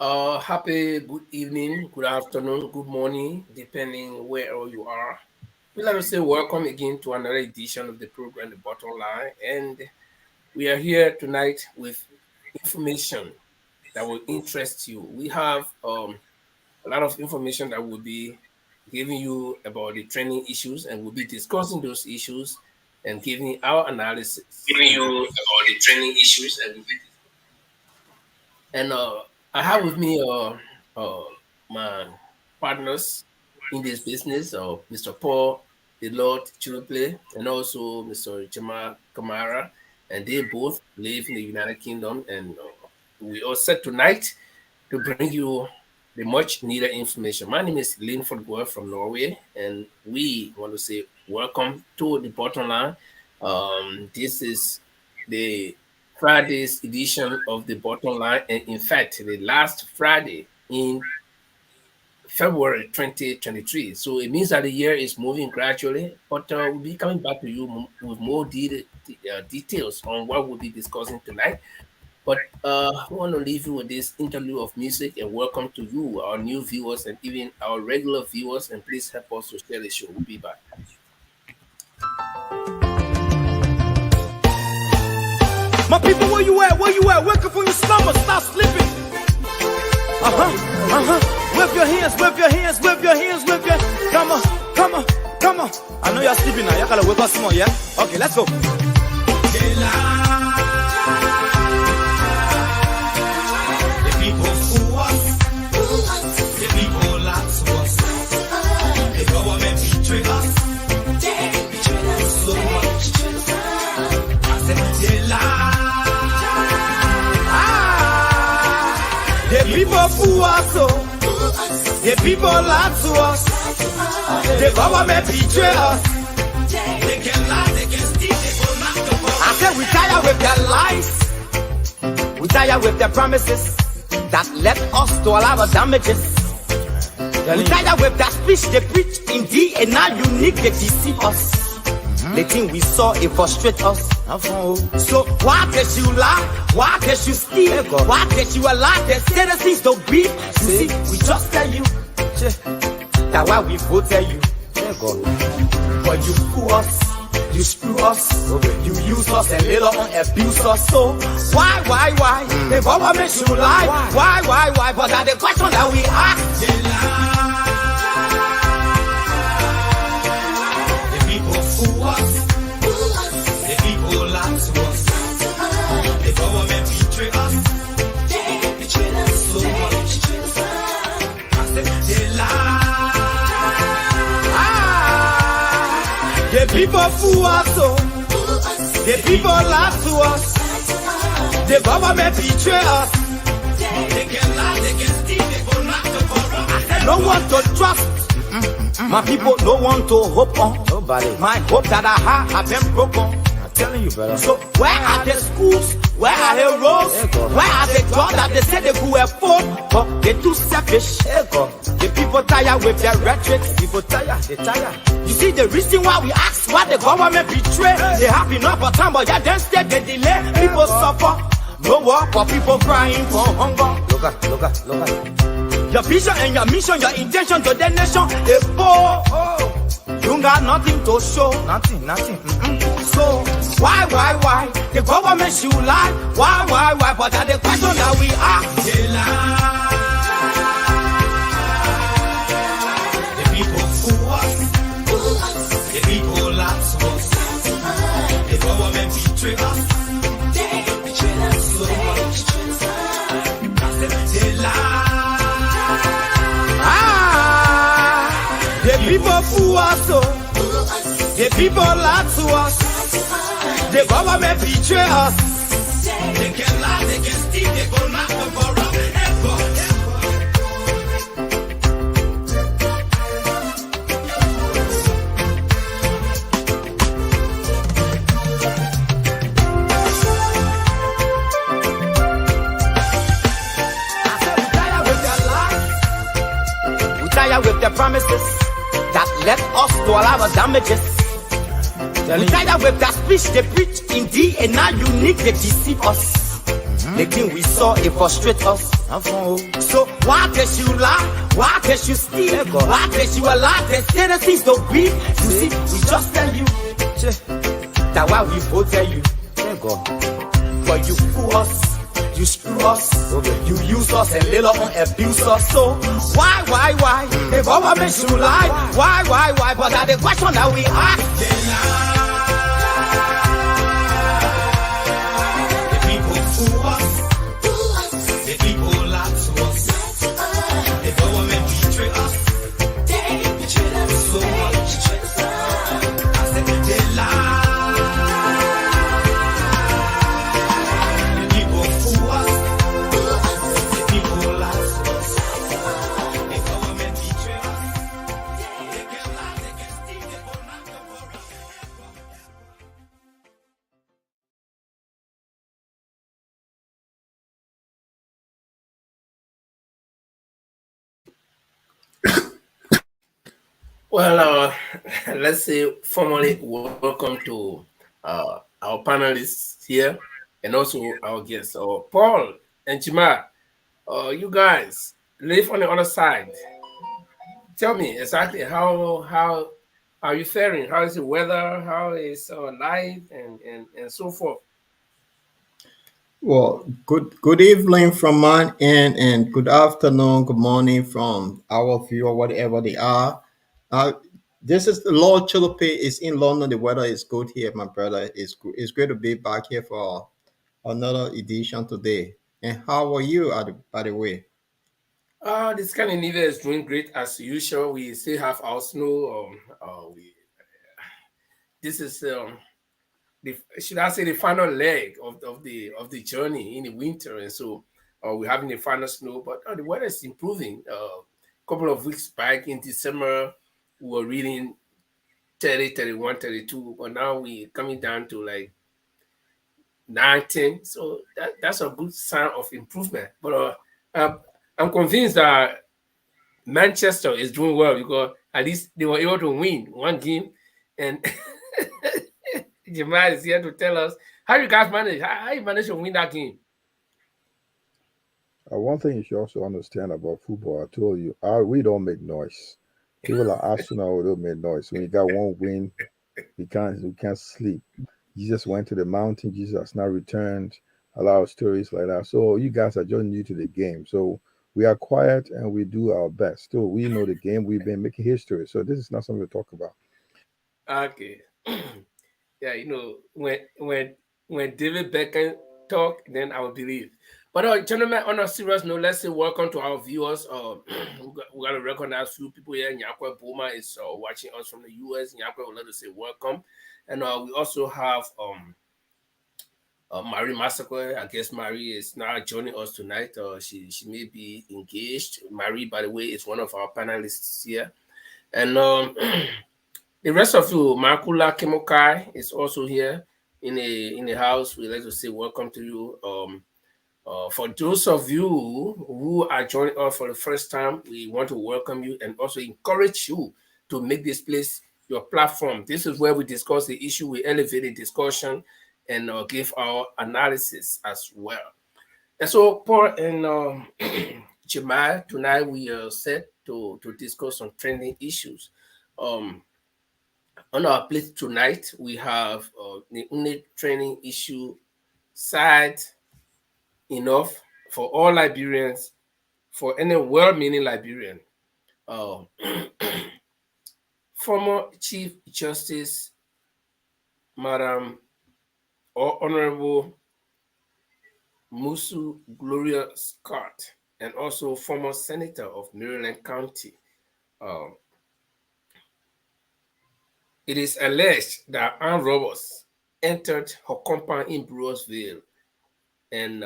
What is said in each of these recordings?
Happy good evening, good afternoon, good morning, depending where you are. We'd like to say welcome again to another edition of the program, The Bottom Line. And we are here tonight with information that will interest you. We have a lot of information that will be giving you about the training issues, and we'll be discussing those issues and giving our analysis. Giving you about the training issues And I have with me my partners in this business, Mr. Paul, the Lord Chuluple, and also Mr. Jama Kamara, and they both live in the United Kingdom. And we are set tonight to bring you the much needed information. My name is Linford Gore from Norway, and we want to say welcome to the Bottom Line. This is the Friday's edition of the Bottom Line, and in fact, the last Friday in February 2023. So it means that the year is moving gradually, but we'll be coming back to you with more details on what we'll be discussing tonight. But I want to leave you with this interlude of music and welcome to you, our new viewers, and even our regular viewers. And please help us to share the show. We'll be back. My people, where you at? Where you at? Wake up from your slumber, stop sleeping. Whip your hands, whip your hands, whip your hands, whip your. Come on, come on, come on. I know you're sleeping now. You gotta wake up some more, yeah? Okay, let's go. The people fool us. The people lie to us. The government betray us. They betray us so much. I said they lie. The people fool us, the people lie to us, the government betray us. They can lie, they can steal, they will not come up. I said we tired with their lies, we tired with their promises that led us to all our damages. We tired with that speech they preach indeed, and now unique they deceive us. The thing we saw, it frustrate us. So why did you lie? Why did you steal? Why did you allow the citizens to grieve? You see, we just tell you that's why we voted you. But you fool us, you screw us, you use us and later on abuse us. So why? The government should lie. Why? But that's the question that we ask. They lie. The people lie to us. The government betray us. They betray us so much. I said they lie. The people fool us, the people lie to us. The government betray us. They can lie, they can steal, they go knock the corrupt. I said no one to trust. My people don't want to hope on. Nobody. My hope that I have been broken. I'm telling you, brother. So where are the schools? Where are the roads? Where are the jobs that they say they could afford? But they're too selfish. The people tired with their rhetoric. People tired, they tired. You see the reason why we ask why the government betray. They have enough of time, but yeah, then instead they delay. People suffer. No work for people crying for hunger. Look at. Your vision and your mission, your intention to the nation, they poor. You got nothing to show. Nothing. So, why? The government should lie. Why? But that's the question that we ask. They lie. The people fool us. The people lie to us. The government betray us. They betray us so much. I said they lie. The people fool us, the people lie to us, the government betray us. They can lie, they can steal, they go knock the corrupt. With their promises that led us to all our damages. We tired with that speech they preach indeed, and now unique they deceive us. The thing we saw, it frustrate us. So why can't you lie? Why can't you steal? Why can't you allow the citizens to be? You see, we just tell you that why we vote tell you. But you fool us, you screw us, you use us and later on abuse us. So why? The government should lie. Why? But that's the question that we ask. Well, let's say formally welcome to our panelists here and also our guests. Paul and Chima, you guys live on the other side. Tell me exactly how are you faring? How is the weather? How is life and so forth? Well, good evening from mine end, and good afternoon, good morning from our viewer, whatever they are. Uh, this is the Lord Chilupe is in London. The weather is good here, my brother. It's great to be back here for another edition today. And how are you, by the way? This Scandinavia is doing great as usual. We still have our snow. This is should I say the final leg of the journey in the winter, and so we're having the final snow, but the weather is improving. A couple of weeks back in December, we were reading 30, 31, 32, but now we're coming down to like 19. So that's a good sign of improvement. But I'm convinced that Manchester is doing well because at least they were able to win one game, and Jamal is here to tell us how you guys manage. How you managed to win that game? One thing you should also understand about football, I told you, we don't make noise. People like Arsenal don't make noise. When you got one win, we can't sleep. Jesus went to the mountain. Jesus has now returned. A lot of stories like that. So you guys are just new to the game. So we are quiet and we do our best. Still, we know the game. We've been making history. So this is not something to talk about. Okay. Yeah, when David Beckham talk, then I will believe. But gentlemen, on a serious note, let's say welcome to our viewers. We got to recognize a few people here. Nyakwe Boma is watching us from the US. Nyakwe would like to say welcome. And we also have Marie Massacre. I guess Marie is now joining us tonight. She may be engaged. Marie, by the way, is one of our panelists here. And the rest of you, Makula Kimokai is also here in the house. We'd like to say welcome to you. For those of you who are joining us for the first time, we want to welcome you and also encourage you to make this place your platform. This is where we discuss the issue, we elevate the discussion, and give our analysis as well. And so, Paul and Jamal, tonight we are set to discuss some trending issues. On our plate tonight, we have the only training issue sad enough for all Liberians, for any well-meaning Liberian. Former Chief Justice, Madam or Honorable Musu Gloria Scott, and also former Senator of Maryland County. It is alleged that armed robbers entered her compound in Brownsville, and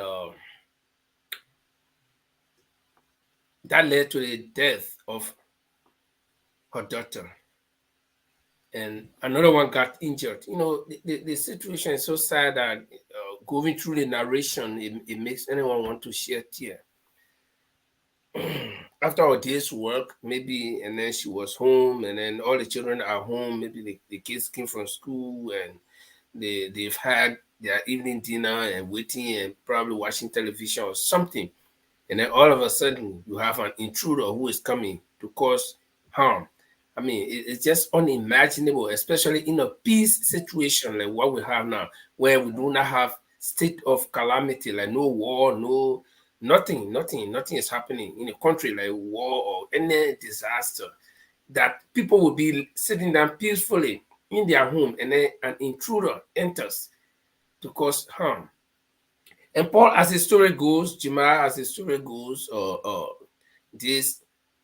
that led to the death of her daughter. And another one got injured. The situation is so sad that going through the narration, it makes anyone want to shed tear. After a day's work, maybe, and then she was home, and then all the children are home. Maybe the kids came from school, and they've had their evening dinner and waiting and probably watching television or something. and then all of a sudden you have an intruder who is coming to cause harm. I mean, it's just unimaginable, especially in a peace situation like what we have now, where we do not have state of calamity, like no war, no nothing is happening in a country like war or any disaster. That people will be sitting down peacefully in their home, and then an intruder enters to cause harm. And Paul, as the story goes, Jima, as the story goes, this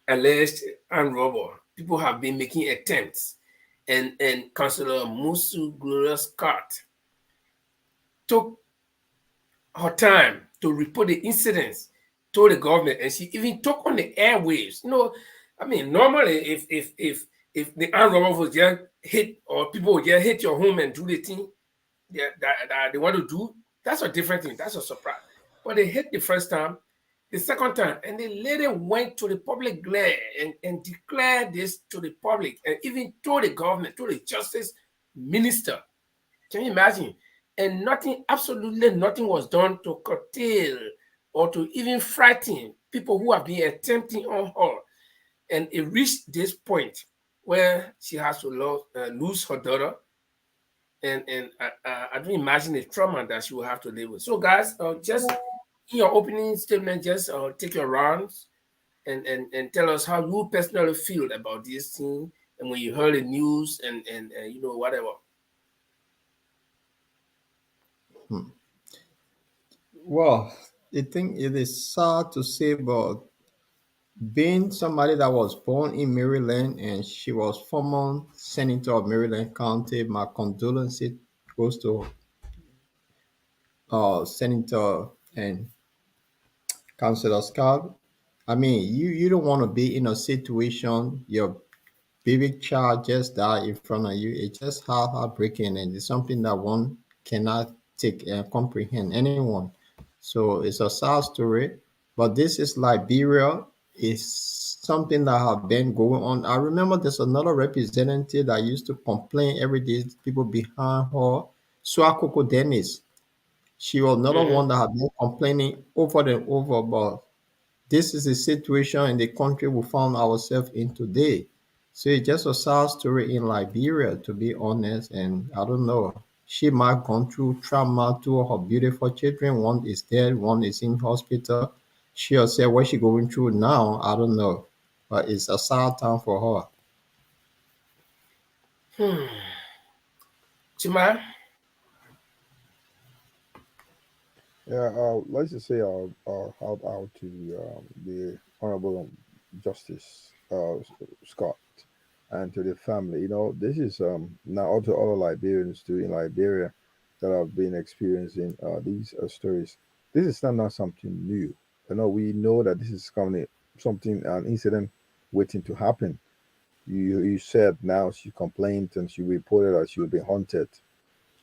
alleged armed robber, people have been making attempts, and Councillor Musu Gloria Scott took her time to report the incidents to the government, and she even took on the airwaves. I mean, normally if the armed robber was just hit, or people would just hit your home and do the thing that they want to do, that's a different thing. That's a surprise. But they hit the first time, the second time, and they later went to the public glare and declared this to the public, and even to the government, to the justice minister. Can you imagine? And nothing, absolutely nothing was done to curtail or to even frighten people who have been attempting on her. And it reached this point where she has to lose her daughter. And I don't imagine the trauma that she will have to live with. So, guys, just in your opening statement, just take your rounds and tell us how you personally feel about this thing, and when you heard the news and whatever. Well, I think it is sad to say, but being somebody that was born in Maryland and she was former senator of Maryland County, my condolences goes to Senator and Councilor Scott. I mean, you don't want to be in a situation your baby child just died in front of you. It's just heartbreaking, and it's something that one cannot take and comprehend anyone. So it's a sad story, but this is Liberia. It's something that have been going on. I remember there's another representative that used to complain every day. People behind her, Swakoko Dennis. She was another Mm-hmm. one that had been complaining over and over. But this is the situation in the country we found ourselves in today. So it's just a sad story in Liberia, to be honest. And I don't know. She might have gone through trauma. Two of her beautiful children. One is dead, one is in hospital. She herself, what she going through now, I don't know. But it's a sad time for her. Chima? Yeah, let's just say I'll help out to the Honorable Justice Scott and to the family. This is now all to other Liberians too in Liberia that have been experiencing these stories. This is not something new. We know that this is coming, something, an incident waiting to happen. You said now she complained and she reported that she would be haunted,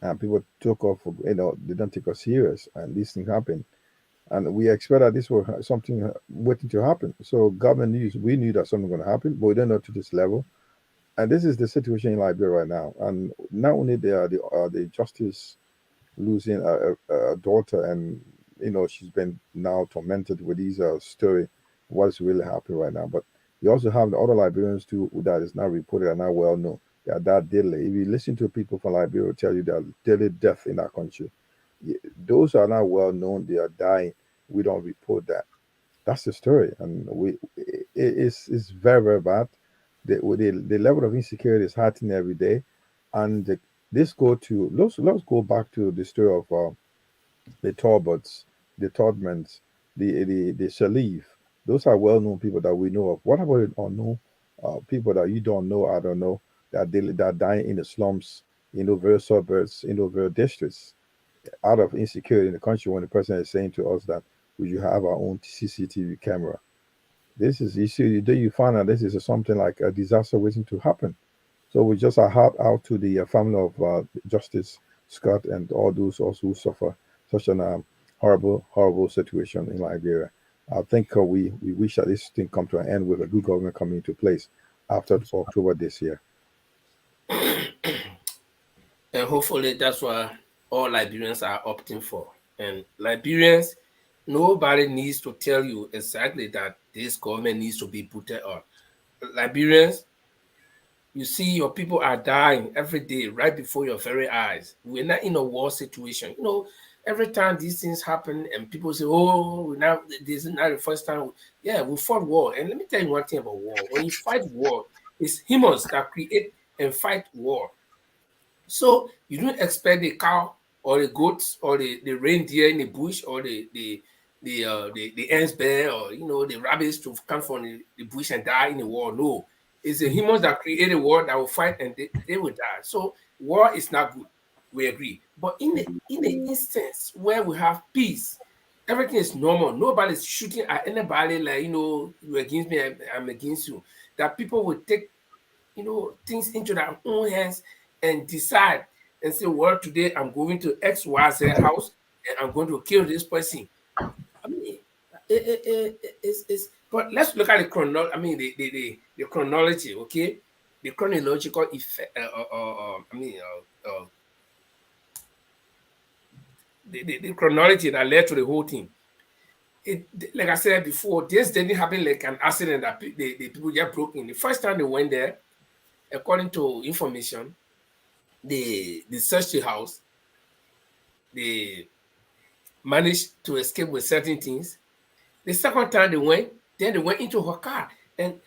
and people took off. They don't take us serious, and this thing happened, and we expect that this was something waiting to happen. So government news, we knew that something going to happen, but we don't know to this level. And this is the situation in Liberia right now. And not only the justice losing a daughter, and she's been now tormented with these story, what's really happening right now. But you also have the other Liberians too that is now reported and now well known. They are that deadly. If you listen to people from Liberia tell you there are deadly death in that country, those are not well known. They are dying. We don't report that. That's the story, and it's very very bad. The level of insecurity is hurting every day, and this go to let's go back to the story of the Talbots, the Todmans, the Shalif. Those are well-known people that we know of. What about the unknown people that you don't know? I don't know that are dying in the slums, in the various suburbs, in the various districts, out of insecurity in the country. When the president is saying to us that we should have our own CCTV camera, this is you see you find out this is something like a disaster waiting to happen. So we just are heart out to the family of Justice Scott and all those also who suffer such an horrible, horrible situation in Liberia. I think we wish that this thing come to an end with a good government coming into place after October this year. And hopefully that's what all Liberians are opting for. And Liberians, Nobody needs to tell you exactly that this government needs to be put on. Liberians, you see your people are dying every day right before your very eyes. We're not in a war situation. Every time these things happen and people say, oh, now this is not the first time. Yeah, we fought war. And let me tell you one thing about war. When you fight war, it's humans that create and fight war. So you don't expect the cow or the goats or the reindeer in the bush or the ants bear or the rabbits to come from the bush and die in the war. No, it's the humans that create a war that will fight and they will die. So war is not good. We agree. But in the instance where we have peace, everything is normal. Nobody's shooting at anybody like you're against me, I'm against you. That people will take things into their own hands and decide and say, well, today I'm going to XYZ house and I'm going to kill this person. I mean, but let's look at the chronology. I mean, the chronology, okay? The chronological effect. The chronology that led to the whole thing. Like I said before, this didn't happen like an accident that the people get broken. The first time they went there, according to information, they searched the house. They managed to escape with certain things. The second time they went into her car. And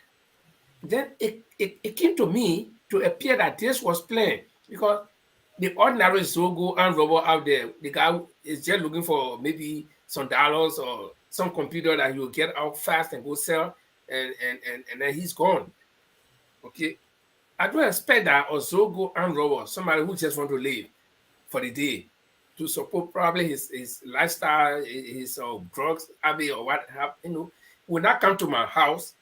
then it came to me to appear that this was planned because the ordinary Zogo and robber out there, the guy is just looking for maybe some dollars or some computer that he'll get out fast and go sell, and then he's gone. Okay. I don't expect that a Zogo and robber, somebody who just want to live for the day, to support probably his lifestyle, his drugs habit or what have will not come to my house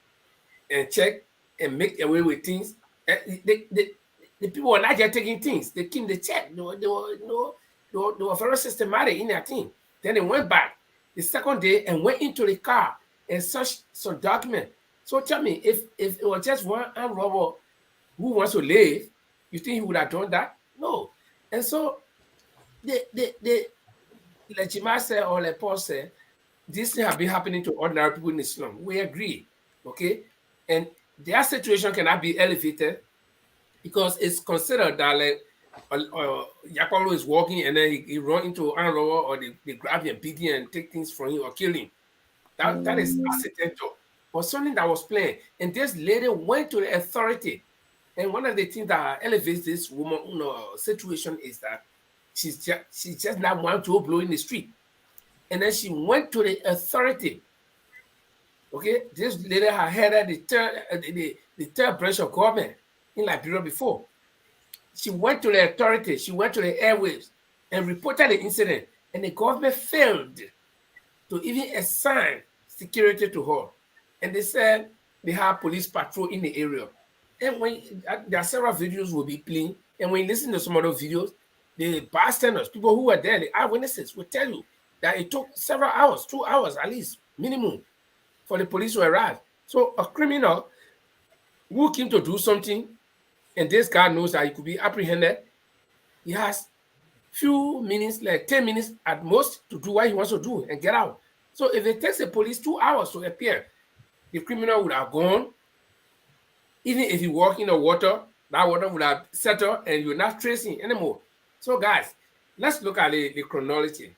and check and make away with things. The people were not just taking things; they came, they checked. They were very systematic in their thing. Then they went back the second day and went into the car and searched some document. So tell me, if it was just one armed robber who wants to live, you think he would have done that? No. And so like Jima said or like Paul said, this thing have been happening to ordinary people in Islam. We agree, okay? And their situation cannot be elevated because it's considered that like Yakolo is walking and then he run into an robber or they grab him, beat him, and take things from him or kill him. That is accidental. But something that was planned. And this lady went to the authority. And one of the things that elevates this woman situation is that she's just not one to blow in the street. And then she went to the authority. Okay, this lady had headed the third branch of government in Liberia before. She went to the authority, she went to the airwaves and reported the incident. And the government failed to even assign security to her. And they said they have police patrol in the area. And when there are several videos will be playing, and when you listen to some of those videos, the bystanders, people who were there, the eyewitnesses will tell you that it took several hours, 2 hours at least, minimum, for the police to arrive. So a criminal who came to do something, and this guy knows that he could be apprehended, he has few minutes, like 10 minutes at most, to do what he wants to do and get out. So if it takes the police 2 hours to appear, the criminal would have gone. Even if he walk in the water, that water would have settled and you're not tracing anymore. So guys, let's look at the chronology.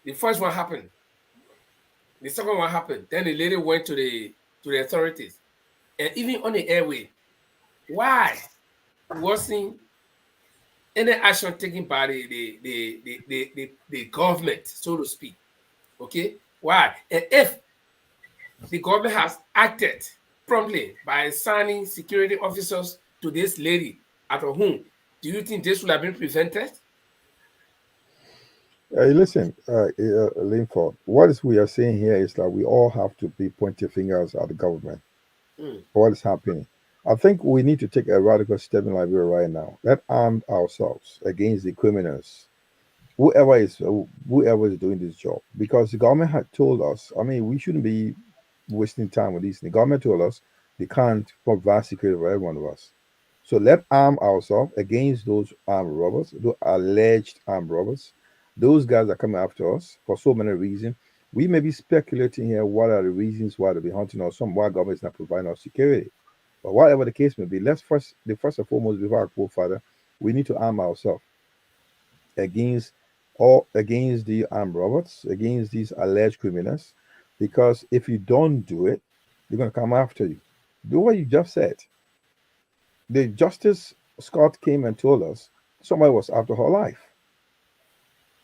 The first one happened. The second one happened. Then the lady went to the authorities. And even on the airway, why wasn't any action taken by the government, so to speak? Okay? Why? And if the government has acted promptly by assigning security officers to this lady at her home, do you think this would have been prevented? Listen, Linford, we are saying here is that we all have to be pointing fingers at the government. What is happening? I think we need to take a radical step in Liberia right now. Let's arm ourselves against the criminals, whoever is doing this job, because the government had told us. I mean, we shouldn't be wasting time with these. The government told us they can't provide security for every one of us. So let's arm ourselves against those armed robbers, those alleged armed robbers. Those guys are coming after us for so many reasons. We may be speculating here what are the reasons why they'll be hunting us, some why government is not providing us security. But whatever the case may be, let's first and foremost, before I go further, we need to arm ourselves against against the armed robots, against these alleged criminals, because if you don't do it, they're gonna come after you. Do what you just said. The Justice Scott came and told us somebody was after her life.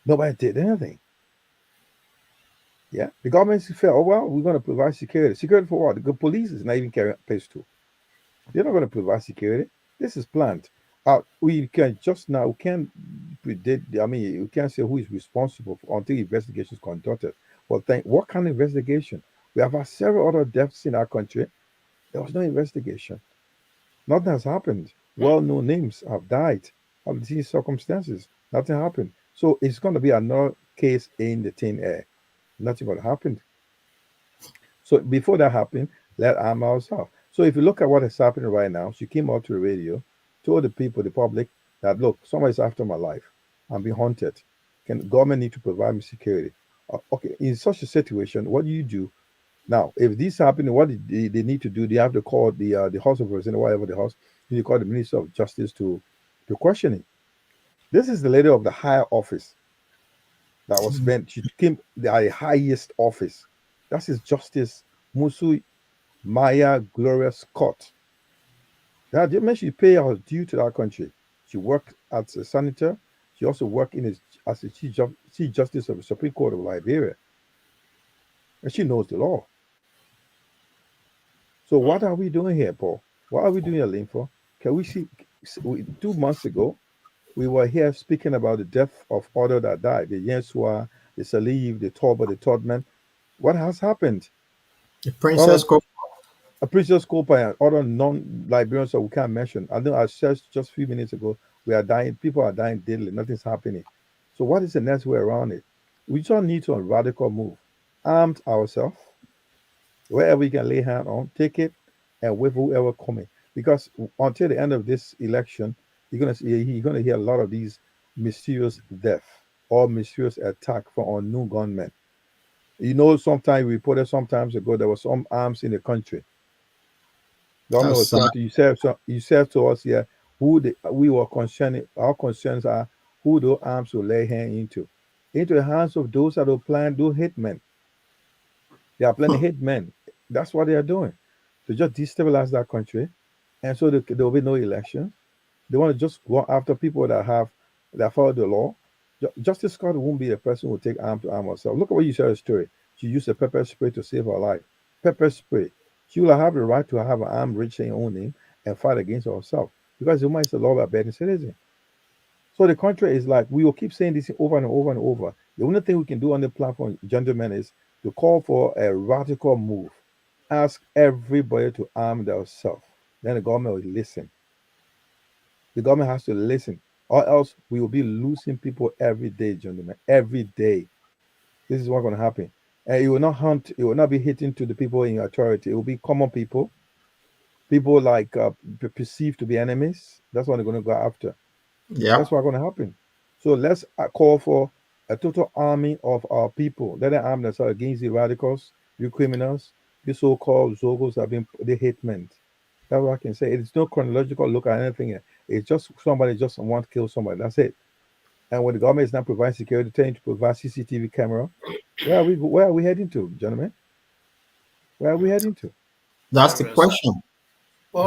Nobody did anything. Yeah, the government felt, oh well, we're going to provide security. Security for what? The police is not even carrying pistol. They're not going to provide security. This is planned. We can just now we can't predict. I mean, we can't say who is responsible for, until investigation is conducted. But think, what kind of investigation? We have had several other deaths in our country. There was no investigation. Nothing has happened. Well-known names have died under these circumstances. Nothing happened. So it's going to be another case in the thin air. Nothing going to happen. So before that happened, let arm ourselves. So if you look at what is happening right now, she came out to the radio, told the people, the public, that look, somebody's after my life. I'm being haunted. Can government need to provide me security? Okay, in such a situation, what do you do? Now, if this happening, what they need to do, they have to call the House of Representatives, whatever the House, you call the Minister of Justice to question it. This is the lady of the higher office that was spent. She came the highest office. That is Justice Musu Maya Gloria Scott. That means she pay her due to that country. She worked as a senator. She also worked as a Chief Justice of the Supreme Court of Liberia. And she knows the law. So what are we doing here, Paul? What are we doing here, Linfo? Can we see 2 months ago, we were here speaking about the death of others that died, the Yensua, the Salif, the Toba, the Todman. What has happened? The Princess Copa. A Princess Copa and other non-Liberians that we can't mention. I know I said just a few minutes ago, we are dying, people are dying daily, nothing's happening. So what is the next way around it? We just need to a radical move. Armed ourselves, wherever we can lay hand on, take it, and with whoever coming. Because until the end of this election, you're gonna hear a lot of these mysterious death or mysterious attack from unknown gunmen. You know, sometimes we reported sometimes ago there was some arms in the country. Government was coming to you said to us here we were concerned. Our concerns are who those arms will lay hand into the hands of those that will plan those hitmen. They are planning hitmen. That's what they are doing to just destabilize that country, and so there will be no elections. They want to just go after people that follow the law. Justice Scott won't be the person who will take arm to arm herself. Look at what you said the story. She used a pepper spray to save her life. Pepper spray. She will have the right to have an arm registered in her own name and fight against herself because the woman is a law-abiding citizen. So the country is like, we will keep saying this over and over and over. The only thing we can do on the platform, gentlemen, is to call for a radical move. Ask everybody to arm themselves. Then the government will listen. The government has to listen, or else we will be losing people every day, gentlemen. Every day. This is what's going to happen. And it will not hunt, it will not be hitting to the people in authority. It will be common people, people like perceived to be enemies. That's what they're going to go after. Yeah. That's what's going to happen. So let's call for a total army of our people. Let them arm themselves against the radicals, the criminals, the so-called Zogos have been the hitmen. That's what I can say. It's no chronological look at anything. It's just somebody just want to kill somebody. That's it. And when the government is not providing security, trying to provide CCTV camera, where are we heading to, gentlemen? Where are we heading to? That's the question. Well,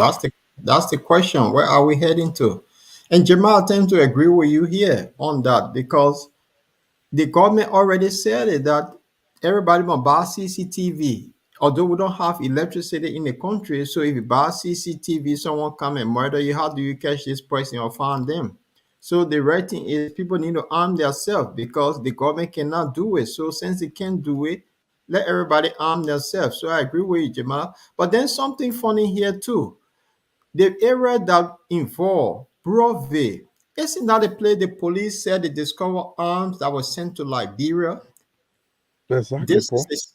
That's the question. Where are we heading to? And Jamal, I tend to agree with you here on that because the government already said it that everybody must buy CCTV. Although we don't have electricity in the country, so if you buy CCTV, someone come and murder you, how do you catch this person or find them? So the right thing is people need to arm themselves because the government cannot do it. So since they can't do it, let everybody arm themselves. So I agree with you, Jamal. But then something funny here too. The area that involved Brove, isn't that the place the police said they discovered arms that were sent to Liberia? Exactly, This Paul. is,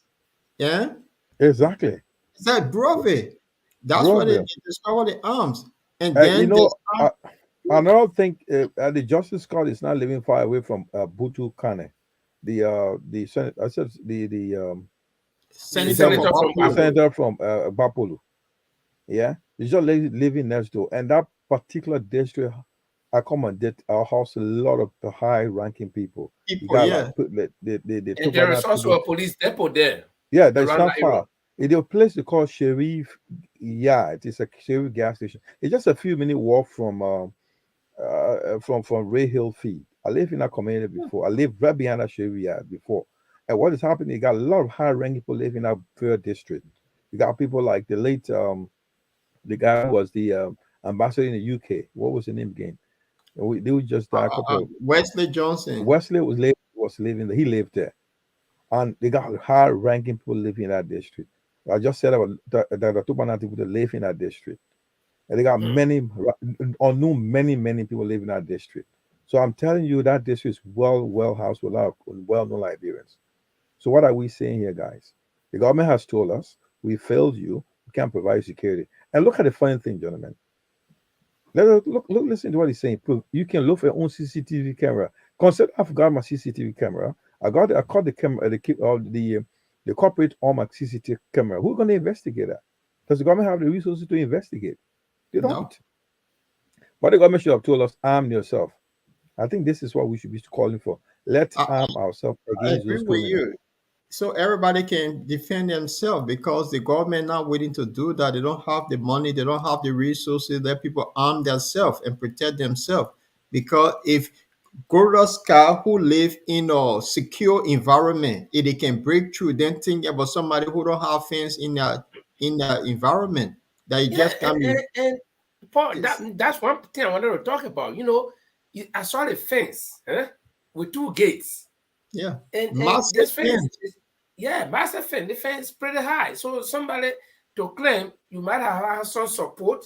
yeah, Exactly. it's like Brove. That's where they Broville. discovered the arms. And then You know, there's arms. another thing, the Justice Callr is not living far away from Butu Kane. Senate, I said Senator from Senator from the Buffalo. Apple. senator from Bapolu. Yeah, he's just living next door, and that particular district accommodate our house a lot of the high-ranking people. You People, got yeah. like put the And there is Tobana also a police depot there yeah, that's around not that area. far. It's a place they call Sharif. Yeah, it is a Sharif gas station. It's just a few minute walk from Ray Hill Feed. I lived in that community before. I lived right behind that Sharif yard before. And what is happening? You got a lot of high-ranking people living in that fair district. You got people like the late the guy who was the ambassador in the UK. What was his name again? They were just a couple of Wesley Johnson. Wesley was living there. He lived there, and they got high-ranking people living in that district. I just said about the Tupana people that live in that district, and they got Hmm. many or knew many people live in that district. So I'm telling you that district is well housed with a lot of well-known Liberians. So what are we saying here, guys? The government has told us we failed you. We can't provide security. And look at the funny thing, gentlemen. Listen to what he's saying. You can look for your own CCTV camera. Consider I've got my CCTV camera. I caught the camera, the corporate on my CCTV camera. Who's going to investigate that? Does the government have the resources to investigate? They No. don't. But the government should have told us, arm yourself. I think this is what we should be calling for. Let's I, arm ourselves I against agree those with criminals. you. So everybody can defend themselves because the government not willing to do that. They don't have the money, they don't have the resources. Let people arm themselves and protect themselves. Because if Gloria Scott, who live in a secure environment, if they can break through, then think about somebody who don't have fence in the environment that you Yeah, just come in. and Paul, It's, that's one thing I wanted to talk about. I saw the fence with two gates, yeah, and massive this fence fence. is, yeah, massive fence. The fence is pretty high, so somebody to claim you might have some support,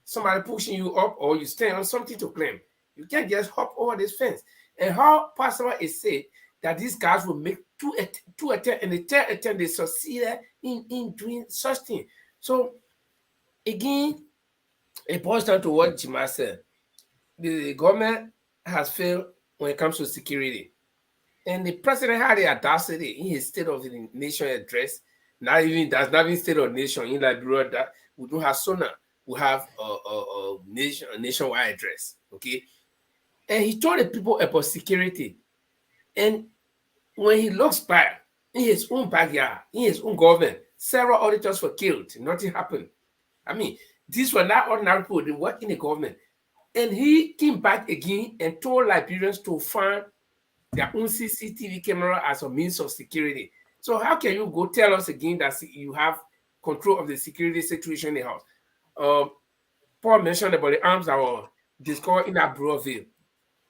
somebody pushing you up, or you stand on something to claim. You can't just hop over this fence. And how possible is it that these guys will make two attempts, and the third attempt they succeeded in doing such thing? So again, it boils down to what Jima said. The government has failed when it comes to security. And the president had the audacity in his State of the Nation address. That's not even State of the Nation in Liberia that we don't have SONA. We have a nationwide address. Okay. And he told the people about security. And when he looks back in his own backyard, in his own government, several auditors were killed. Nothing happened. I mean, these were not ordinary people. They work in the government. And he came back again and told Liberians to find their own CCTV camera as a means of security. So how can you go tell us again that you have control of the security situation in the house? Paul mentioned about the arms that were discovered in that Breville.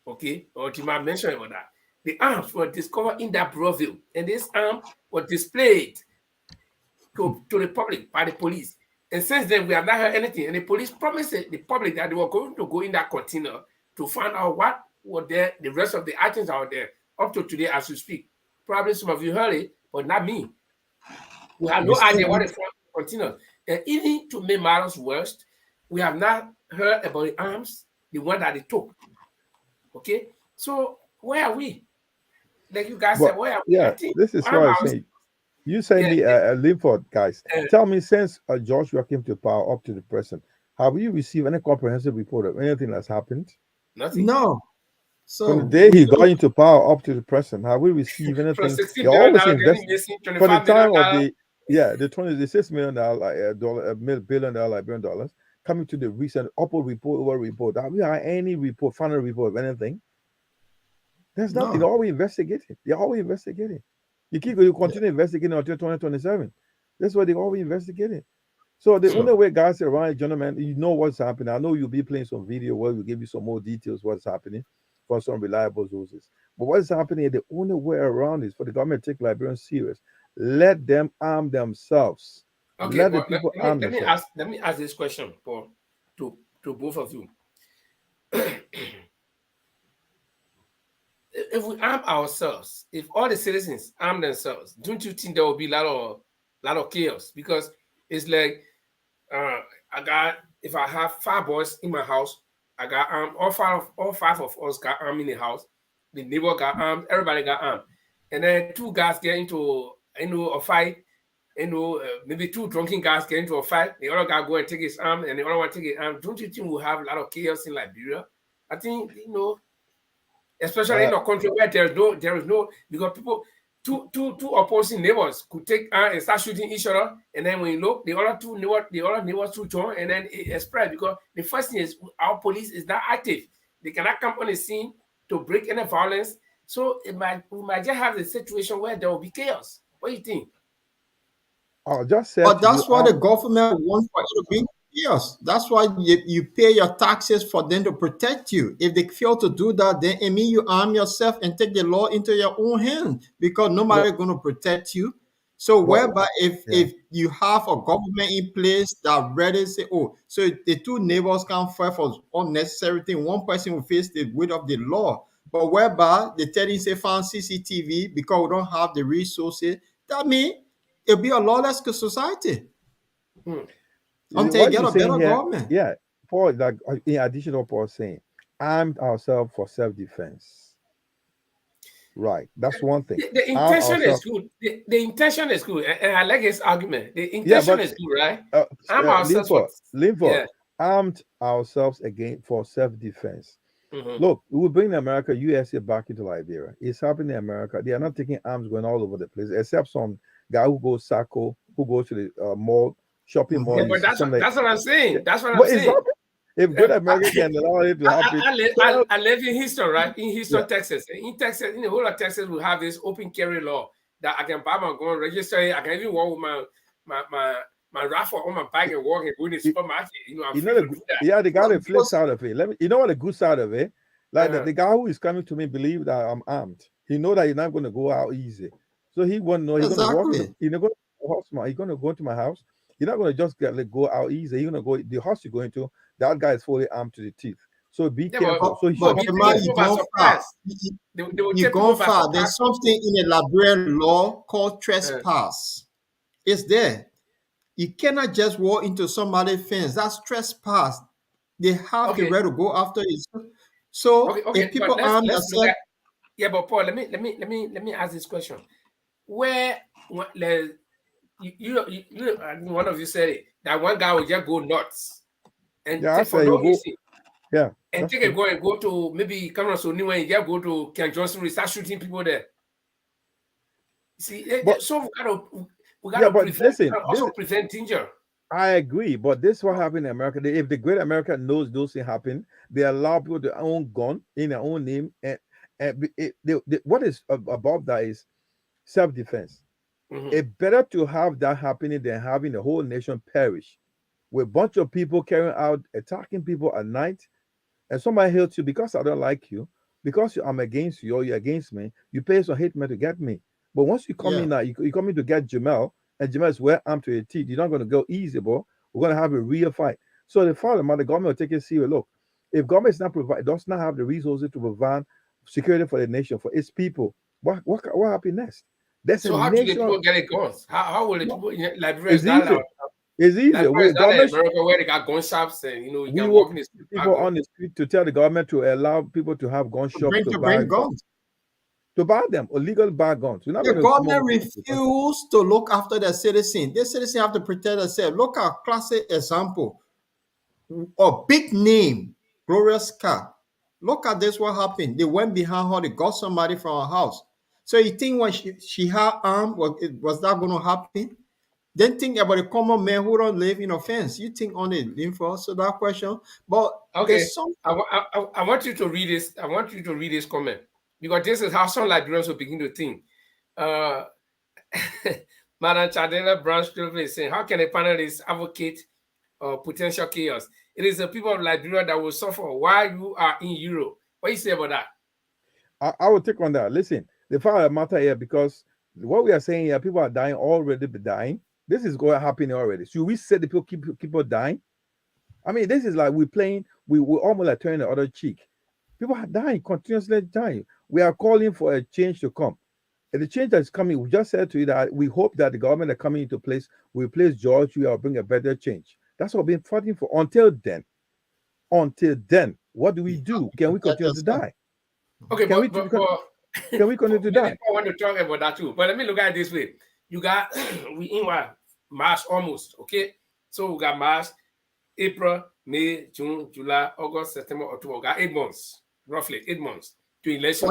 Okay, or Jima mentioned about that. The arms were discovered in that Breville, and this arm was displayed to the public by the police. And since then, we have not heard anything. And the police promised the public that they were going to go in that container to find out what were there, the rest of the items out there, up to today as we speak. Probably some of you heard it, but not me. We have We no still idea what need the container. And even to make matters worse, we have not heard about the arms, the one that they took. Okay? So where are we? Like you guys But said, where are we? I yeah, think this is arm what I'm ourselves. saying. You send Yeah, me a Linford, guys. uh, Tell me, since Joshua came to power up to the present, have you received any comprehensive report of anything that's happened? nothing. no. From the So day we he got don't into power up to the present, have we received From anything? They $16 billion always getting invest missing, from the $25 time of million. the $6 million billion dollar Liberian dollars coming to the recent upper report over report. Have we had any report, final report of anything? There's nothing. They're no. always investigating. They're always investigating. You continue investigating until 2027. That's why they're always investigating. So the only way, guys, around, gentlemen, you know what's happening. I know you'll be playing some video where we'll give you some more details what's happening from some reliable sources. But what's happening, the only way around is for the government to take Liberians serious. Let them arm themselves. Okay, Let the but people arm themselves. let me ask this question, Paul, to both of you. If we arm ourselves, if all the citizens arm themselves, don't you think there will be a lot of chaos? Because it's like if I have 5 boys in my house, I got armed. All five of us got armed in the house. The neighbor got armed. Everybody got armed. and then two guys get into a fight. Maybe two drunken guys get into a fight. The other guy go and take his arm, and the other one take his arm. Don't you think we'll have a lot of chaos in Liberia? I think especially in a country where there is no because people two opposing neighbors could take and start shooting each other, and then when you look, the other neighbors to join, and then it spread because the first thing is our police is not active. They cannot come on the scene to break any violence. So we might just have a situation where there will be chaos. What do you think? I'll just say, But that's what the government wants for you to be. Yes, that's why you pay your taxes for them to protect you. If they fail to do that, then it means you arm yourself and take the law into your own hand because nobody's going to protect you. So whereby if you have a government in place that ready say, oh, so the two neighbors can't fight for unnecessary thing, one person will face the weight of the law. But whereby they tell you say found CCTV because we don't have the resources, that means it'll be a lawless society until you get a better government. Yeah, Paul, like in addition to what Paul's saying, armed ourselves for self-defense. Right, that's one thing. The intention is good. The intention is good, and I like his argument. The intention is good, right? Arm ourselves armed ourselves again for self-defense. Mm-hmm. Look, we will bring America, USA back into Liberia. It's happening in America. They are not taking arms going all over the place, except some guy who goes Sacco, who goes to the mall, shopping mall. Yeah, but that's what I'm saying. That's what I'm saying. If good America can allow it to happen. I live in Houston, right? In Houston, Texas. In Texas, in the whole of Texas, we have this open carry law that I can buy my gun, register it. I can even walk with my rifle on my bike and walk and go to the supermarket. They got a flip side of it. You know what the good side of it? Like the guy who is coming to me believe that I'm armed. He know that you're not going to go out easy. So he won't know. He's going to walk. He's going to go into my house. You're not going to just go out easy. You're going to go the house you're going to. That guy is fully armed to the teeth. So be careful. But you go far. You go far. There's something in the Liberian law called trespass. It's there. You cannot just walk into somebody's fence. That's trespass. They have the right to go after it. So if people arm themselves. Yeah, but Paul, let me ask this question. Where you one of you said it, that one guy will just go nuts and take for no reason. Yeah. And take and go to maybe come on so new and just go to Ken Johnson, start shooting people there. See, so we gotta prevent danger. I agree, but this is what happened in America. If the great America knows those things happen, they allow people to own gun in their own name, and what is above that is self-defense. Mm-hmm. It's better to have that happening than having the whole nation perish with a bunch of people carrying out attacking people at night, and somebody hits you because I don't like you, because I'm against you or you're against me. You pay some hate me to get me, but once you come in now, you come in to get Jamel, and Jamel is well armed to your teeth. You're not going to go easy, bro. We're going to have a real fight. So the government will take it serious. Look, if government is not does not have the resources to provide security for the nation, for its people, what happens next? So how do the people get it guns? How will the people in Liberia? It's easy. America where they got gun shops and you can walk in the street. People on the street to tell the government to allow people to have gun shops to buy guns. To buy them, or legal buy guns. The government refused to look after their citizens. Their citizens have to protect themselves. Look at a classic example. A big name, Gloria Scott. Look at this, what happened. They went behind her, they got somebody from her house. So you think when she had armed, was that going to happen? Then think about the common man who don't live in a fence. You think only live for us? So that question. But okay, I want you to read this. I want you to read this comment, because this is how some Liberians will begin to think. Madam Chadela Branch is saying, how can a panelist advocate potential chaos? It is the people of Liberia that will suffer while you are in Europe. What do you say about that? I will take on that. Listen, the fact of the matter here, because what we are saying here, people are dying already, be dying. This is going to happen already. Should we say the people keep dying? I mean, this is like we almost like turning the other cheek. People are dying, continuously dying. We are calling for a change to come. And the change that is coming, we just said to you that we hope that the government that coming into place will replace George. We will bring a better change. That's what we've been fighting for. Until then, what do we do? Can we continue to die? Okay, Can we continue to die? I want to talk about that too. But let me look at it this way. You got, we in what? March almost, okay? So we got March, April, May, June, July, August, September, October. We got 8 months, roughly 8 months to election.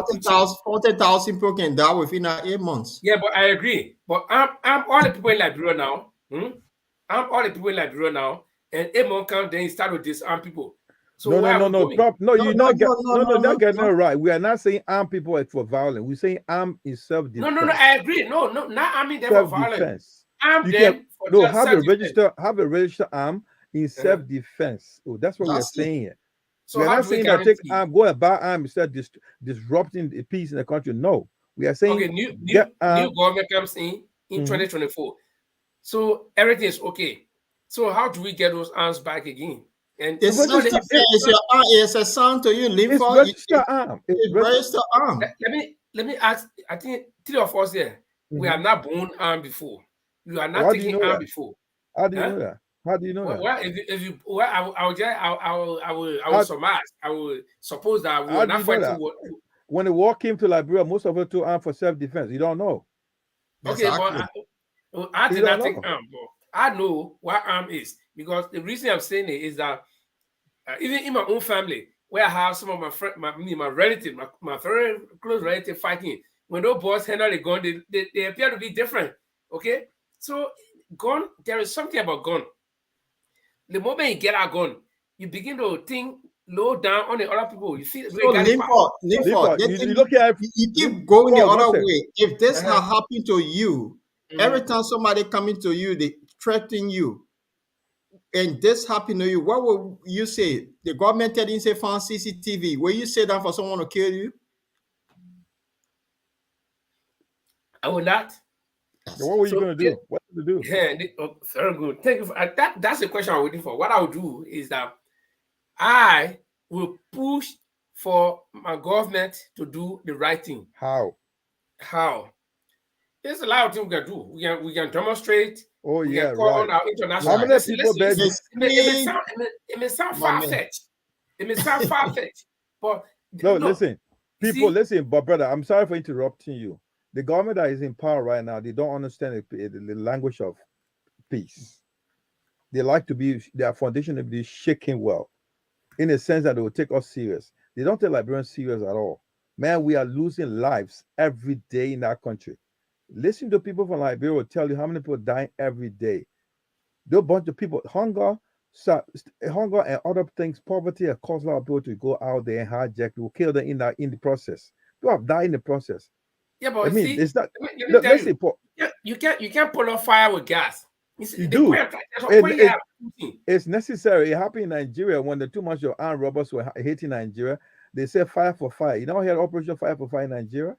40,000 people can die within 8 months. Yeah, but I agree. But I'm all the people in Liberia now. I'm all the people in Liberia now. And 8 months count, then you start with disarm people. So no, you're not getting it right. We are not saying armed people for violence. We're saying armed in self-defense. No, I agree. No, not arming them for violence. Arm them for have a registered arm in self-defense. Oh, that's what we are saying. So we are not saying that take arm, go and buy arm instead of disrupting the peace in the country. No, we are saying new government comes in 2024. So everything is okay. So how do we get those arms back again? And it's a sound to you. It's registered arm. It's registered arm. Let me ask. I think 3 of us there. We are not born armed before. You are not taking arm before. How do you know that? How do you know that? Well, if you, I will surmise. I will suppose that we are not fighting. When the war came to Liberia, most of us took arm for self-defense. You don't know. Okay, exactly. But I did not take arm. But I know what arm is, because the reason I'm saying it is that even in my own family, where I have some of my friends, my relative, my very close relative fighting, when those boys handle a gun, they appear to be different. Okay, so gun, there is something about gun. The moment you get a gun, you begin to think low down on the other people. You see, so you keep going the other way. If this had happened to you, every time somebody coming to you, they threaten you, and this happened to you, what will you say? The government didn't say found CCTV. Will you say that for someone to kill you? I will not. So what were you going to do? What did you do? Yeah, very good. Thank you for that. That's the question I'm waiting for. What I will do is that I will push for my government to do the right thing. How? There's a lot of things we can do. We can demonstrate. Oh, we yeah, can call on our international. How many people beg you? It may sound far-fetched. It may sound far-fetched. But listen. People, listen, but brother, I'm sorry for interrupting you. The government that is in power right now, they don't understand the language of peace. They like to be, their foundation to be shaking well, in the sense that they will take us serious. They don't take Liberians serious at all. Man, we are losing lives every day in that country. Listen to people from Liberia will tell you how many people dying every day. There are a bunch of people, hunger and other things, poverty have caused a lot of people to go out there and hijack. They will kill them in the process. People have died in the process. Yeah, but it's not. You can't pull off fire with gas. You do. It's necessary. It happened in Nigeria when the too much of armed robbers were hitting Nigeria. They said fire for fire. You know, he had Operation Fire for Fire in Nigeria.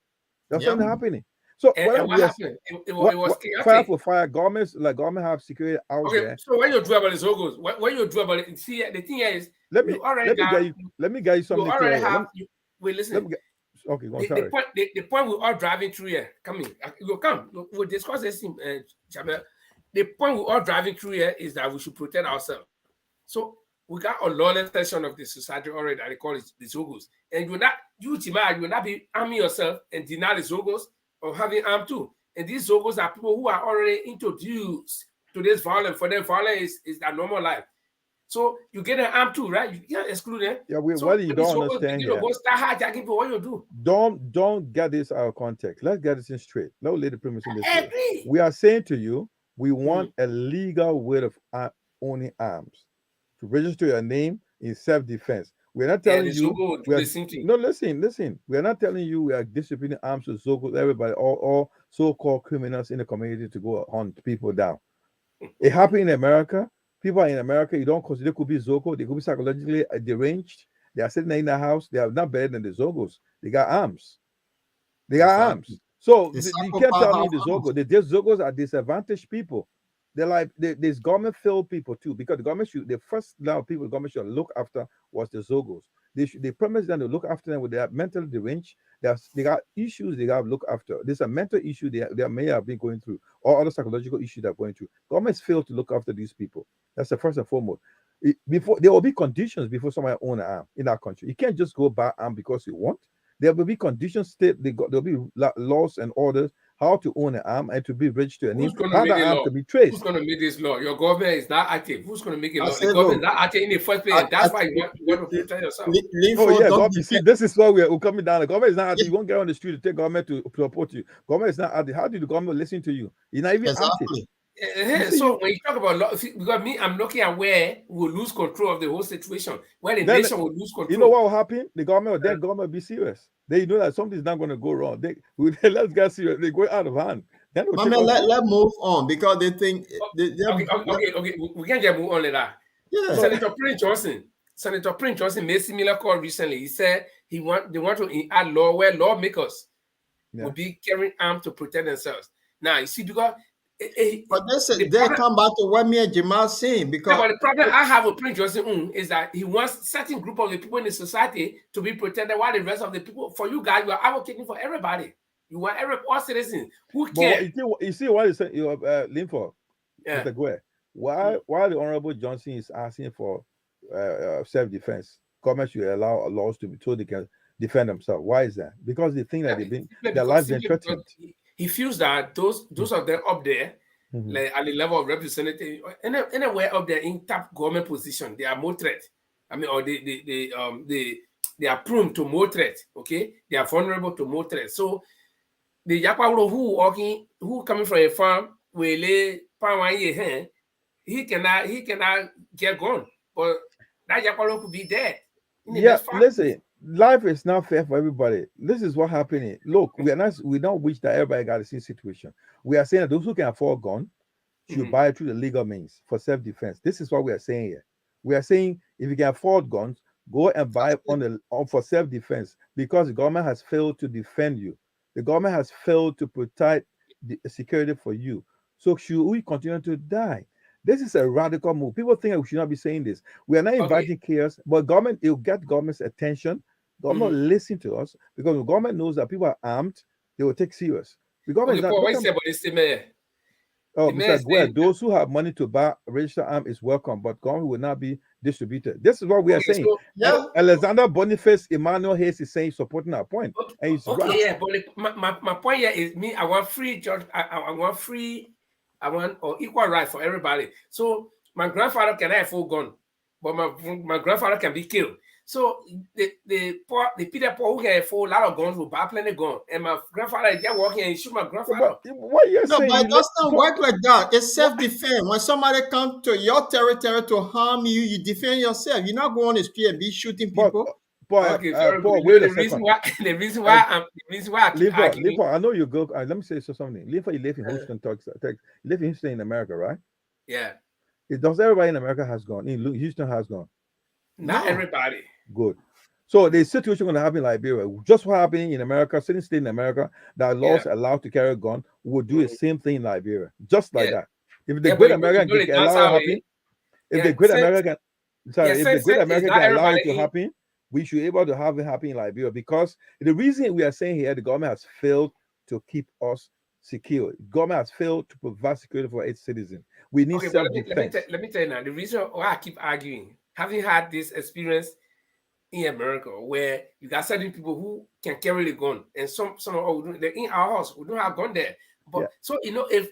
That's what's happening. So what happened? It was fire for fire. Government have security out there. So when you do about the Zogos, when you do about it, see, the thing is, let me get you something. You already have. Wait, listen. Okay, go on, the point we're all driving through here, we'll discuss this in Jamel. The point we're all driving through here is that we should protect ourselves. So we got a lawless section of the society already that they call it the Zogos. And you will not be arming yourself and deny the Zogos or having armed too. And these Zogos are people who are already introduced to this violence. For them, violence is their normal life. So you get an arm too, right? You can't exclude them. Yeah, what you don't understand here. Go start hijacking people. What you do? Don't get this out of context. Let's get this in straight. Let's lay the premise in this way. We are saying to you, we want a legal way of owning arms to register your name in self-defense. We're not telling you. Listen. We're not telling you we are distributing arms to everybody, all so-called criminals in the community to go hunt people down. It happened in America. People are in America, you don't consider they could be Zogo, they could be psychologically deranged. They are sitting there in the house, they are not better than the Zogos. They got arms. Arms. So you can't tell me the Zogo. The Zogos are disadvantaged people. They're like there's government-filled people too, because the government the first level of people the government should look after was the Zogos. They promised them to look after them with their mental deranged. They got issues they got to look after. There's a mental issue they may have been going through, or other psychological issues they're going through. Governments fail to look after these people. That's the first and foremost. Before there will be conditions before somebody own an arm in our country. You can't just go buy arm because you want. There will be conditions state. There'll be laws and orders how to own an arm and to be registered, and Who's going to how make the the arm law? to be Who's traced. going to make this law? Your government is not active. Who's going to make a law? The said, government is look, not active in the first place, and that's why you want to protect yourself. Oh yeah, don't God, be you see, this is why we're coming down. The government is not active. You won't get on the street to take government to support you. Government is not active. How do the government listen to you? You're not even active. exactly. So when you talk about law, because me, I'm looking at where we'll lose control of the whole situation, where the nation will lose control. You know what will happen? The government will be serious. They know that something's not going to go wrong. Let's get serious. They go out of hand. Then let move on because they think. Okay. We can't just move on like that. Yeah. Senator Prince Johnson made similar call recently. He said they want to add law where lawmakers will be carrying arms to protect themselves. Now you see, because but they come back to what me and Jamal saying, because but the problem I have with Prince Johnson is that he wants certain group of the people in the society to be protected, while the rest of the people, for you guys, you are advocating for everybody. You want all citizens who care. You see what is Linford? Yeah. Mr. Guer, why the Honorable Johnson is asking for self-defense? Government should allow laws to be told they can defend themselves. Why is that? Because they think that their lives been threatened. He feels that those of them up there, like at the level of representative, anywhere up there in top government position, they are more threat. I mean, or they are prone to more threat. Okay, they are vulnerable to more threat. So the Yakwa who coming from a farm will lay he cannot get gone, but that Yakwa could be dead. Yeah, listen. Life is not fair for everybody. This is what happening. Look, we don't wish that everybody got the same situation. We are saying that those who can afford gun should buy it through the legal means for self-defense. This is what we are saying here. We are saying if you can afford guns, go and buy for self-defense, because the government has failed to defend you. The government has failed to protect the security for you. So should we continue to die? This is a radical move. People think we should not be saying this. We are not inviting chaos, but government, it will get government's attention. Government will listen to us, because the government knows that people are armed, they will take serious. The government Mr. Guer, those who have money to buy registered arm is welcome, but government will not be distributed. This is what we are saying. So, Alexander Boniface Emmanuel Hayes is saying, supporting our point. And he's right. Yeah, but my point here is I want free judge. I want equal right for everybody. So my grandfather can have a full gun, but my grandfather can be killed. So the Peter Paul who can have a full lot of guns will buy plenty of guns, and my grandfather is just walking and shoot my grandfather. What you're saying? But it doesn't work like that. It's self-defense. When somebody comes to your territory to harm you, you defend yourself. You're not going on the street and be shooting people. Paul, wait a second. The reason why I keep arguing. I know you go. Let me say something. Linford, you live in Houston, Texas. You live in Houston in America, right? Yeah. Does everybody in America has gone? In Houston has gone? Not everybody. Good. So the situation going to happen in Liberia, just what happening in America, certain state in America that laws allowed to carry a gun, will do the same thing in Liberia, just like that. If the Great American can allow it happen, if the Great American, if the Great American can allow it to happen, we should be able to have it happen in Liberia, because the reason we are saying here, the government has failed to keep us secure. The government has failed to provide security for its citizens. We need self-defense. Let me tell you now, the reason why I keep arguing, having had this experience in America, where you got certain people who can carry the gun, and some they're in our house, we don't have gun there. But so if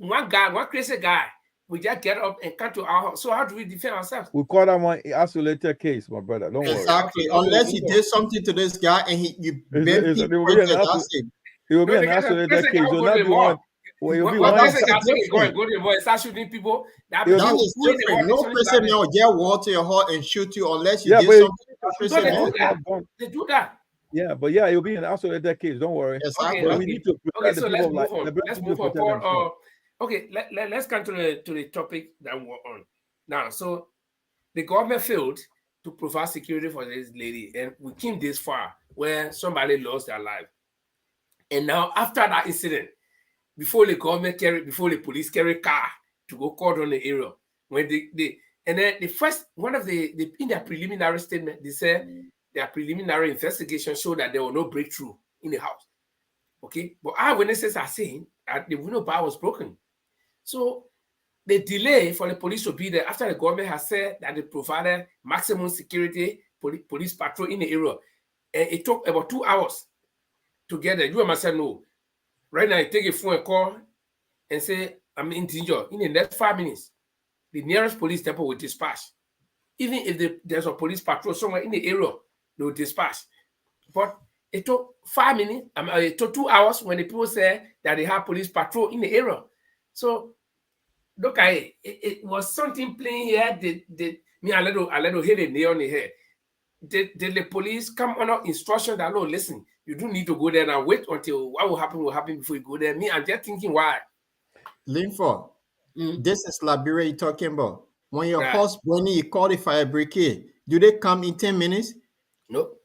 one crazy guy, we just get up and come to our house, so how do we defend ourselves? We call that one isolated case, my brother. Don't worry. Exactly. Unless you did something to this guy and you bent people, it will be an isolated case. You'll not be one. Go to the mall, start shooting people. That is different. No person will get water your heart and shoot you unless you did something. They do that. Yeah, but it will be an isolated case. Don't worry. Exactly. We need to protect the people. Let's move on. Okay, let's come to the topic that we're on now. So the government failed to provide security for this lady, and we came this far where somebody lost their life. And now after that incident, before the police carry car to go cordon the area, when and then the first one of the in their preliminary statement, they said their preliminary investigation showed that there was no breakthrough in the house. Okay, but eyewitnesses are saying that the window bar was broken. So the delay for the police to be there after the government has said that they provided maximum security police patrol in the area, And it took about 2 hours to get there. You and myself know. Right now, you take a phone call and say, I'm in danger. In the next 5 minutes, the nearest police depot will dispatch. Even if there's a police patrol somewhere in the area, they will dispatch. But it took 5 minutes. It took 2 hours when the people said that they have police patrol in the area. So look at it. It was something playing here. Me a little hit a nail on the head. Did the police come under instruction that, no, listen, you don't need to go there and wait until what will happen before you go there? Me, I'm just thinking, why? Linford, this is Liberia you're talking about. When your Right. horse burning, you call the fire brigade. Do they come in 10 minutes? Nope.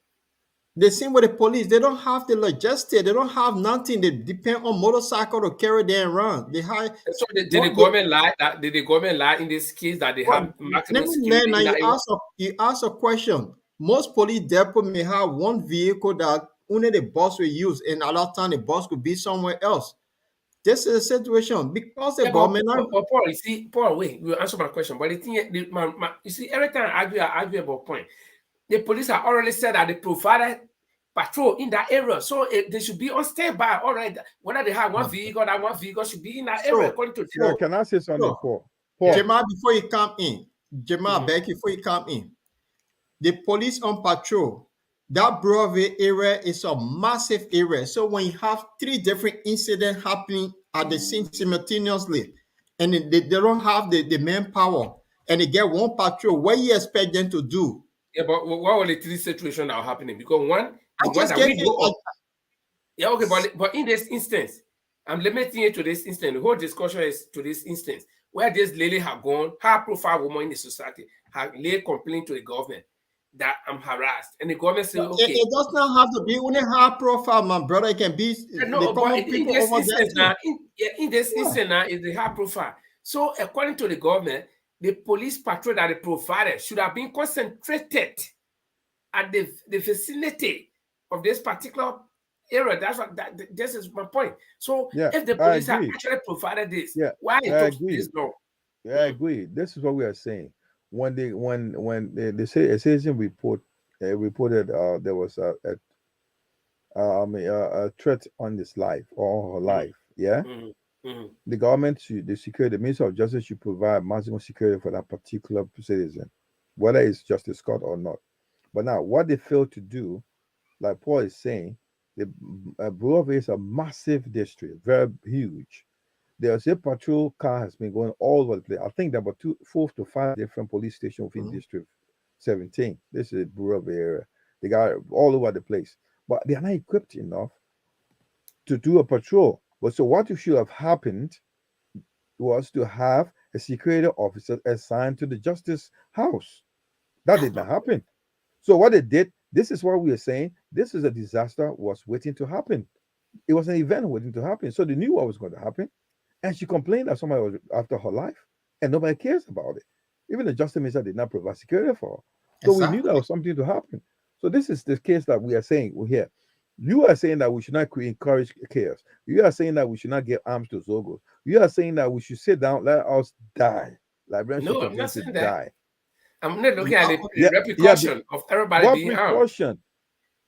The same with the police. They don't have the logistics. They don't have nothing. They depend on motorcycle to carry them around. They hire. So did the government lie? Did the government lie in this case that they have maximum Let me security? learn. Now you ask a question. Most police depot may have one vehicle that only the boss will use, and a lot of time the boss could be somewhere else. This is a situation because the government. Paul, you see, Paul, wait, you answer my question. But the thing, you see, every time I argue about point, the police have already said that they provided patrol in that area, so they should be on standby. All right, whether they have one vehicle, that one vehicle should be in that area according to Yeah, can I say something, Paul? Jamal, before you come in, before you come in, the police on patrol, that Broadway area is a massive area. So when you have 3 different incidents happening at the same simultaneously, and they don't have the manpower, and they get one patrol, what you expect them to do? Yeah, but what were the 3 situations that are happening? Because one, the I one just that we gave know you. of. Yeah, okay, but in this instance, I'm limiting it to this instance. The whole discussion is to this instance where this lady had gone, high-profile woman in the society, had laid complaint to the government that I'm harassed, and the government said, okay, It does not have to be only high profile, my brother. It can be no, the but common in people this over there instance too. now, in this instance now, is the high profile. So according to the government, the police patrol that they provided should have been concentrated at the vicinity of this particular area. That's what this is my point. So if the police have actually provided this, why it took this long? Yeah, I agree. This is what we are saying. When they say a citizen reported there was a threat on his life or her life. Yeah. The government the Minister of Justice should provide maximum security for that particular citizen, whether it's Justice Scott or not. But now, what they fail to do, like Paul is saying, the Bureau is a massive district, very huge. There's a patrol car has been going all over the place. I think there were 4 to 5 different police stations within District 17. This is the Bureau area. They got all over the place, but they are not equipped enough to do a patrol. But so what should have happened was to have a security officer assigned to the Justice House. That did not happen. So what they did, this is what we are saying. This is a disaster was waiting to happen. It was an event waiting to happen. So they knew what was going to happen. And she complained that somebody was after her life. And nobody cares about it. Even the Justice Minister did not provide security for her. So we knew there was something to happen. So this is the case that we are saying here. You are saying that we should not encourage chaos. You are saying that we should not give arms to Zogos. You are saying that we should sit down, let us die. No, I'm not saying that. I'm not looking at the repercussion of everybody being out. Precaution?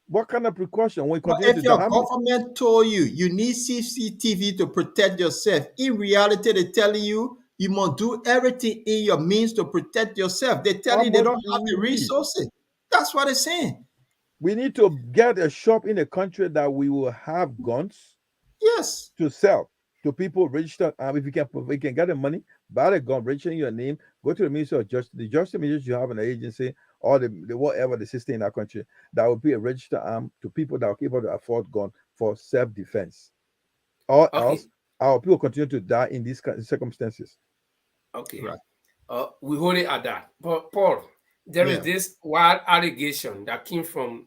What kind of precaution? When if your government told you you need CCTV to protect yourself, in reality, they're telling you you must do everything in your means to protect yourself. They tell you they don't have the resources. That's what they're saying. We need to get a shop in the country that we will have guns. Yes. To sell to people registered. If we can get the money, buy the gun, register your name, go to the Ministry of Justice. The Justice Ministry you have an agency or the whatever the system in that country that will be a registered arm to people that are able to afford gun for self-defense. Or else our people continue to die in these circumstances. Okay. Right. We hold it at that. But Paul, there is this wild allegation that came from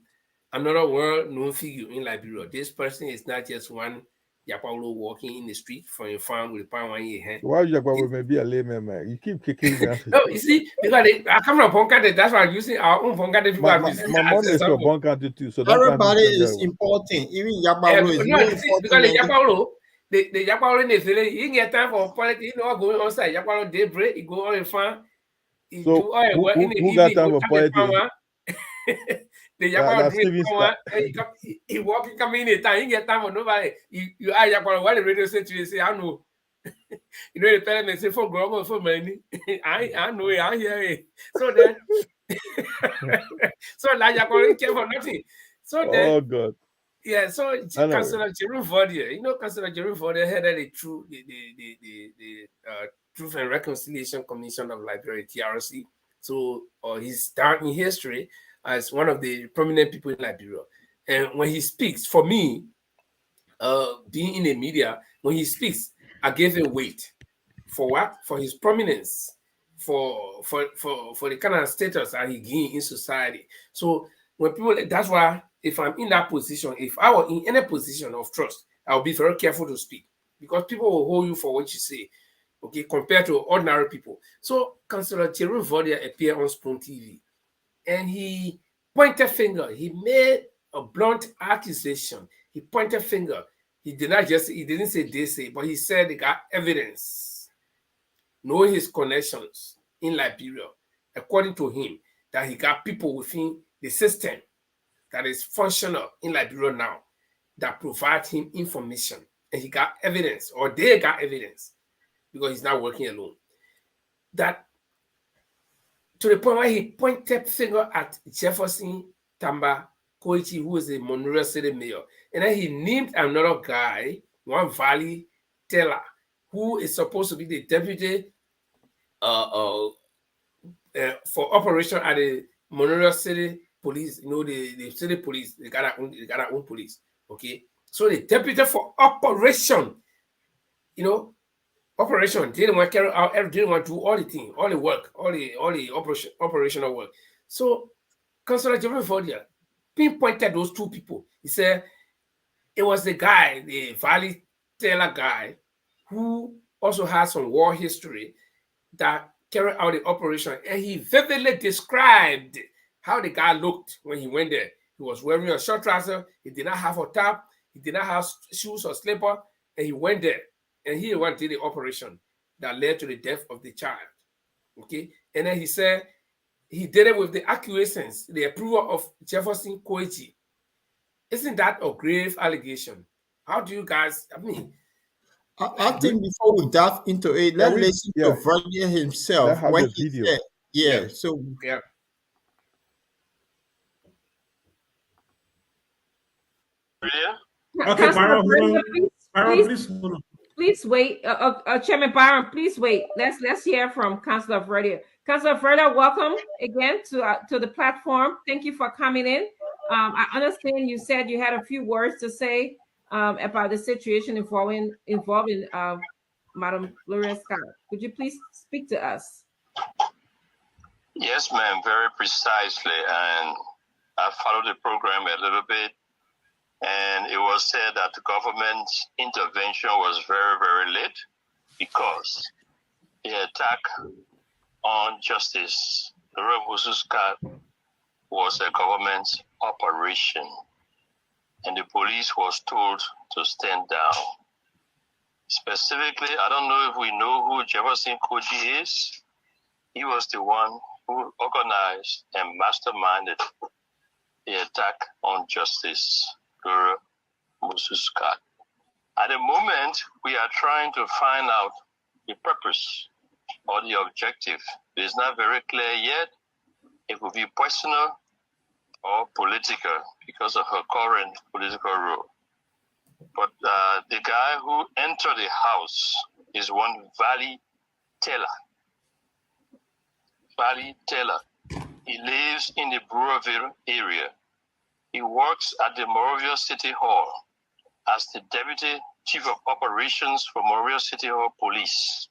another well-known figure in Liberia. This person is not just one Yapaulo walking in the street from a farm with a palm on your hand. Why Yapaulo may be a layman, man? You keep kicking me. No, you see, because I come from Bonkade, that's why I'm using our own Bonkade. My mom is from Bonkade too, so everybody is important. Even Yapaulo is no, important. Because the Yapaulo, the Yapaulo in the village, you get time for politics, you know, going outside. Yapaulo daybreak, you go on a farm. So who got time for politics? The Yakwa drink Steven someone, Scott. and he walk, he come in a time, he get time for nobody. You ask Yakwa what the radio say to you, say, I know. You know, the parents say, for grandma, for money. I know it, I hear it. So then, so like Yakwa care for nothing. So then, Oh God. yeah, so Anyway. Councillor Jerome Vordier, you know, Councillor Jerome Vordier headed the Truth and Reconciliation Commission of Liberia, TRC. So he's down in history as one of the prominent people in Liberia. And when he speaks, for me, being in the media, when he speaks, I give him weight. For what? For his prominence, for the kind of status that he gained in society. So when people, that's why if I'm in that position, if I were in any position of trust, I'll be very careful to speak because people will hold you for what you say, okay, compared to ordinary people. So Councillor Jerome Vordier appeared on Spoon TV and he pointed finger. He made a blunt accusation. He pointed finger. He didn't say they say, but he said they got evidence, knowing his connections in Liberia, according to him, that he got people within the system that is functional in Liberia now that provide him information. And he got evidence, or they got evidence, because he's not working alone. That to the point where he pointed finger at Jefferson Tamba Koichi, who is the Monrovia City mayor. And then he named another guy, one Valley Taylor, who is supposed to be the deputy for operation at the Monrovia City Police. You know, the city police, they got their own police. Okay. So the deputy for operation, you know, operation didn't want to carry out, didn't want to do all the thing, all the work, all the operational work. So Councillor Jerome Vordier pinpointed those two people. He said it was the guy, the Valley Taylor guy, who also has some war history, that carried out the operation, and he vividly described how the guy looked when he went there. He was wearing a short trouser, he did not have a top, he did not have shoes or slipper, and he went there, and he went to the operation that led to the death of the child. Okay, and then he said he did it with the acquiescence, the approval of Jefferson Koichi. Isn't that a grave allegation? How do you guys, I mean, I think before we dive into it, let's listen to Vordier Let's himself have when the he video. said, Yeah. So yeah. Okay, Councilor Byron, Brenda, please hold on. please wait. Chairman Byron, please wait. Let's hear from Councilor Verdia. Councilor Verdia, welcome again to the platform. Thank you for coming in. I understand you said you had a few words to say about the situation involving Madam Gloria Scott. Could you please speak to us? Yes, ma'am, very precisely. And I followed the program a little bit. And it was said that the government's intervention was very, very late because the attack on Justice Gloria Musu Scott was a government operation. And the police was told to stand down. Specifically, I don't know if we know who Jefferson Koichi is. He was the one who organized and masterminded the attack on Justice Gloria Musu Scott. At the moment, we are trying to find out the purpose or the objective. It is not very clear yet. It will be personal or political because of her current political role. But the guy who entered the house is one Valley Taylor. Valley Taylor. He lives in the Brewerville area. He works at the Monrovia City Hall as the Deputy Chief of Operations for Monrovia City Hall Police.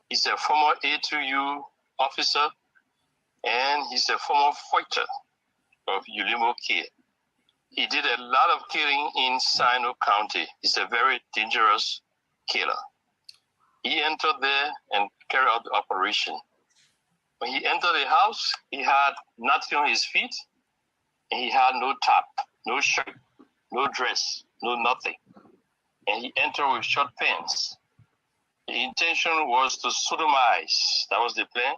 He's a former A2U officer and he's a former fighter of Ulimo Care. He did a lot of killing in Sino County. He's a very dangerous killer. He entered there and carried out the operation. When he entered the house, he had nothing on his feet, and he had no top, no shirt, no dress, no nothing. And he entered with short pants. The intention was to sodomize, that was the plan,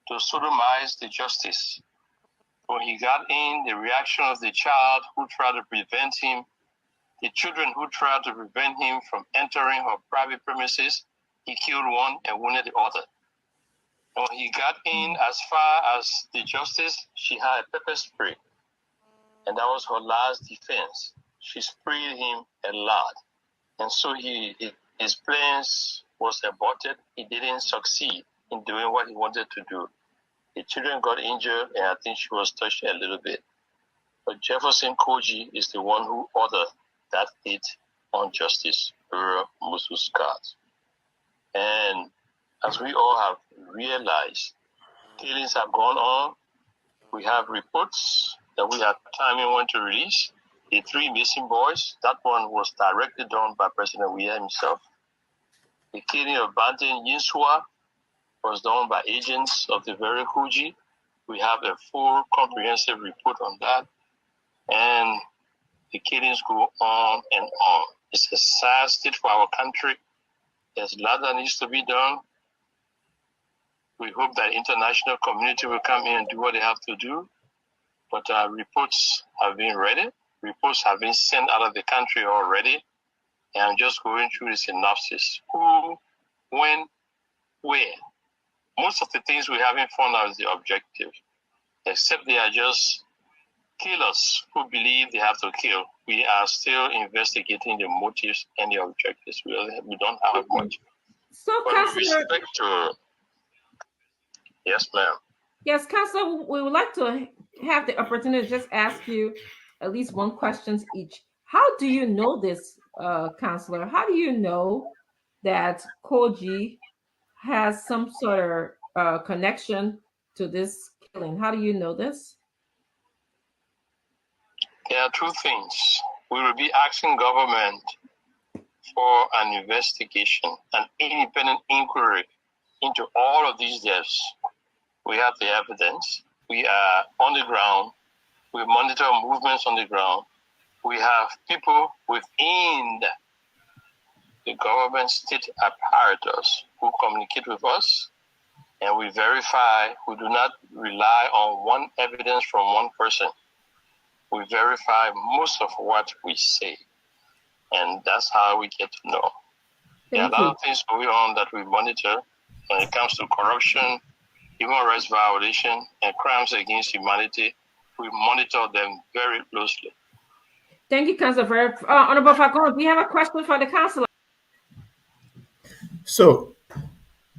to sodomize the justice. When he got in, the reaction of the child who tried to prevent him, the children who tried to prevent him from entering her private premises, he killed one and wounded the other. And when he got in as far as the justice, she had a pepper spray. And that was her last defense. She sprayed him a lot. And so his plans was aborted. He didn't succeed in doing what he wanted to do. The children got injured, and I think she was touched a little bit. But Jefferson Cllr is the one who ordered that hit on Justice Gloria Musu Scott. And as we all have realized, killings have gone on. We have reports that we have timing when to release. The 3 missing boys, that one was directly done by President Weah himself. The killing of Banten Yinsua was done by agents of the very Cllr. We have a full comprehensive report on that. And the killings go on and on. It's a sad state for our country. There's a lot that needs to be done. We hope that the international community will come in and do what they have to do. But reports have been ready. Reports have been sent out of the country already. And I'm just going through the synopsis. Who, when, where. Most of the things we haven't found out is the objective. Except they are just killers who believe they have to kill. We are still investigating the motives and the objectives. We don't have much. So, but with respect to... Yes, ma'am. Yes, Counselor, we would like to have the opportunity to just ask you at least one question each. How do you know this, Counselor? How do you know that Cllr has some sort of connection to this killing? How do you know this? There are 2 things. We will be asking government for an investigation, an independent inquiry into all of these deaths. We have the evidence. We are on the ground. We monitor movements on the ground. We have people within the government state apparatus who communicate with us, and we verify. We do not rely on one evidence from one person. We verify most of what we say, and that's how we get to know. There are a lot of things going on that we monitor when it comes to corruption, human rights violation, and crimes against humanity. We monitor them very closely. Thank you, Councilor. Honorable Fagon, we have a question for the Councilor. So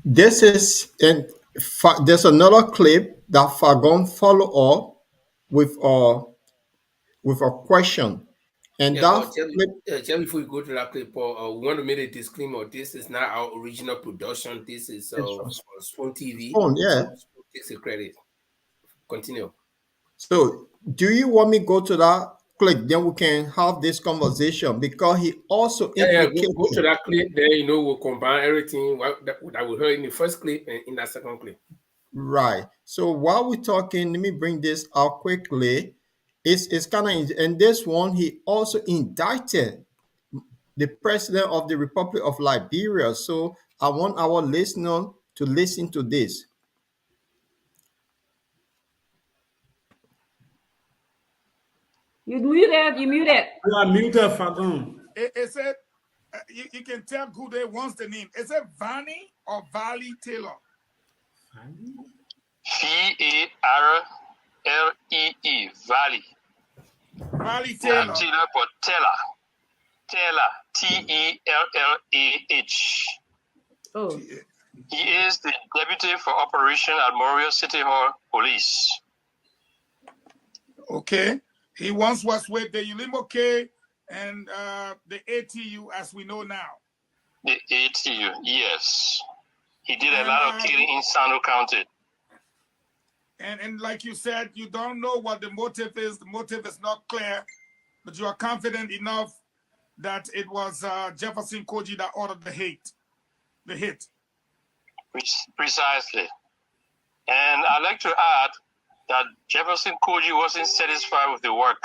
this is, and there's another clip that Fagon follow up with a question. And that Jerry, before you go to that clip, we want to make a disclaimer. This is not our original production. This is Spoon TV. Yeah. So takes the credit. Continue. So, do you want me to go to that clip? Then we can have this conversation, because he also go to that clip. Then we'll combine everything that we heard in the first clip and in that second clip. Right. So while we're talking, let me bring this out quickly. It's kind of, and this one, he also indicted the president of the Republic of Liberia. So I want our listener to listen to this. You muted. You are muted, Fagon. It said, you can tell who they wants the name. Is it Vanny or Valley Taylor? Varlee, Valley. Valley Taylor. Not Taylor, but Taylor. Taylor, Tellah. Oh. He is the deputy for operation at Memorial City Hall Police. Okay. He once was with the Ulimoke and the ATU, as we know now. The ATU, yes. He did a lot of killing in Sano County. And like you said, you don't know what the motive is. The motive is not clear, but you are confident enough that it was Jefferson Cllr that ordered the hit. Precisely. And I'd like to add that Jefferson Cllr wasn't satisfied with the work.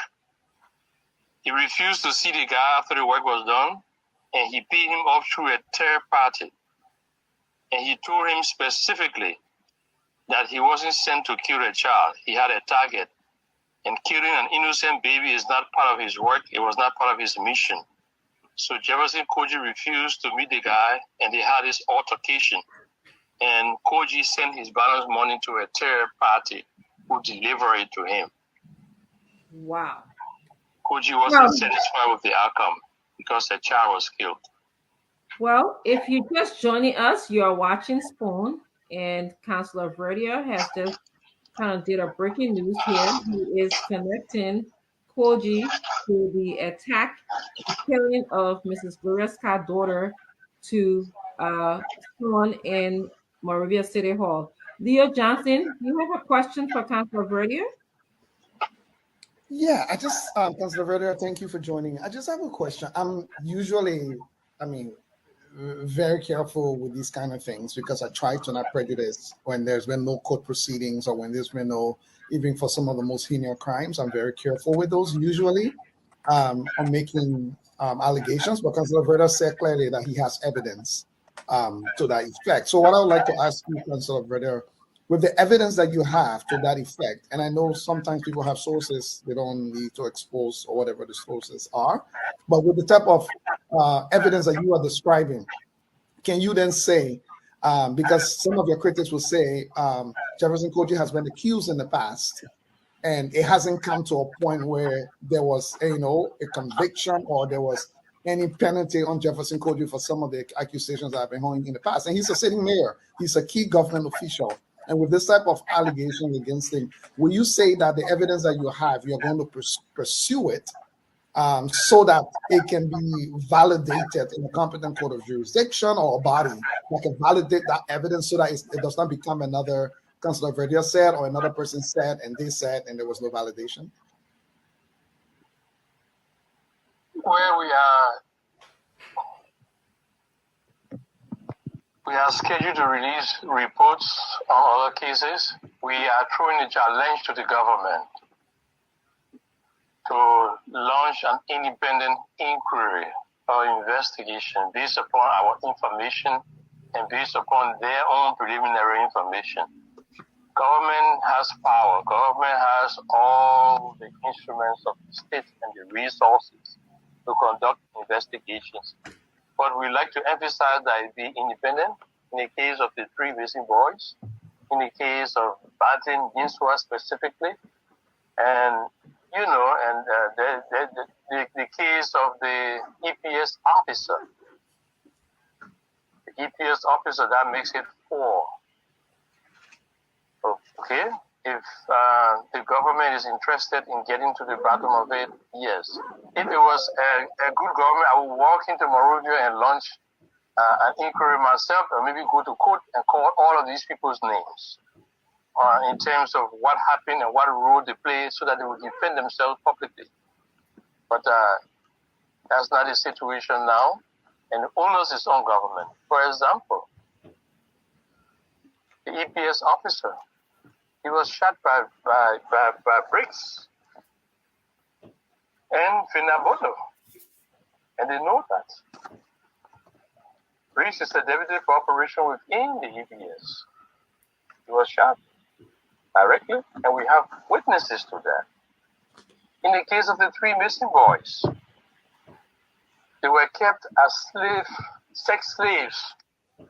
He refused to see the guy after the work was done, and he paid him off through a third party. And he told him specifically that he wasn't sent to kill a child. He had a target, And killing an innocent baby is not part of his work. It was not part of his mission. So Jefferson Cllr refused to meet the guy, and they had this altercation. And Cllr sent his balance money to a third party who delivered it to him. Wow. Cllr wasn't satisfied with the outcome because the child was killed. Well, if you're just joining us, you are watching Spoon, and Councillor Verdier has just kind of did a breaking news here. He is connecting Cllr to the attack, the killing of Mrs. Gloria Scott's daughter to someone in Monrovia City Hall. Leo Johnson, you have a question for Councillor Verdier? Yeah, I just, Councillor Verdier, thank you for joining. I just have a question. I'm usually, very careful with these kind of things because I try to not prejudice when there's been no court proceedings or when there's been no, even for some of the most heinous crimes, I'm very careful with those usually on making allegations, but Councillor Verdier said clearly that he has evidence to that effect. So what I would like to ask you, Councillor Verdier, with the evidence that you have to that effect, and I know sometimes people have sources they don't need to expose or whatever the sources are, but with the type of evidence that you are describing, can you then say, because some of your critics will say Jefferson Cllr has been accused in the past, and it hasn't come to a point where there was, a conviction or there was any penalty on Jefferson Cllr for some of the accusations that have been holding in the past. And he's a sitting mayor. He's a key government official. And with this type of allegation against him, will you say that the evidence that you have, you're going to pursue it so that it can be validated in a competent court of jurisdiction or a body that can validate that evidence so that it does not become another Councillor Verdier said or another person said and they said and there was no validation? Where we are scheduled to release reports on other cases. We are throwing a challenge to the government to launch an independent inquiry or investigation based upon our information and based upon their own preliminary information. Government has power. Government has all the instruments of the state and the resources to conduct investigations. But we like to emphasize that it be independent in the case of the 3 missing boys, in the case of Batin Ginswa specifically, and the case of the EPS officer. The EPS officer, that makes it 4. Okay, if the government is interested in getting to the bottom of it, yes. If it was a good government, I would walk into Monrovia and launch an inquiry myself, or maybe go to court and call all of these people's names in terms of what happened and what role they played so that they would defend themselves publicly. But that's not the situation now, and the onus is on government. For example, the EPS officer, he was shot by bricks and Finabono, and they know that. Briggs is a deputy for operation within the EPS. He was shot directly, and we have witnesses to that. In the case of the 3 missing boys, they were kept as sex slaves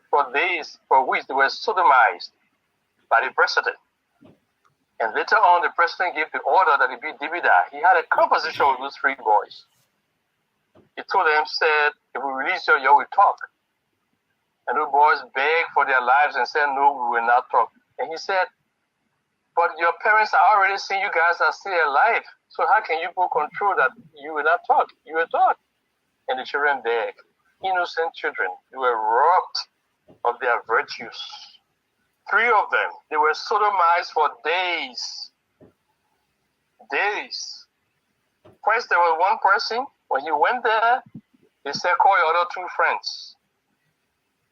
for days for which they were sodomized by the president. And later on, the president gave the order that it be Dibida. He had a conversation with those 3 boys. He told them, said, if we release you, you will talk. And the boys begged for their lives and said, no, we will not talk. And he said, but your parents are already saying you guys are still alive. So how can you put control that you will not talk? You will talk. And the children begged. Innocent children. They were robbed of their virtues. 3 of them, they were sodomized for days. Days. First, there was one person. When he went there, they said, call your other 2 friends.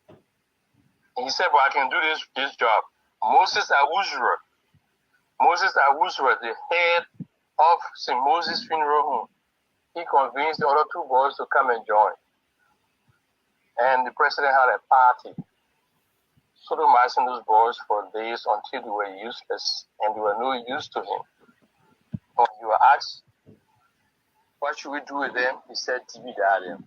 And he said, well, I can do this job. Moses Awuzura, the head of St. Moses Funeral Home, he convinced the other 2 boys to come and join. And the president had a party, sodomizing those boys for days until they were useless and they were no use to him. or you were asked, what should we do with them? He said, TB them.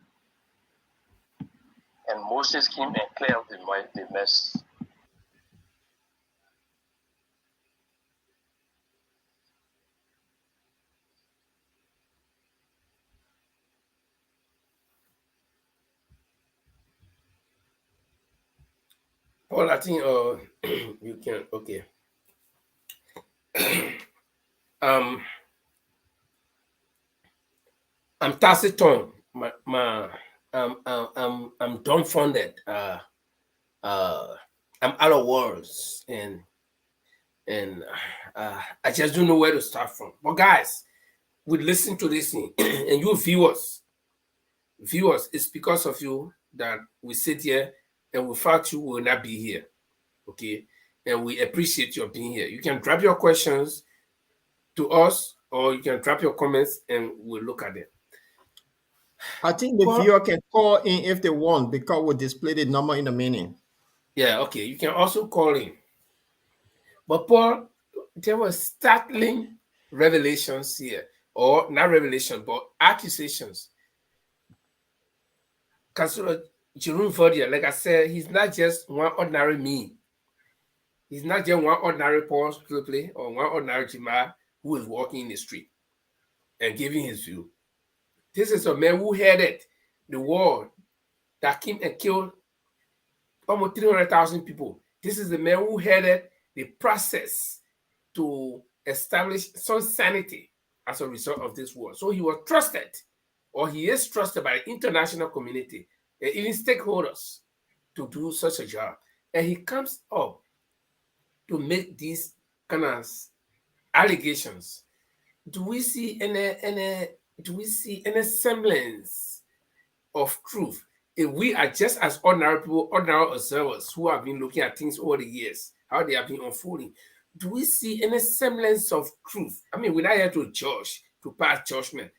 And Moses came and cleared up the mess. Paul, I think you can, okay. I'm taciturn. I'm dumbfounded. I'm out of words, and I just don't know where to start from. But guys, we listen to this thing, and you viewers, it's because of you that we sit here, and without you, we will not be here. Okay, and we appreciate your being here. You can drop your questions to us, or you can drop your comments, and we'll look at them. I think the viewer can call in if they want because we'll display the number in a minute. Yeah, okay. You can also call in. But Paul, there were startling revelations here, or not revelation, but accusations. Councillor Jerome Verdier, like I said, he's not just one ordinary me. He's not just one ordinary Paul Cllr or one ordinary Jima who is walking in the street and giving his view. This is a man who headed the war that came and killed almost 300,000 people. This is the man who headed the process to establish some sanity as a result of this war. So he was trusted, or he is trusted by the international community and even stakeholders to do such a job. And he comes up to make these kind of allegations. Do we see any semblance of truth? If we are just as ordinary people, ordinary observers who have been looking at things over the years, how they have been unfolding, do we see any semblance of truth? I mean, we're not here to judge, to pass judgment.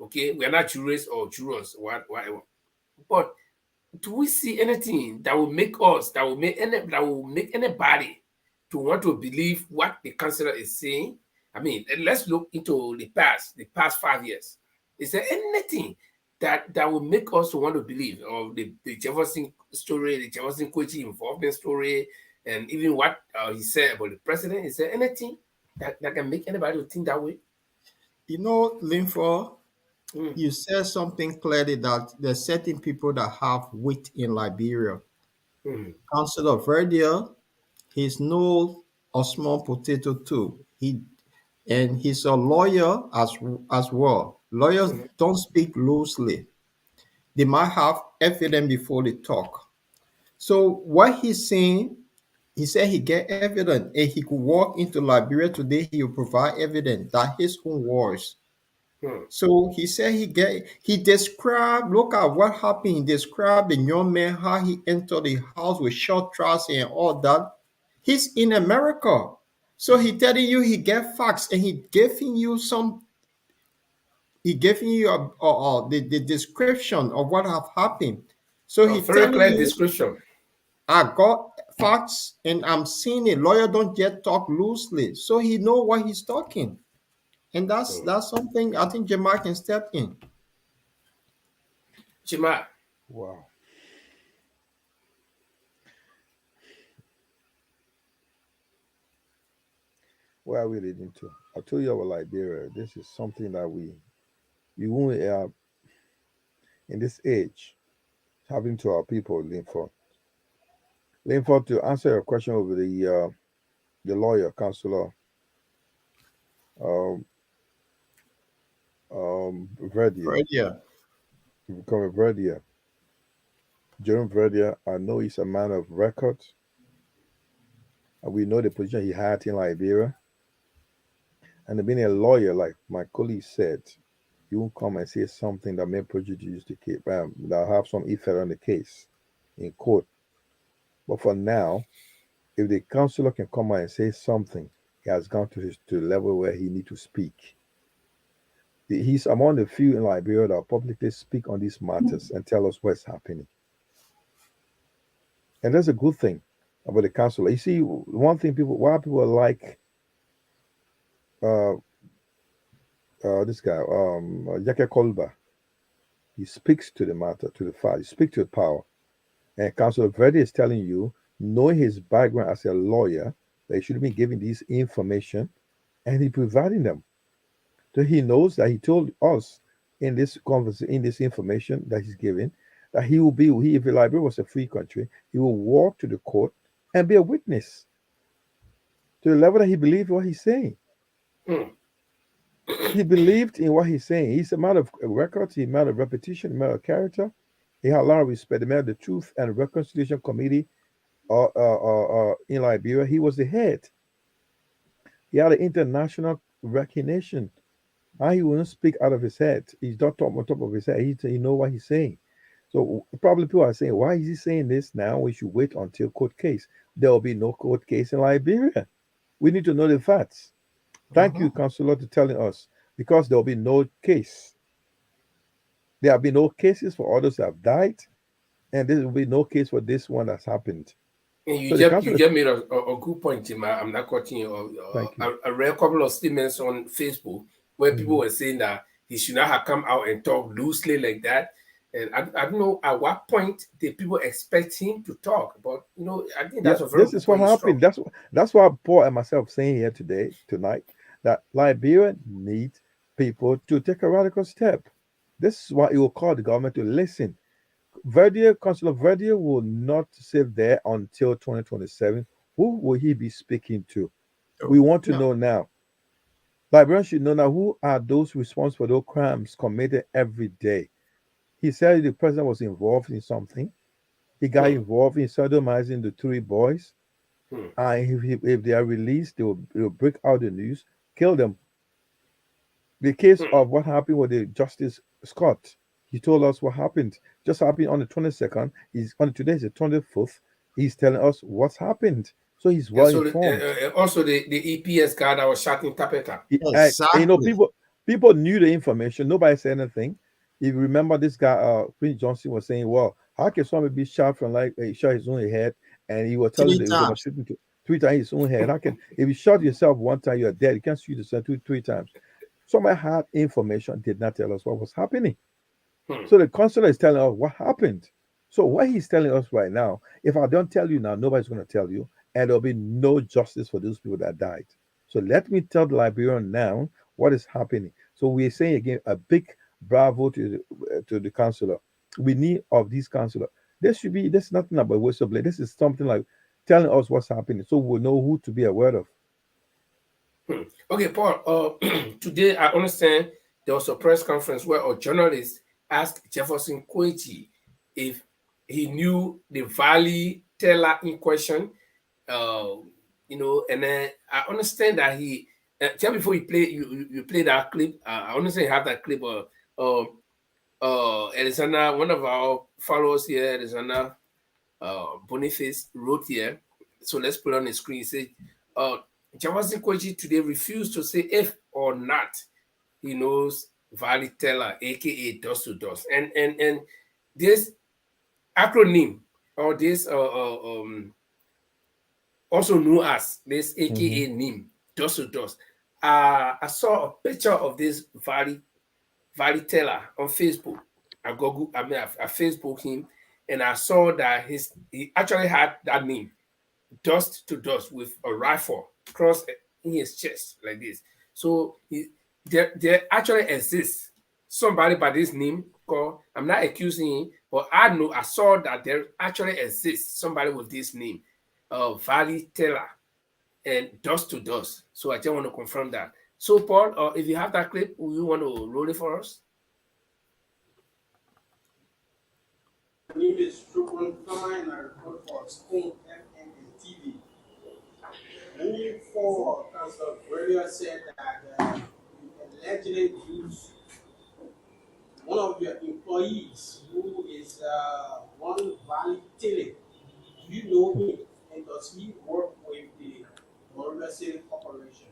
Okay, we are not jurists or jurors, whatever. But do we see anything that will make us, that will make anybody to want to believe what the councillor is saying? I mean, let's look into the past 5 years. Is there anything that will make us want to believe of the Jefferson story, the Jefferson Kochi involvement story, and even what he said about the president? Is there anything that can make anybody think that way? You know, Linford, you said something clearly that there's certain people that have wit in Liberia. Councillor Verdier, he's no a small potato too. He's a lawyer as well. Lawyers don't speak loosely. They might have evidence before they talk. So what he's saying, he said he get evidence. If he could walk into Liberia today, he will provide evidence that his own words. So he said he described, look at what happened. He described the young man, how he entered the house with short trousers and all that. He's in America. So he telling you he get facts and he giving you the description of what have happened. So he very clear you, description. I got facts and I'm seeing it. Lawyer don't yet talk loosely. So he know what he's talking. And that's something I think Jamal can step in. Jamal. Wow. Where are we leading to? I told you about Liberia. This is something that we won't in this age having to our people, Linford. Linford, to answer your question over the lawyer, Councillor Verdier. Become Verdier. Jerome Verdier, I know he's a man of record. And we know the position he had in Liberia. And being a lawyer, like my colleague said, you won't come and say something that may prejudice the case, that have some effect on the case in court. But for now, if the counselor can come out and say something, he has gone to the level where he need to speak. He's among the few in Liberia that publicly speak on these matters and tell us what's happening. And that's a good thing about the counselor. You see, one thing why people like this guy, Yake Kolba, he speaks to the matter, to the file, he speaks to the power. And Councilor Verde is telling you, knowing his background as a lawyer, that he should be giving this information and he providing them. So he knows that he told us in this conversation, in this information that he's giving, that he will be, if Liberia was a free country, he will walk to the court and be a witness to the level that he believed what he's saying. He believed in what he's saying. He's a man of records, he's a man of repetition, a man of character. He had a lot of respect. The man of the Truth and Reconciliation Committee in Liberia, he was the head. He had an international recognition. How he wouldn't speak out of his head. He's not on top of his head. He know what he's saying. So probably people are saying, why is he saying this now? We should wait until court case. There will be no court case in Liberia. We need to know the facts. Thank you, Councillor, for telling us, because there will be no case. There have been no cases for others that have died, and there will be no case for this one that's happened. And you just made a good point, Tim. I'm not cutting you. I read a couple of statements on Facebook where people were saying that he should not have come out and talk loosely like that. And I don't know at what point did people expect him to talk, but I think that's a very this is what happened. That's why Paul and myself saying here tonight, that Liberia needs people to take a radical step. This is why it will call the government to listen. Councillor Verde will not sit there until 2027. Who will he be speaking to? We want to know now. Liberians should know now who are those responsible for those crimes committed every day. He said the president was involved in something. He got involved in sodomizing the 3 boys. And if they are released, they will break out the news, kill them. The case of what happened with the Justice Scott, he told us what happened. Just happened on the 22nd. Today is the 24th. He's telling us what's happened. So he's well informed. Also, the EPS guy that was shot in Tapeta. Exactly. People knew the information. Nobody said anything. If you remember, this guy, Prince Johnson, was saying, well, how can somebody be shot from he shot his own head, and he was telling them he was shooting 3 times his own head. If you shot yourself 1 time, you're dead. You can't shoot yourself 3 times. Somebody had information, did not tell us what was happening. So the consular is telling us what happened. So what he's telling us right now, if I don't tell you now, nobody's going to tell you, and there'll be no justice for those people that died. So let me tell the Liberian now what is happening. So we're saying again a big bravo to the counselor. We need of these counselor. There's nothing about whistleblower. This is something like telling us what's happening, so we'll know who to be aware of. Okay, Paul. Today I understand there was a press conference where a journalist asked Jefferson Cllr if he knew the Valley teller in question. And then I understand that he tell before you play that clip. I understand you have that clip. Alexander, one of our followers here, Alexander Boniface, wrote here. So let's put it on the screen. He said, Jefferson Cllr today refused to say if or not he knows Valley teller, aka dust to dust, and this acronym or this also known as this aka name, dust to dust. I saw a picture of this Valley teller on Facebook. I Facebook him, and I saw that he actually had that name, dust to dust, with a rifle crossed in his chest like this. So there actually exists somebody by this name called, I'm not accusing him, but I saw that there actually exists somebody with this name, Valley teller and dust to dust. So I just want to confirm that. So Paul, if you have that clip, will you want to roll it for us? My name is Trupon Fama, and I report for Spoon FM and TV. Moving forward, Councillor Gloria said that you allegedly used one of your employees who is one Valley Tele. Do you know him, and does he work with the Liberia City Corporation?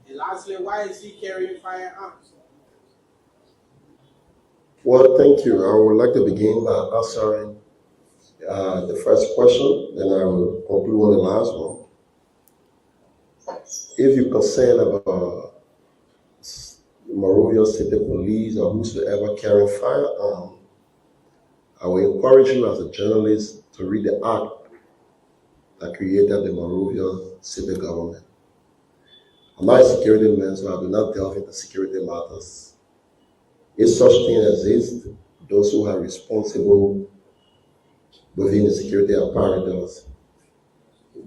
And lastly, why is he carrying firearms? Well, thank you. I would like to begin by answering the first question, then I will conclude on the last one. If you're concerned about Monrovia City Police or whosoever carrying firearm, I will encourage you as a journalist to read the act that created the Monrovia City government. I'm not a security man, so I do not delve into security matters. If such thing exists, those who are responsible within the security apparatus,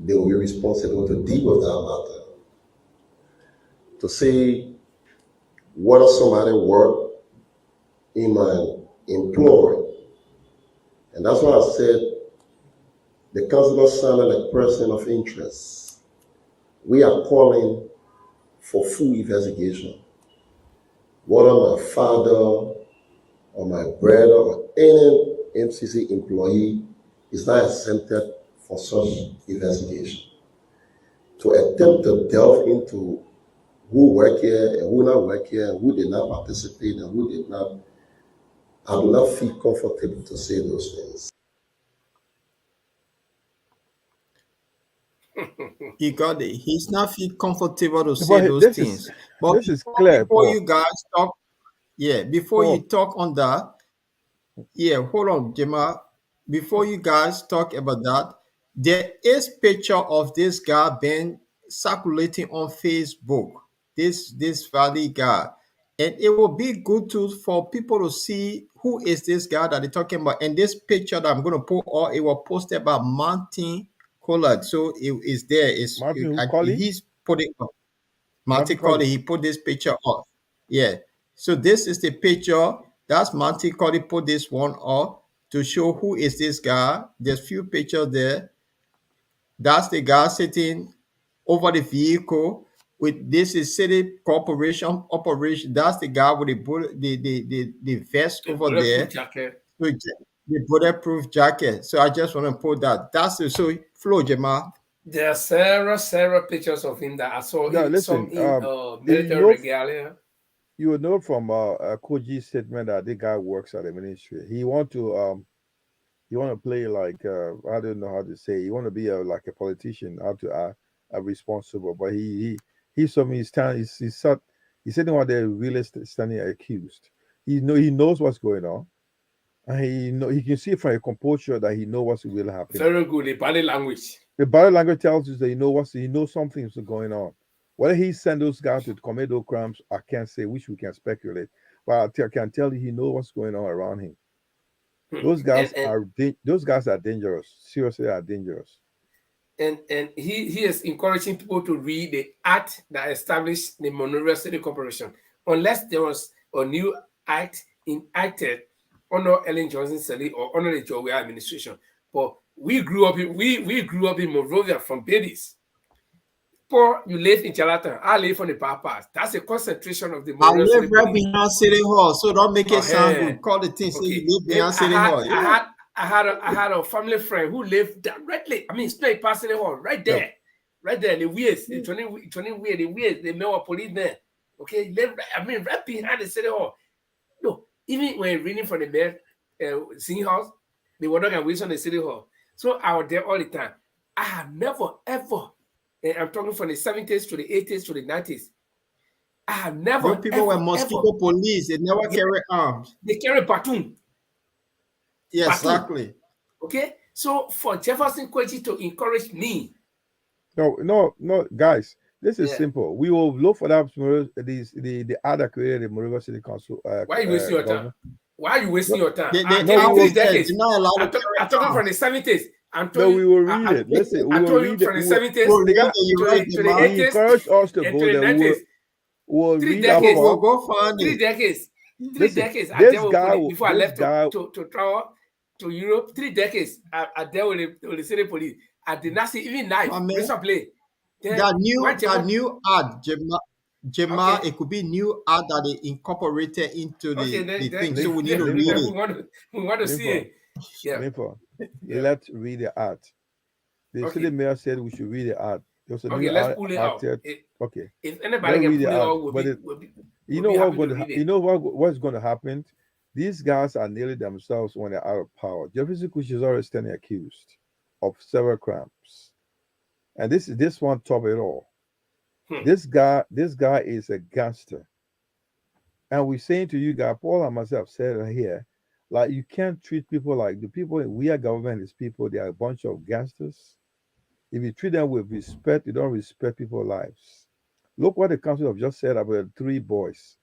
they will be responsible to deal with that matter. To say whether somebody work in my employ, and that's why I said the councilor sounded like person of interest. We are calling for full investigation. Whether my father or my brother or any MCC employee is not exempted for such investigation. To attempt to delve into who work here and who not work here and who did not participate and who did not, I do not feel comfortable to say those things. He got it. He's not feel comfortable to say But those this things. is But this is clear, before Paul. you guys talk, yeah, before you Paul, talk on that, yeah, hold on, Gemma. Before you guys talk about that, there is picture of this guy being circulating on Facebook. This valley guy, and it will be good to for people to see who is this guy that they're talking about. And this picture that I'm going to put, or it was posted by Martin Collard, so it is there. Martin, who call it? He's putting Martin Martin call Collard. it. He put this picture up. Yeah. So this is the picture. That's Martin Collard put this one up to show who is this guy. There's few pictures there. That's the guy sitting over the vehicle with this is city corporation operation. That's the guy with the bullet, the vest The over bulletproof there. jacket. So the bulletproof jacket. So I just want to put that. That's it. So Flo Jamal. There are several pictures of him that I saw. Now Some listen, in you military know regalia. you will know from Koji's statement that the guy works at the ministry. He want to play like I don't know how to say. He want to be like a politician, how to a responsible. But he saw me stand. He's sitting on there really standing accused. He knows what's going on, and he can see from a composure that he know what's really happening. Very good. The body language. The body language tells us that he knows something's going on. Whether he sent those guys to commit those crimes, I can't say, which we can speculate. But I can tell you, he knows what's going on around him. Those guys are dangerous. Seriously, are dangerous. And he is encouraging people to read the act that established the Monrovia City Corporation. Unless there was a new act enacted under Ellen Johnson Sirleaf or under the Joe administration. But we grew up in Monrovia from babies. Poor, you live in Charlatan. I live on the bypass. That's a concentration of the I Monrovia live City right police. behind City Hall, so don't make it sound Okay. good. Call the thing, say Okay. you live behind Then City Hall. Yeah. I had a family friend who lived directly. I mean, straight past City Hall, right there, right there. The Weirs, the 20 Weirs, the Weirs, the Melbourne police there. Okay, he lived. Right behind the City Hall. No, even when reading from the mayor singing house, they were not going to on the City Hall. So I was there all the time. I have never ever. And I'm talking from the 70s to the 80s to the 90s. I have never. Young people were mosquito police. They never carry arms. They carry baton. Yeah, exactly. Okay, so for Jefferson Cllr to encourage me. No, guys. This is simple. We will look for that the other created the Monrovia City Council. Why are you wasting your time? Why are you wasting your time? I'm talking from the 70s. We will read it. Listen, we will read it. From the 70s to the 80s. He encouraged us to go there. We'll read up. We'll go find it. 3 decades. 3 decades. Before I left to travel to Europe, 3 decades. I dealt with the city police. I did not see even knife. Play. That new ad, Gemma, it could be new ad that they incorporated into the thing. So we need to read it. We want to see it. Yeah. Let's read the ad. The city mayor said we should read the ad. Let's pull it out. Okay. If anybody can pull it out, you know what's going to happen? These guys are nearly themselves when they're out of power. Jefferson Cllr is already standing accused of several crimes. And this one top it all. This guy is a gangster. And we're saying to you guys, Paul and myself said it here, like you can't treat people like the people we are government is people, they are a bunch of gangsters. If you treat them with respect, you don't respect people's lives. Look what the council have just said about the 3 boys.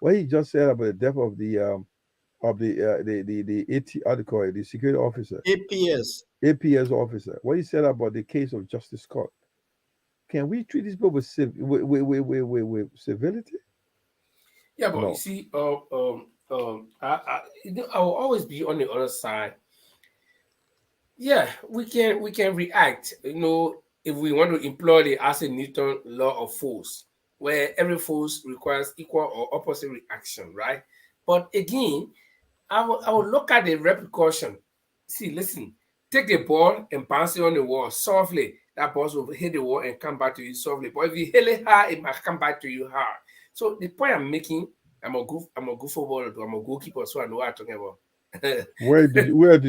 What he just said about the death of the AT, how do you call it, the security officer, APS officer. What he said about the case of Justice Scott. Can we treat these people with civility? Yeah, but No. you see, I will always be on the other side. Yeah, we can react. If we want to employ the Isaac Newton law of force, where every force requires equal or opposite reaction, right? But again, I will look at the repercussion. See, listen, take the ball and bounce it on the wall softly. That ball will hit the wall and come back to you softly. But if you hit it hard, it might come back to you hard. So the point I'm making, I'm a good footballer, I'm a goalkeeper, so I know what I'm talking about. Where did you went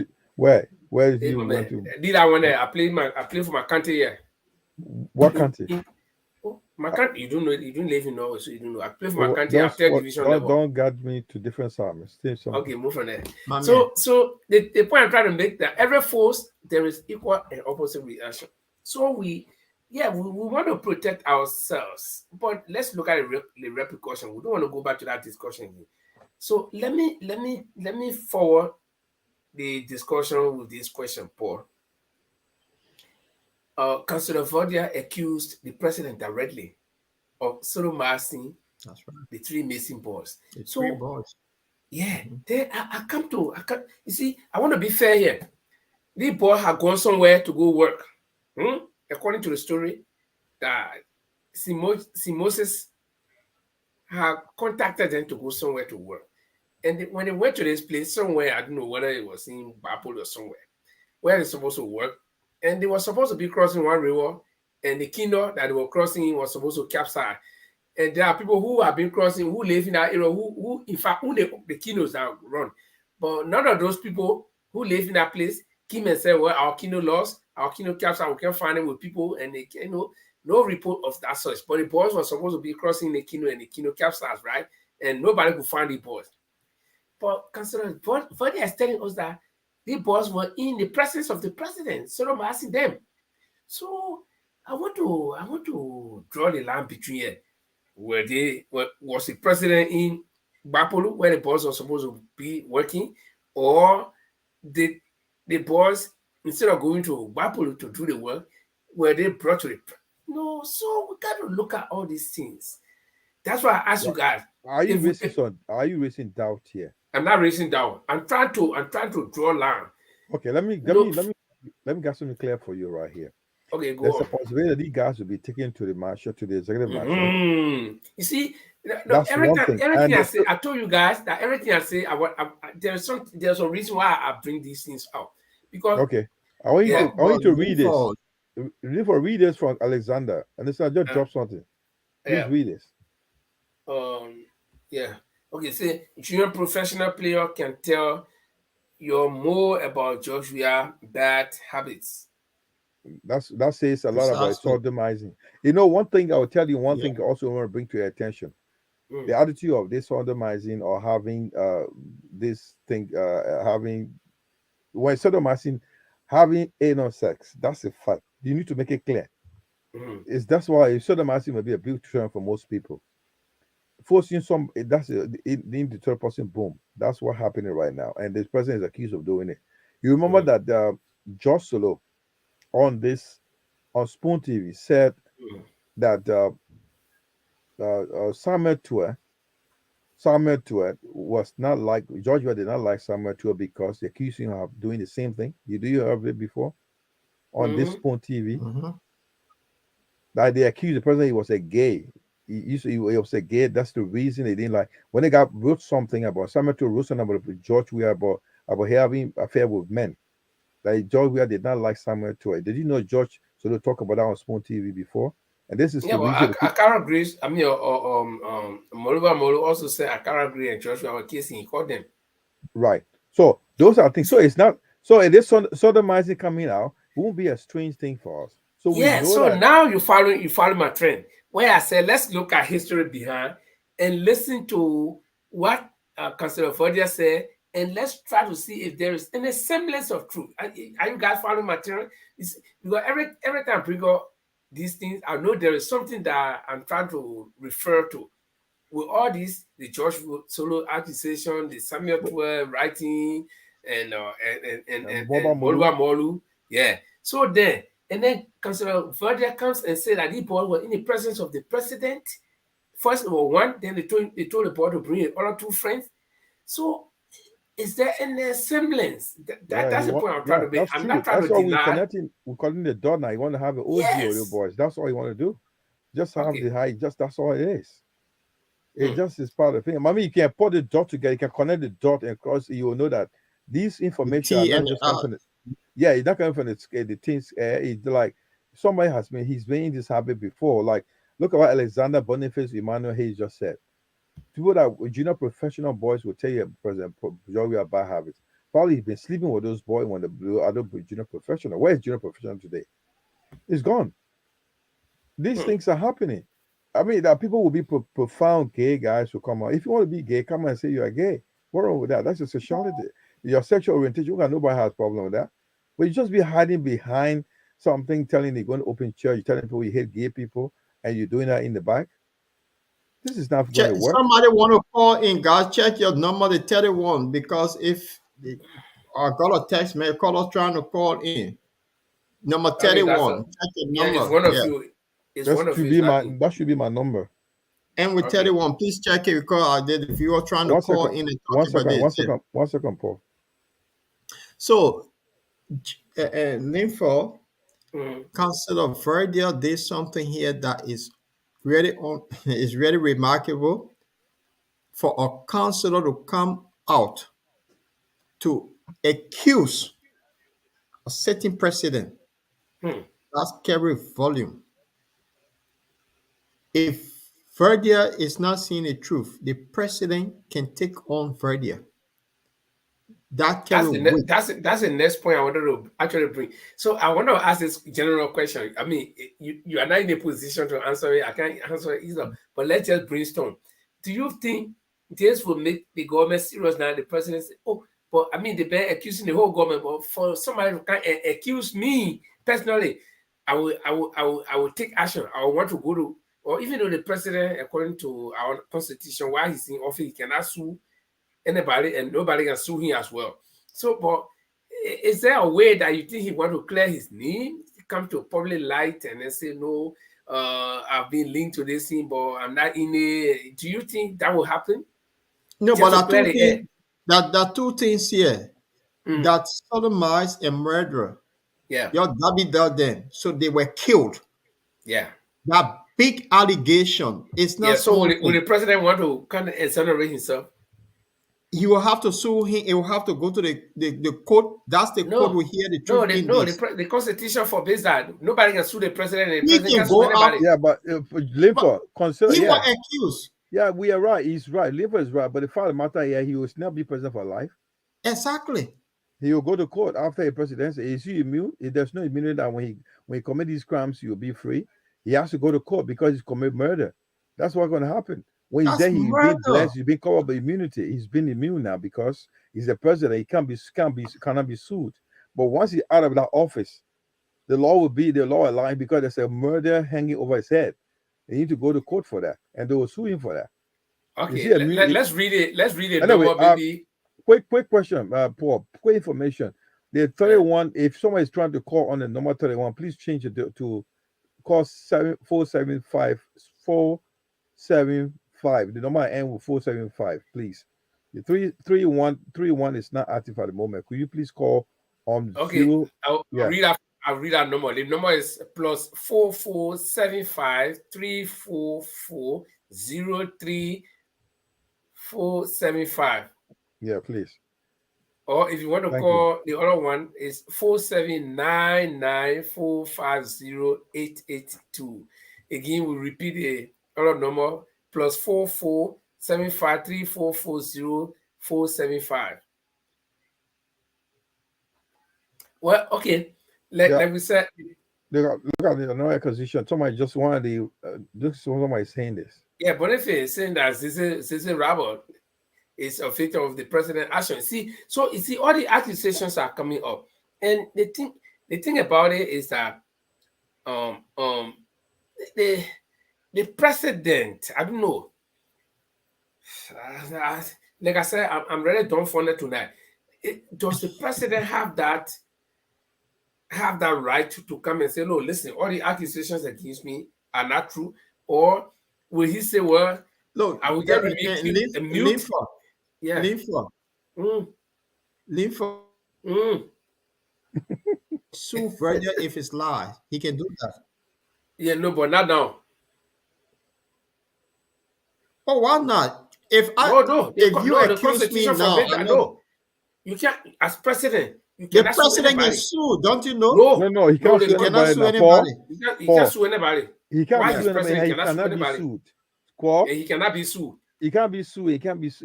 to? Did I want to? I played for my country here. What country? My country, you don't know, you don't live in Norway, so you don't know. I play for my country at third division level. Don't guide me to different summits. Okay, move from there. So the point I'm trying to make, that every force there is equal and opposite reaction. So we want to protect ourselves, but let's look at the repercussion. We don't want to go back to that discussion again. So let me forward the discussion with this question, Paul. Councillor Vodia accused the president directly of sodomizing the 3 missing boys. The 3 boys. Yeah, I come to you see, I want to be fair here. The boy had gone somewhere to go work. According to the story, that Moses had contacted them to go somewhere to work. And when they went to this place, somewhere, I don't know whether it was in Bapol or somewhere, where they're supposed to work, and they were supposed to be crossing one river, and the canoe that they were crossing was supposed to capsize. And there are people who have been crossing, who live in that area, who in fact, the canoes that run. But none of those people who live in that place came and said, well, our canoe lost, our canoe capsized, we can't find them with people, and they, no report of that such. But the boys were supposed to be crossing the canoe, and the canoe capsized, right? And nobody could find the boys. But Councillor Vodia is telling us that the boys were in the presence of the president. So I'm asking them. So I want to draw the line between here. Was the president in Bapolu where the boys were supposed to be working, or did the boys, instead of going to Bapolu to do the work, were they brought to the no? So we got to look at all these things. That's why I asked you guys. Are you raising doubt here? I'm not raising doubt. I'm trying to draw line. Okay, let me get something clear for you right here. Okay, go There's on. a possibility that these guys will be taken to the marshal, to the executive marshal. You see, That's everything I say, still, I told you guys that everything I say, there's a reason why I bring these things out. Because okay, I want you to read this. Read this from Alexander. And this I just dropped something. Please read this. Okay, say junior professional player can tell you more about Joshua bad habits. That says a lot about sodomizing. One thing I will tell you, one thing I also want to bring to your attention. The attitude of this sodomizing or having this thing, when sodomizing, having anal sex, that's a fact. You need to make it clear. That's why sodomizing may be a big term for most people. Forcing that's the third person, boom. That's what's happening right now. And this person is accused of doing it. You remember that Josh Solo on Spoon TV said that Samuel Tuer was not like Georgia did not like Samuel Tuer because they accused him of doing the same thing. You heard of it before on this Spoon TV? That they accused the person he was a gay. He was a gay. That's the reason they didn't like. When they wrote something about Samuel Tuer, wrote something about George Weah about having affair with men. Like George Weah did not like Samuel Tuer. Did you know George sort of talked about that on Spoon TV before? And this is the reason. I can't agree. I mean, Moluba also said I can't agree, and Joshua were kissing. He called them. Right. So those are things. So it's not. So it is sodomizing coming out. It won't be a strange thing for us. So now you follow my trend where I said let's look at history behind and listen to what Councillor Fordia said, and let's try to see if there is any semblance of truth. Are you guys following material? Because every time we go these things, I know there is something that I'm trying to refer to. With all this, the George Solo accusation, the Samuel 12 writing, and Boluwa Molu, yeah. So then, and then Councillor Verdia comes and said that these boys were in the presence of the president. First of all, one, then they told the boy to bring other two friends. So, is there any semblance? That's the point I'm trying to make. I'm not trying to deny. We're connecting the dot now. You want to have an OG or your boys. That's all you want to do. Just have the high. That's all it is. It just is part of the thing. I mean, you can put the dot together. You can connect the dot and cross. You will know that these information are not just coming from the. Yeah, it's not coming from the things. It's like somebody he's been in this habit before. Like, look at what Alexander Boniface Emmanuel Hayes just said. People that junior professional boys will tell you, President Joey, about bad habits. Probably he's been sleeping with those boys when the other junior professional. Where is junior professional today? It's gone. These things are happening. I mean, that people will be profound gay guys who come out. If you want to be gay, come and say you are gay. What's wrong with that? That's your sexuality. Your sexual orientation. Nobody has a problem with that. But you just be hiding behind something, telling you're going to open church, telling people you hate gay people, and you're doing that in the back. This is not going to work. Somebody want to call in, guys. Check your number, the 31, because if I got a text, man, call us trying to call in. Number 31. Check your number. It's one of you. That should be my number. And with 31, please check it because I did. If you are trying to call in and talk about this. One second, Paul. So, Linfo, Councillor Verdia did something here that is really remarkable for a councillor to come out to accuse a setting precedent. That's carry volume. If Verdia is not seeing the truth, the president can take on Verdia. That's the next point I wanted to actually bring. So I want to ask this general question. I mean, you are not in a position to answer it. I can't answer it either. But let's just brainstorm. Do you think this will make the government serious now? The president says, "Oh, but I mean, they've been accusing the whole government. But for somebody who can accuse me personally, I will take action. I will want to go to, or even though the president, according to our constitution, while he's in office, he cannot sue anybody, and nobody can sue him as well. So, but is there a way that you think he want to clear his name, come to public light, and then say, no, I've been linked to this thing, but I'm not in it? Do you think that will happen? No, but there are two things here. That sodomized a murderer. Yeah. Your Dabby did them. So they were killed. Yeah. That big allegation is not. Yeah, so will the president want to kind of exonerate himself? He will have to sue him. He will have to go to the court. That's the court will hear the truth. The Constitution forbids that. Nobody can sue the president. The he president can go out. Yeah, but Linford, consider. He was accused. Yeah, we are right. He's right. Linford is right. But the fact of the matter, he will not be president for life. Exactly. He will go to court after a presidency. Is he immune? There's no immunity that when he commit these crimes, he will be free. He has to go to court because he's committed murder. That's what's going to happen. When he's there, he's been blessed. He's been covered by immunity. He's been immune now because he's the president. He cannot be sued. But once he's out of that office, the law will be the law aligned because there's a murder hanging over his head. They need to go to court for that, and they will sue him for that. Okay, let's read it. Let's read it. Anyway, quick question, Paul. Quick information. The 31. If someone is trying to call on the number 31, please change it to call 475 475. The number end with 475, please. The 331 is not active at the moment. Could you please call on? Okay, I'll read our number. The number is plus 4475 344 03475. Yeah, please. Or if you want to call the other one, is 4799450882. Again, we repeat the other number plus 4475 344 03475. Well, okay. Like we said, look at the another accusation. Somebody just wanted somebody saying this. Yeah, Boniface is saying that this is Robert. is a victim of the president's action. See, so you see, all the accusations are coming up, and the thing about it is that the president, I don't know. Like I said, I'm really dumbfounded tonight. Does the president have that right to come and say, no, listen, all the accusations against me are not true? Or will he say, well, look, I will get mute? Yeah. Sue Verdia if it's lies. He can do that. Yeah, no, but not now. Oh, why not? If you accuse me now, no, you can't, as president, you the cannot president sue anybody. can sue, don't you know? No, he can't sue cannot anybody. sue anybody. He can't sue anybody. He can't Why sue anybody. He cannot be sued. Squaw? He cannot be sued. He can't be sued. He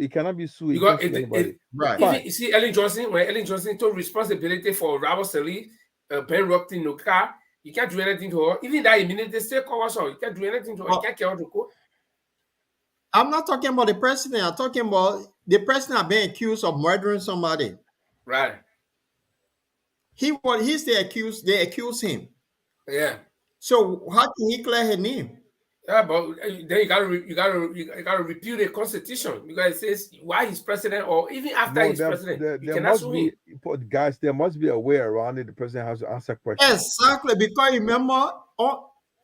cannot be sued. Because He can't sue anybody. Right. Even, you see, Ellen Johnson, when Ellen Johnson took responsibility for Robert Sally, Ben Rockton, no car, you can't do anything to her. Even that minute they say cover so you can't do anything to her. You can't care to court. I'm not talking about the president. I'm talking about the president being accused of murdering somebody. Right. He's the accused. They accuse him. Yeah. So how can he clear his name? Yeah, but then you gotta repeal the constitution because it says why he's president or even after he's president. There must be, guys. There must be a way around it. The president has to answer questions. Exactly, because remember,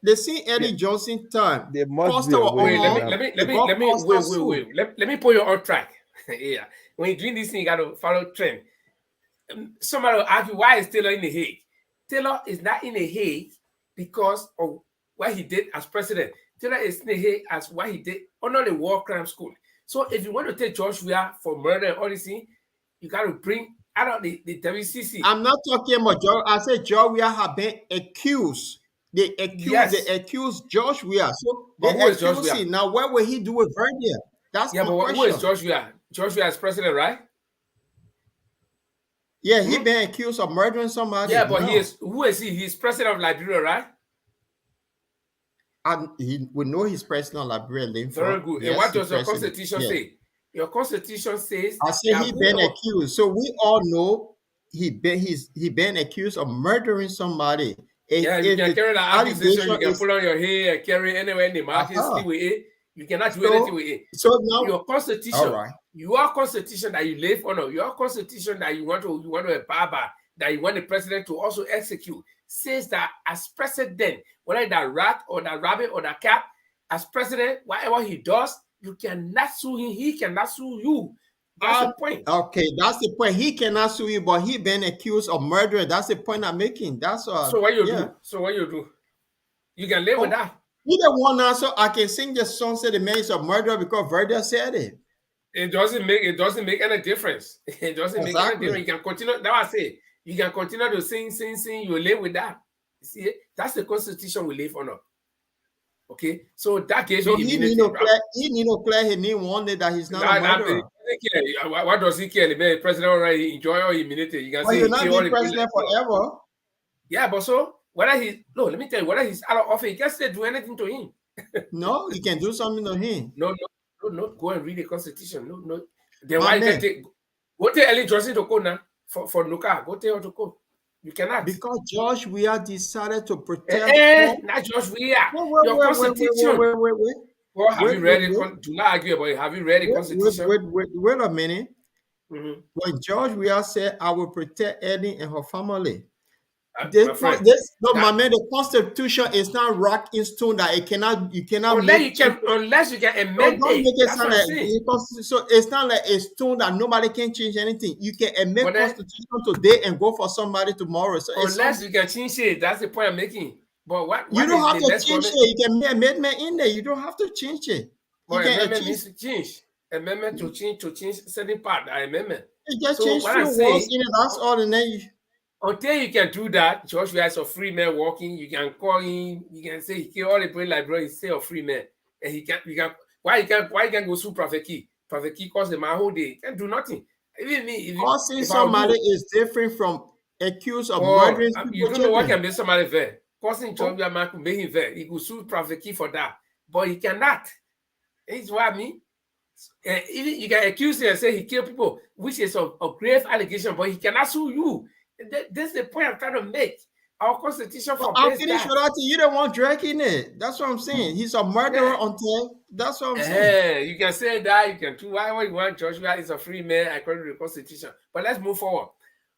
they see Eddie Johnson time. There must be a way. Let me put you on track. Yeah, when you're doing this thing, you gotta follow trend. Somebody will argue why is Taylor in the Hague? Taylor is not in the Hague because of what he did as president. Taylor is in the Hague as what he did under the war crime school. So if you want to take George Weah for murder and all this thing, you got to bring out the WCC. I'm not talking about George. I said George Weah have been accused. They accused George Weah. So they accuse him. Now what will he do with Verdia? That's my question. Who is George Weah? George Weah is president, right? Yeah, he been accused of murdering somebody. Yeah, but who is he? He's president of Liberia, right? And we know he's president of Liberia. Very good. Yes, and what does your constitution say? Your constitution says I said he been accused. So we all know he been accused of murdering somebody. Yeah, you can carry that accusation, you can pull on your hair and carry anywhere in the market, still with it. You cannot do anything with it. So now your constitution, your constitution that you live under, your constitution that you want to abide by, that you want the president to also execute, says that as president, whether that rat or that rabbit or that cat, as president, whatever he does, you cannot sue him. He cannot sue you. That's the point. Okay, that's the point. He cannot sue you, but he been accused of murder. That's the point I'm making. That's so what you do. So what you do? You can live with that. You the one answer. I can sing the song say the man is a murderer because Verdia said it. It doesn't make any difference. It doesn't make any difference. You can continue. Now I say you can continue to sing. You live with that. See, that's the constitution we live under. Okay, so that gives you immunity. He need to clear his name one day that he's not a murderer. What does he care? The president already enjoy all immunity. You can say you're not being president forever. Yeah, but so whether let me tell you, whether he's out of office, he can't still do anything to him. No, he can do something to him. No. Go and read the constitution. No. Then why you can go tell Ellen Johnson to go now for Nuka? Go tell her to go. You cannot. Because George Weah decided to protect. Not George Weah. Your constitution. Wait. Well, have you read it? Do not argue about it. Have you read the constitution? Wait a minute. Mm-hmm. When George Weah said, "I will protect Eddie and her family," my man, the Constitution is not rock in stone that you cannot unless you can amend it. So it's not like a stone that nobody can change anything. You can amend Constitution today and go for somebody tomorrow. So unless you can change it, that's the point I'm making. But what you don't have to change it. You can make amendment in there. You don't have to change it. But amendment means to change. Amendment to change certain part. Amendment. You just change few words in it. That's all. And then until you can do that, George Weah is a free man walking. You can call him. You can say he killed all the people like bro. He's still a free man, and he can't. Why he can't go sue Prophet Key? Prophet Key calls him my whole day. He can't do nothing. Even me. Causing somebody is different from accused of murdering. You don't know what can make somebody there. Causing George Weah man could make him there. He could sue Prophet Key for that, but he cannot. It's what I mean. Even you can accuse him and say he killed people, which is a grave allegation, but he cannot sue you. That's the point I'm trying to make. Our constitution forbids that. You don't want dragging it. That's what I'm saying. He's a murderer until. That's what I'm saying. You can say that. You can do whatever you want. Joshua is a free man according to the constitution. But let's move forward.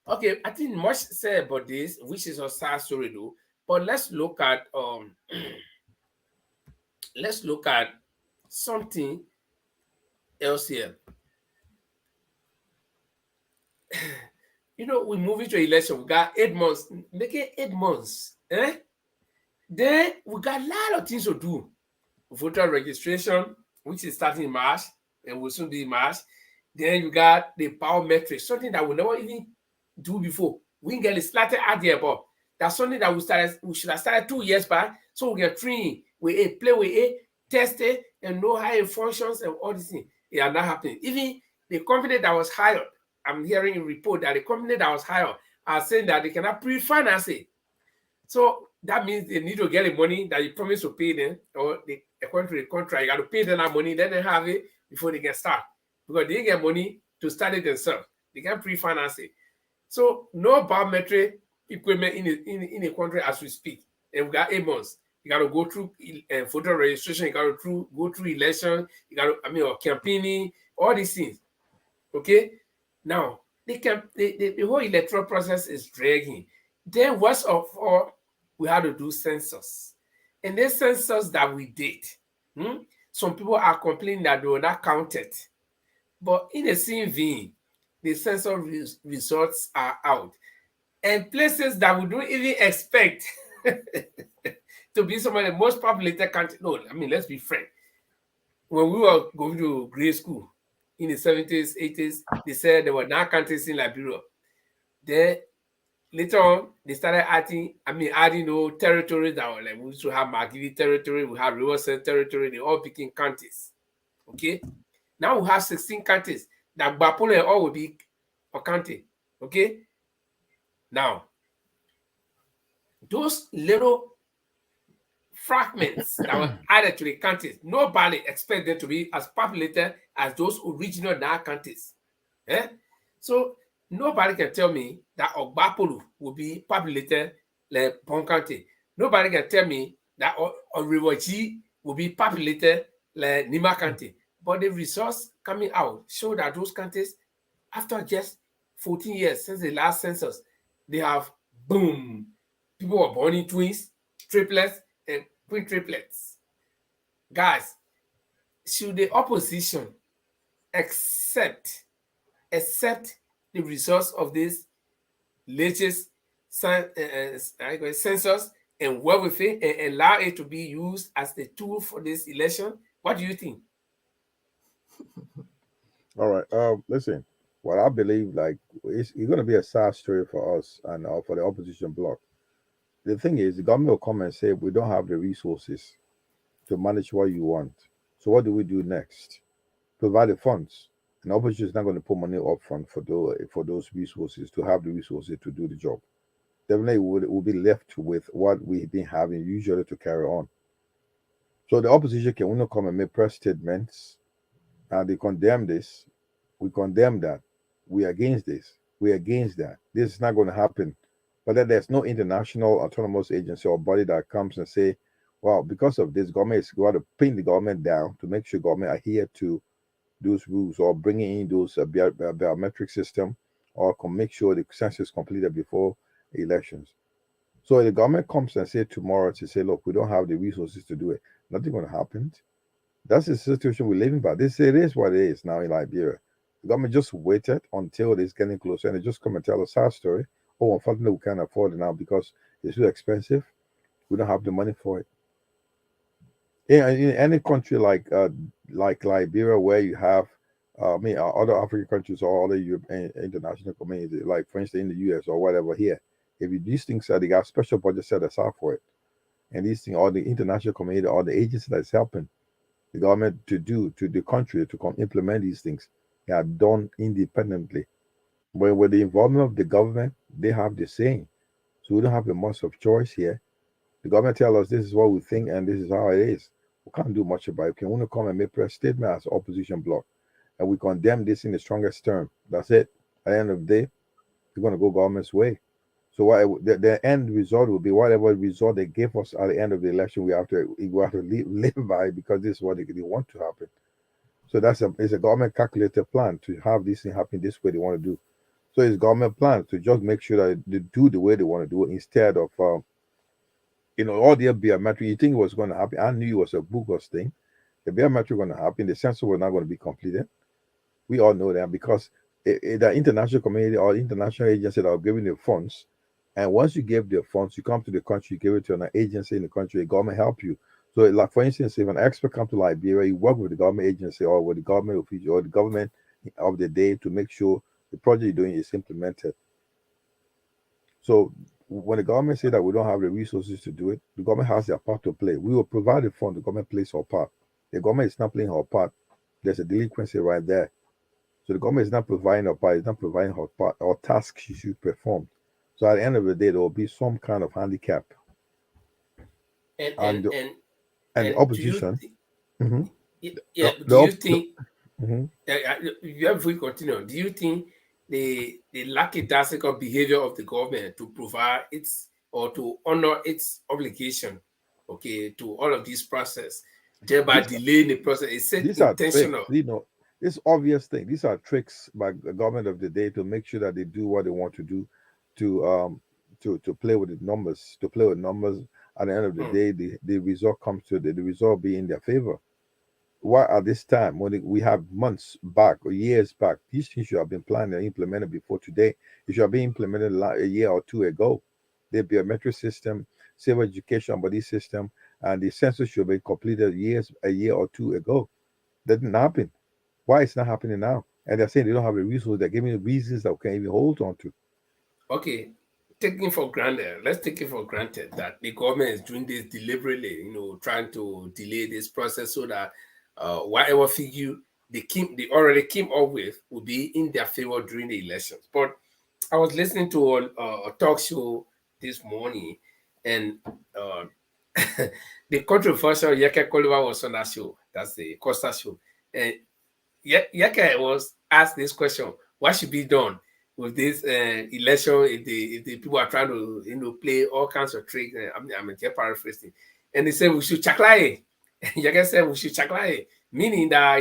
Okay, I think much said about this, which is a sad story though. But let's look at something else here. You know, we move into election. We got 8 months, make it 8 months. Then we got a lot of things to do. Voter registration, which is starting in March and will soon be in March. Then you got the biometrics, something that we never even do before. We can get it started out there, but that's something that we should have started 2 years back. So we can train with it, play with it, test it, and know how it functions and all these things. It are not happening. Even the company that was hired, I'm hearing a report that the company that was hired are saying that they cannot pre-finance it. So that means they need to get the money that you promised to pay them, or according to the contract, you got to pay them that money, then they have it before they can start. Because they get money to start it themselves. They can pre-finance it. So no biometric equipment in the country as we speak. And we got 8 months. You got to go through voter registration. You got to go through election. You got to, or campaigning, all these things. Okay. Now the whole electoral process is dragging. Then worst of all, we had to do census. And the census that we did, some people are complaining that they were not counted. But in the same vein, the census results are out. And places that we don't even expect to be some of the most populated countries. No, I mean, let's be frank. When we were going to grade school in the 70s, 80s, they said there were 9 countries in Liberia. Then later on, they started adding territories that were like, we used to have Magili territory, we have Riverside territory, they all became counties. Okay? Now we have 16 counties. That Bapole all will be a county. Okay? Now, those little fragments that were added to the counties, nobody expects them to be as populated as those original 9 counties. So nobody can tell me that Ogbapolu will be populated like Bon County. Nobody can tell me that Oriwoji will be populated like Nima County. But the results coming out show that those counties, after just 14 years since the last census, they have, boom, people were born in twins, triplets, and quintuplets. Guys, should the opposition accept the results of this latest census and work with it and allow it to be used as the tool for this election? What do you think? All right. Listen, what I believe, like, it's going to be a sad story for us and for the opposition bloc. The thing is, the government will come and say, we don't have the resources to manage what you want. So what do we do next? Provide the funds. And the opposition is not going to put money up front for those resources, to have the resources to do the job. Definitely we'll be left with what we've been having usually to carry on. So the opposition can only come and make press statements, and they condemn this. We condemn that. We're against this. We're against that. This is not going to happen. But then there's no international autonomous agency or body that comes and say, well, because of this, government is going to pin the government down to make sure government adhere to those rules, or bringing in those biometric system, or make sure the census is completed before elections. So if the government comes and say tomorrow to say, look, we don't have the resources to do it, nothing going to happen. That's the situation we're living by. It is what it is now in Liberia. The government just waited until it's getting closer, and they just come and tell us our story. Oh, unfortunately, we can't afford it now because it's too expensive. We don't have the money for it. In any country like Liberia, where you have, other African countries or other European international communities, like for instance in the US or whatever here, if these things they got special budget set aside for it, and these things, all the international community, all the agencies that's helping the government to the country to come implement these things, they are done independently. But with the involvement of the government, they have the saying. So we don't have the much of choice here. The government tell us this is what we think and this is how it is. we can't do much about it. We can only come and make press statement as opposition bloc, and we condemn this in the strongest term. That's it. At the end of the day, we're going to go government's way. So what the end result will be whatever result they give us at the end of the election. We have to live by, because this is what they want to happen. So it's a government calculated plan to have this thing happen this way they want to do. So it's government plan to just make sure that they do the way they want to do it, instead of all the biometric. You think it was going to happen? I knew it was a bogus thing. The biometric going to happen. The census was not going to be completed. We all know that, because the international community or international agency that are giving the funds, and once you give the funds, you come to the country, you give it to an agency in the country, the government help you. So, like for instance, if an expert comes to Liberia, you work with the government agency or with the government official or the government of the day to make sure the project you're doing is implemented. So when the government say that we don't have the resources to do it, the government has their part to play. We will provide the fund, the government plays our part. The government is not playing our part. There's a delinquency right there. So the government is not providing our part, it's not providing our part, our task she should perform. So at the end of the day, there will be some kind of handicap. And the opposition. Do before we continue, do you think the lackadaisical behavior of the government to provide its or to honor its obligation, to all of this process, thereby delaying the process, is intentional? Tricks, this obvious thing. These are tricks by the government of the day to make sure that they do what they want to do, to play with the numbers, At the end of the day, the result comes to the result be in their favor. Why at this time, when we have months back or years back, these things should have been planned and implemented before today. It should have been implemented a year or two ago. The biometric system, civil education body system, and the census should have been completed a year or two ago. That didn't happen. Why it's not happening now? And they're saying they don't have the resources. They're giving the reasons that we can't even hold on to. Okay, let's take it for granted that the government is doing this deliberately, trying to delay this process so that whatever figure they already came up with will be in their favor during the elections. But I was listening to a talk show this morning, and the controversial Yeke Koliva was on that show. That's the Costa show. And Yeke was asked this question: what should be done with this election if the people are trying to play all kinds of tricks? I'm just paraphrasing. And they said we should chaklaye. Yeke said we should chaklaye, meaning that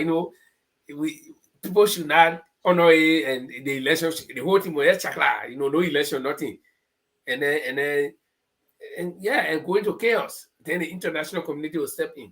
people should not honor it, and the election, the whole thing was chakla, no election, nothing, and go into chaos. Then the international community will step in.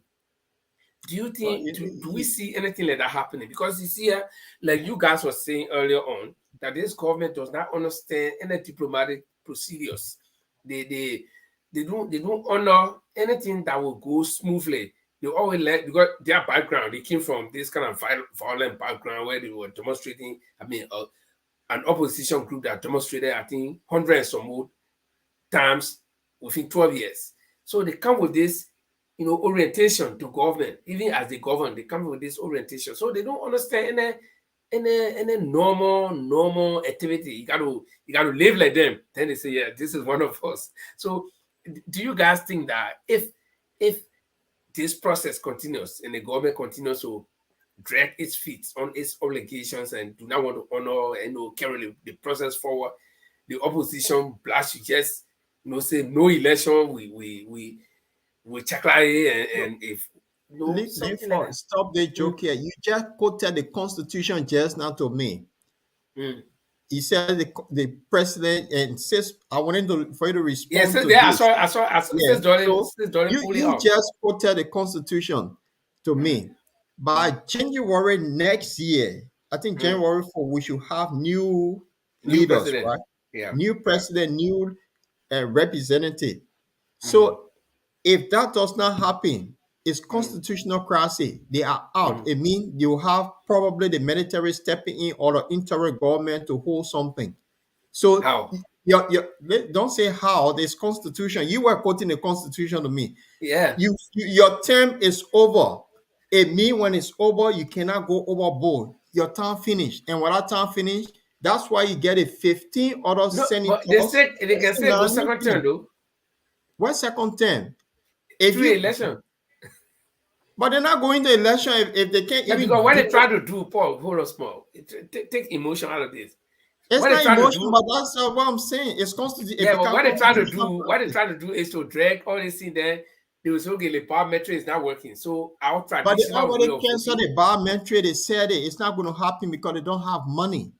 Do you think, do we see anything like that happening? Because you see, like you guys were saying earlier on, that this government does not understand any diplomatic procedures. They don't honor anything that will go smoothly. They always because their background, they came from this kind of violent background where they were demonstrating. An opposition group that demonstrated, I think, hundreds or more times within 12 years. So they come with this, orientation to government. Even as they govern, they come with this orientation. So they don't understand any normal activity. You got to live like them. Then they say, yeah, this is one of us. So do you guys think that if this process continues and the government continues to drag its feet on its obligations and do not want to honor and carry the process forward, the opposition blast you just say no election, we chakla and if stop the joke here. You just quoted the Constitution just now to me. He said the president, and says I wanted for you to respond. Yes, I saw. You just quoted the Constitution to me. By January next year, I think January 4, we should have new leaders, president. Right? Yeah. New president, new representative. So if that does not happen, it's constitutional crisis. They are out. It means you have probably the military stepping in or the interim government to hold something. So don't say how. This Constitution. You were quoting the Constitution to me. Yeah. Your term is over. It means when it's over, you cannot go overboard. Your time finished. And when that time finished, that's why you get 15 other senators. They can say go second term, though. What second term? Election. But they're not going to election if they can't even. Because what they try to do, Paul, hold on small. Take emotion out of this. It's what not emotion, do, but that's what I'm saying. It's constitution. Yeah, but what they try to do is to drag all this in there. They will say, okay, the biometric is not working. So our traditional but they already canceled the biometric. They said it's not going to happen because they don't have money.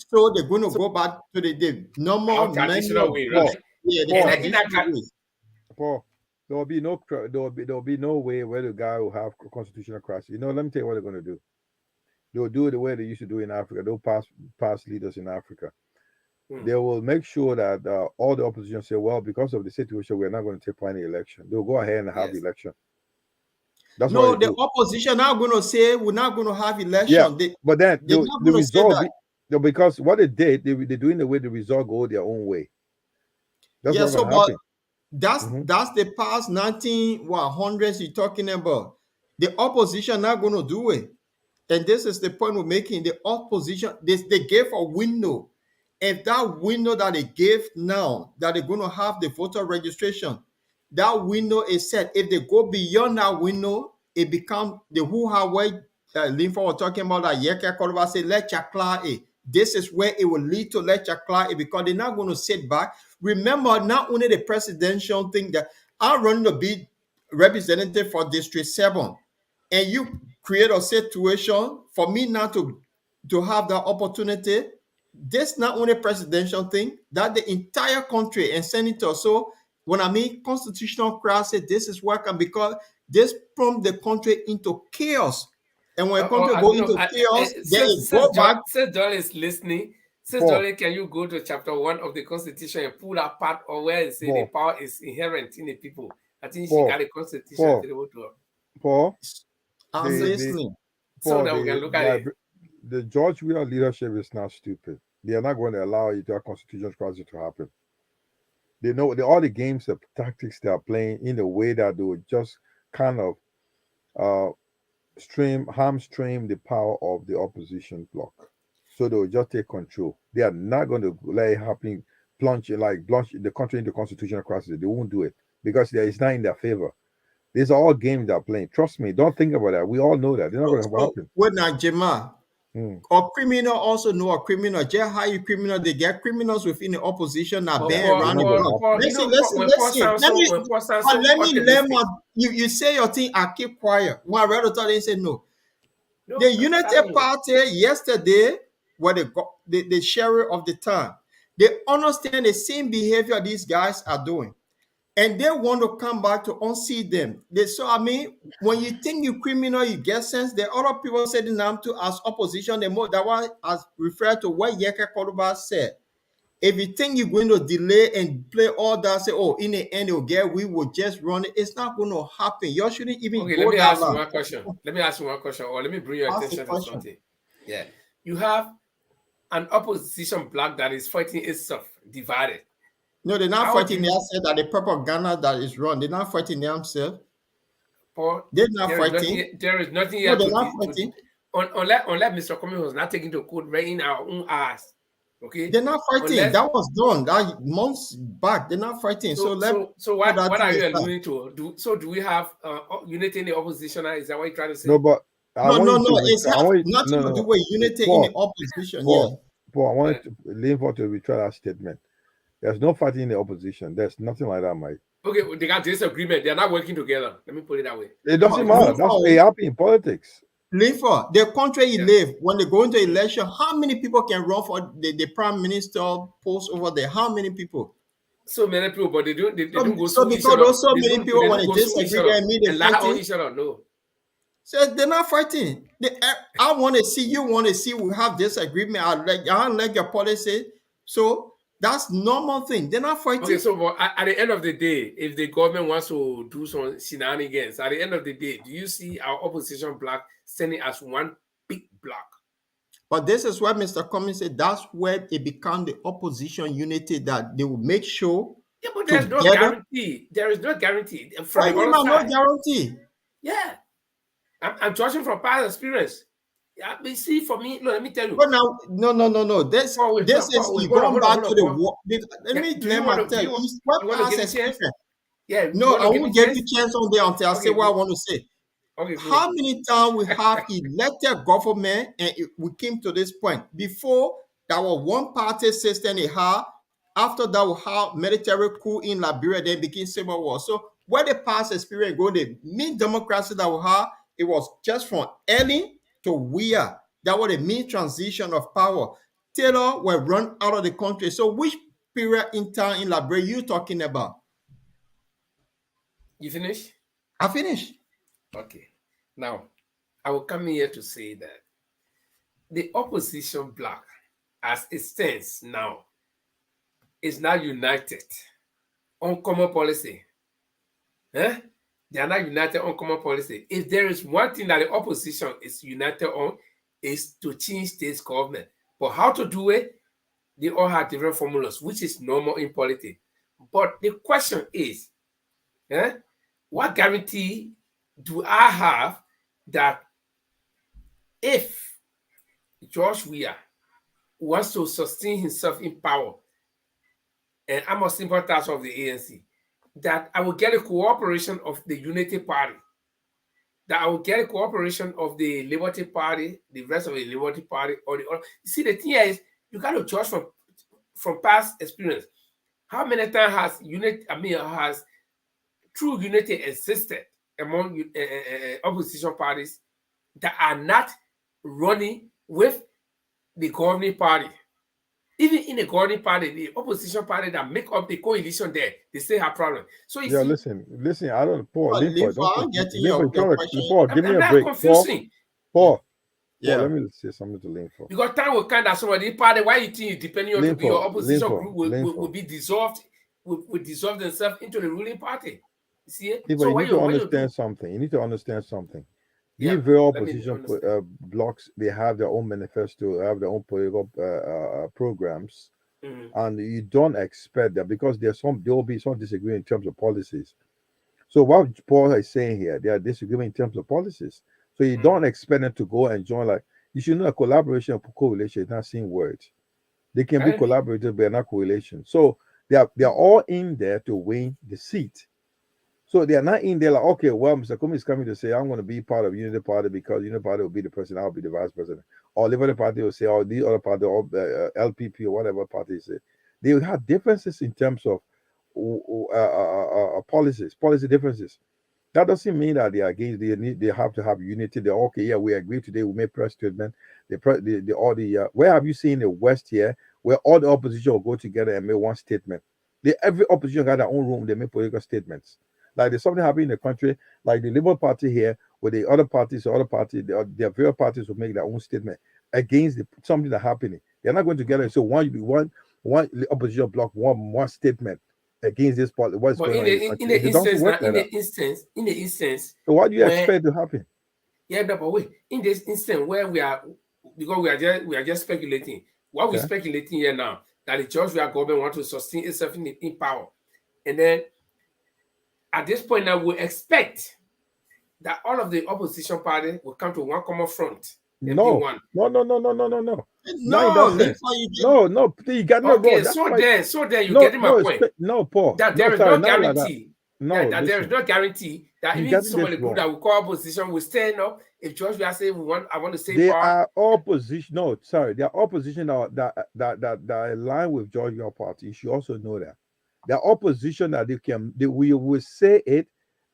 So they're going to go back to the normal traditional way, right? Yeah, the traditional way. Paul, there'll be no way where the guy will have constitutional crisis. You know, let me tell you what they're going to do. They'll do it the way they used to do in Africa. They'll pass leaders in Africa. They will make sure that all the opposition say, well, because of the situation, we're not going to take part in the election. They'll go ahead and have the election. That's no, the opposition are going to say we're not going to have election. Yeah, but then the result, because what they did, they're doing the way the result go their own way. That's what's going to happen. That's the past 1900s you're talking about. The opposition not going to do it. And this is the point we're making. The opposition, they gave a window. If that window that they gave now, that they're going to have the voter registration, that window is set. If they go beyond that window, it becomes the Huawei Linfa was talking about that Yeka Koloba say, let Cllr. This is where it will lead to let Cllr because they're not going to sit back. Remember, not only the presidential thing that I'm running to be representative for District 7, and you create a situation for me not to have that opportunity. This not only presidential thing, that the entire country and senator. So when I mean constitutional crisis, this is working because this plunged the country into chaos. And when a country go into chaos, then it go back. Since Dolly is listening, Dolly, can you go to chapter 1 of the Constitution and pull that part or where it says the power is inherent in the people? I think she got the Constitution to the vote. Paul, I'm listening. So that we can look at it. The George Weah leadership is not stupid. They are not going to allow a constitutional crisis to happen. They know all the games, the tactics they are playing in a way that they will just kind of hamstring the power of the opposition bloc. So they will just take control. They are not going to let it happen, plunge the country into constitutional crisis. They won't do it because it's not in their favor. These are all games they're playing. Trust me, don't think about that. We all know that. They're not going to happen. When Jema, a criminal also know a criminal. Just how you criminal, they get criminals within the opposition that ban around the world. Listen. Let me you say your thing, I keep quiet. When I read it, they say no. The United Party yesterday, where the sheriff of the time, they understand the same behavior these guys are doing. And they want to come back to unseat them. When you think you criminal, you get sense. The other people said in them to as opposition, that one as referred to what Yeka Koluba said. If you think you're going to delay and play all that, say, in the end, we will just run it. It's not going to happen. You shouldn't even go let me ask you one question. Let me ask you one question, or let me bring your attention to something. Yeah. You have an opposition bloc that is fighting itself, divided. No, they're not fighting themselves. That the propaganda that is run. They're not fighting themselves. They're not fighting. There is nothing yet. No, they're not fighting. Unless Mr. Cummings was not taking the code right in our own ass. Okay. They're not fighting. That was done that months back. They're not fighting. So what are you alluding to? Do we have unity in the opposition? Is that what you're trying to say? No, but no. It's nothing to do with unity in the opposition. Paul, I wanted to lean forward to retry that statement. There's no fighting in the opposition. There's nothing like that, Mike. Okay, they got disagreement. They're not working together. Let me put it that way. It doesn't matter. That's what happens in politics. Linfa, the country you live, when they go into election, how many people can run for the prime minister post over there? How many people? So many people, but they don't go so because there's so many people when they disagree and meet they fighting each other. No. So they're not fighting. I want to see, you want to see we have disagreement. I like your policy. So that's normal thing. They're not fighting. Okay, so but at the end of the day, if the government wants to do some shenanigans, at the end of the day, do you see our opposition bloc standing as one big bloc? But this is where Mr. Cummings said that's where it become the opposition unity that they will make sure. Yeah, but there's no guarantee. There is no guarantee. No guarantee. Yeah. I'm judging from past experience. Yeah, but see, for me, let me tell you. But now, no. This is you going back to the war. Let me tell you. What past experience? Yeah. No, I won't give you a chance on there until I say what I want to say. Okay, good. How many times we have elected government and we came to this point? Before, there was one party system they had. After that, we have military coup in Liberia, then became civil war. So where the past experience go, the mean democracy that we have, it was just from early to where. That was the mean transition of power. Taylor were run out of the country. So which period in time in Liberia you talking about? You finish? I finished. Okay. Now, I will come here to say that the opposition bloc, as it stands now, is now united on common policy. Eh? They are not united on common policy. If there is one thing that the opposition is united on, is to change state government. But how to do it, they all have different formulas, which is normal in politics. But the question is, what guarantee do I have that if George Weah wants to sustain himself in power, and I'm a sympathizer of the ANC, that I will get a cooperation of the Unity Party, that I will get a cooperation of the Liberty Party, the rest of the Liberty Party, or the other. You see, the thing is, you got to judge from past experience. How many times has true unity existed among opposition parties that are not running with the governing party? Even in the governing party, the opposition party that make up the coalition there, they still have problems. So you see, listen. I don't, Paul. Paul, getting your question. Paul, give me a not break. confusing. Paul, Yeah. let me say something to Linford. Because time will come that somebody party, why you think depending on to be your opposition group will be dissolved, will dissolve themselves into the ruling party. You see it? So you need to understand something. You need to understand something. These very opposition blocks, they have their own manifesto, have their own political programs, and you don't expect that because there will be some disagreement in terms of policies. So what Paul is saying here, they are disagreeing in terms of policies. So you don't expect them to go and join. Like, you should know a collaboration or correlation is not same words. They can be collaborative, but not correlation. So they are all in there to win the seat. So they are not in there like, okay, well, Mr. Kumi is coming to say, I'm going to be part of Unity Party because Unity Party will be the president, I'll be the vice president. Or Liberty Party will say, or the other party, or LPP or whatever party say. They will have differences in terms of policy differences. That doesn't mean that they are against. They have to have unity. They're okay. Yeah, we agree today. We make press statement. Where have you seen the West here, where all the opposition will go together and make one statement? Every opposition got their own room. They make political statements. Like there's something happening in the country, like the Liberal Party here, where the other parties, their various parties will make their own statement against something that's happening. They're not going together. So one opposition block, one statement against this party. What's going on? In the instance. So what do you expect to happen? Yeah, but wait. In this instance where we are, because we are just speculating. What we're speculating here now, that the George Weah government want to sustain itself in power, and then at this point now we expect that all of the opposition party will come to one common front. No. You got no okay, so then you getting my point. No, Paul. That there is no guarantee. That there is no guarantee that even somebody group that will call opposition will stand up if George Weah say I want to say they are opposition. No, sorry, they are opposition that align with George Weah party. You should also know that. The opposition that we will say it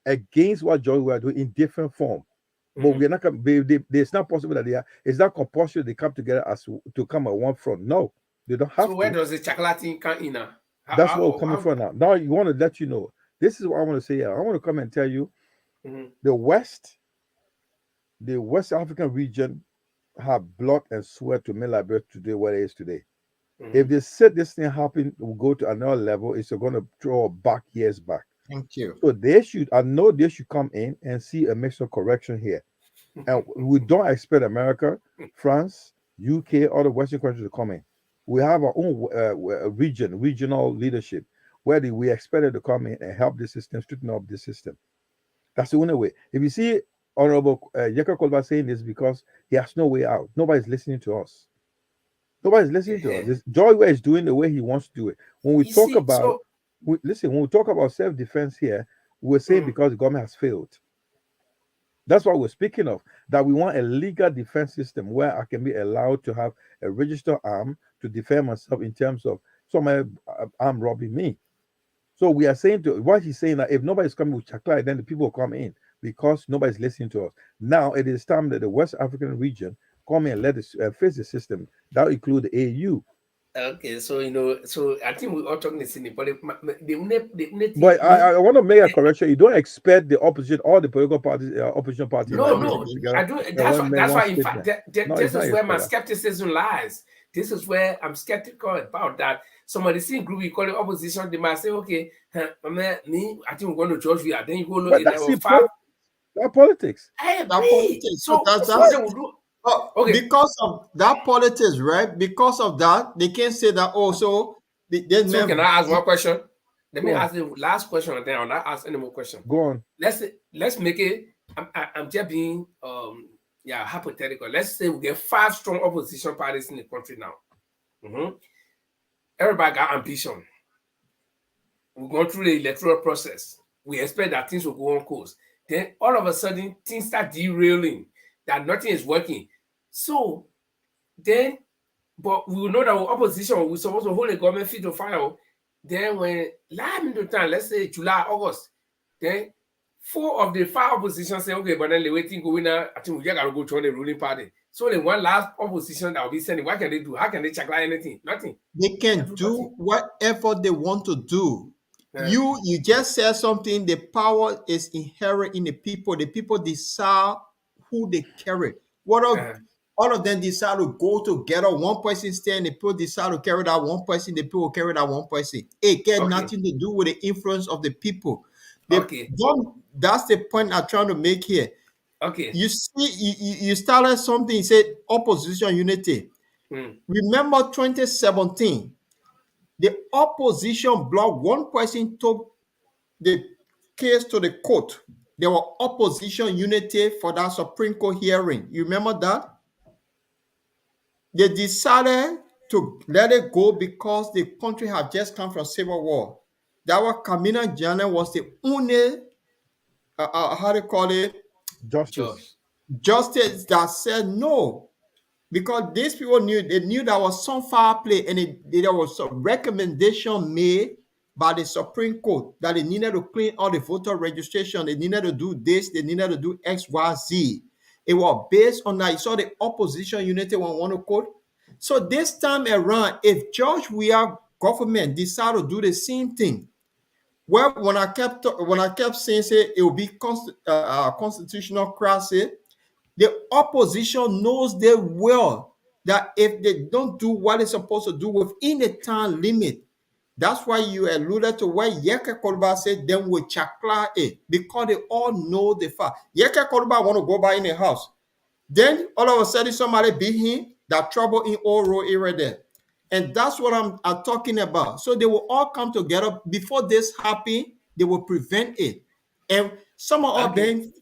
against what George Weah doing in different form. But we're not. It's not possible that it's not compulsory they come together to come at one front. No, they don't have to. So where does the chocolate come in now? That's what we're coming from now. Now you want to let you know. This is what I want to say here. I want to come and tell you, the West African region have blood and sweat to make Liberia today what it is today. If they said this thing happen, will go to another level, it's going to throw back years back. Thank you. So they should come in and see a mix of correction here. And we don't expect America, France, UK, other Western countries to come in. We have our own regional leadership, where we expect it to come in and help the system, straighten up the system. That's the only way. If you see Honorable Yeka Kolba saying this because he has no way out, nobody's listening to us. Nobody's listening to us. George Weah is doing the way he wants to do it. When we talk about when we talk about self-defense here, we're saying because the government has failed. That's what we're speaking of. That we want a legal defense system where I can be allowed to have a registered arm to defend myself in terms of somebody arm robbing me. So we are saying to what he's saying that if nobody's coming with Chakla, then the people will come in because nobody's listening to us. Now it is time that the West African region come in and let us face the system. That will include the AU. Okay, so so I think we all talking the same, but But I want to make a correction. You don't expect the opposition, all the political parties, opposition parties, no, I do. That's why. In fact, this is where my skepticism lies. This is where I'm skeptical about that. Somebody see group you call it opposition, they might say, okay, me, I think we're going to George Weah. Then you go look at that politics. I That agree. politics. So that's okay. Because of that politics, right? Because of that, they can say that also. So can I ask one question? Let me ask the last question, and then I'll not ask any more questions. Go on. Let's make it. I'm just being hypothetical. Let's say we get 5 strong opposition parties in the country now. Everybody got ambition. We're going through the electoral process. We expect that things will go on course. Then all of a sudden, things start derailing. That nothing is working. So then, but we will know that our opposition, we're supposed to hold the government feet to fire. Then when last minute time, let's say July, August, then 4 of the 5 opposition say, okay, but then the waiting going now, I think we just gotta go join the ruling party. So the one last opposition that will be sending, what can they do? How can they check like anything? Nothing. They can do whatever they want to do. You just said something. The power is inherent in the people. The people decide who they carry. All of them decide to go together. One person stand, the people decide to carry that one person, the people carry that one person. It got nothing to do with the influence of the people. That's the point I'm trying to make here. Okay. You see, you started something, you said opposition unity. Remember 2017, the opposition bloc, one person took the case to the court. There were opposition unity for that Supreme Court hearing. You remember that? They decided to let it go because the country had just come from civil war. That was Kamina Jana was the only, how do you call it? Justice that said no. Because these people knew there was some foul play, and there was a recommendation made by the Supreme Court that they needed to clean all the voter registration. They needed to do this. They needed to do X, Y, Z. It was based on that. You saw the opposition unity one to quote. So this time around, if George Weah government decide to do the same thing, well, when I kept saying it will be constitutional crisis, the opposition knows they will that if they don't do what they're supposed to do within the time limit, that's why you alluded to why Yeke Koluba said them will chakla it, because they all know the fact. Yeke Koluba want to go by in the house. Then all of a sudden somebody beat him, that trouble in Oro area there. And that's what I'm talking about. So they will all come together before this happen. They will prevent it. And some of them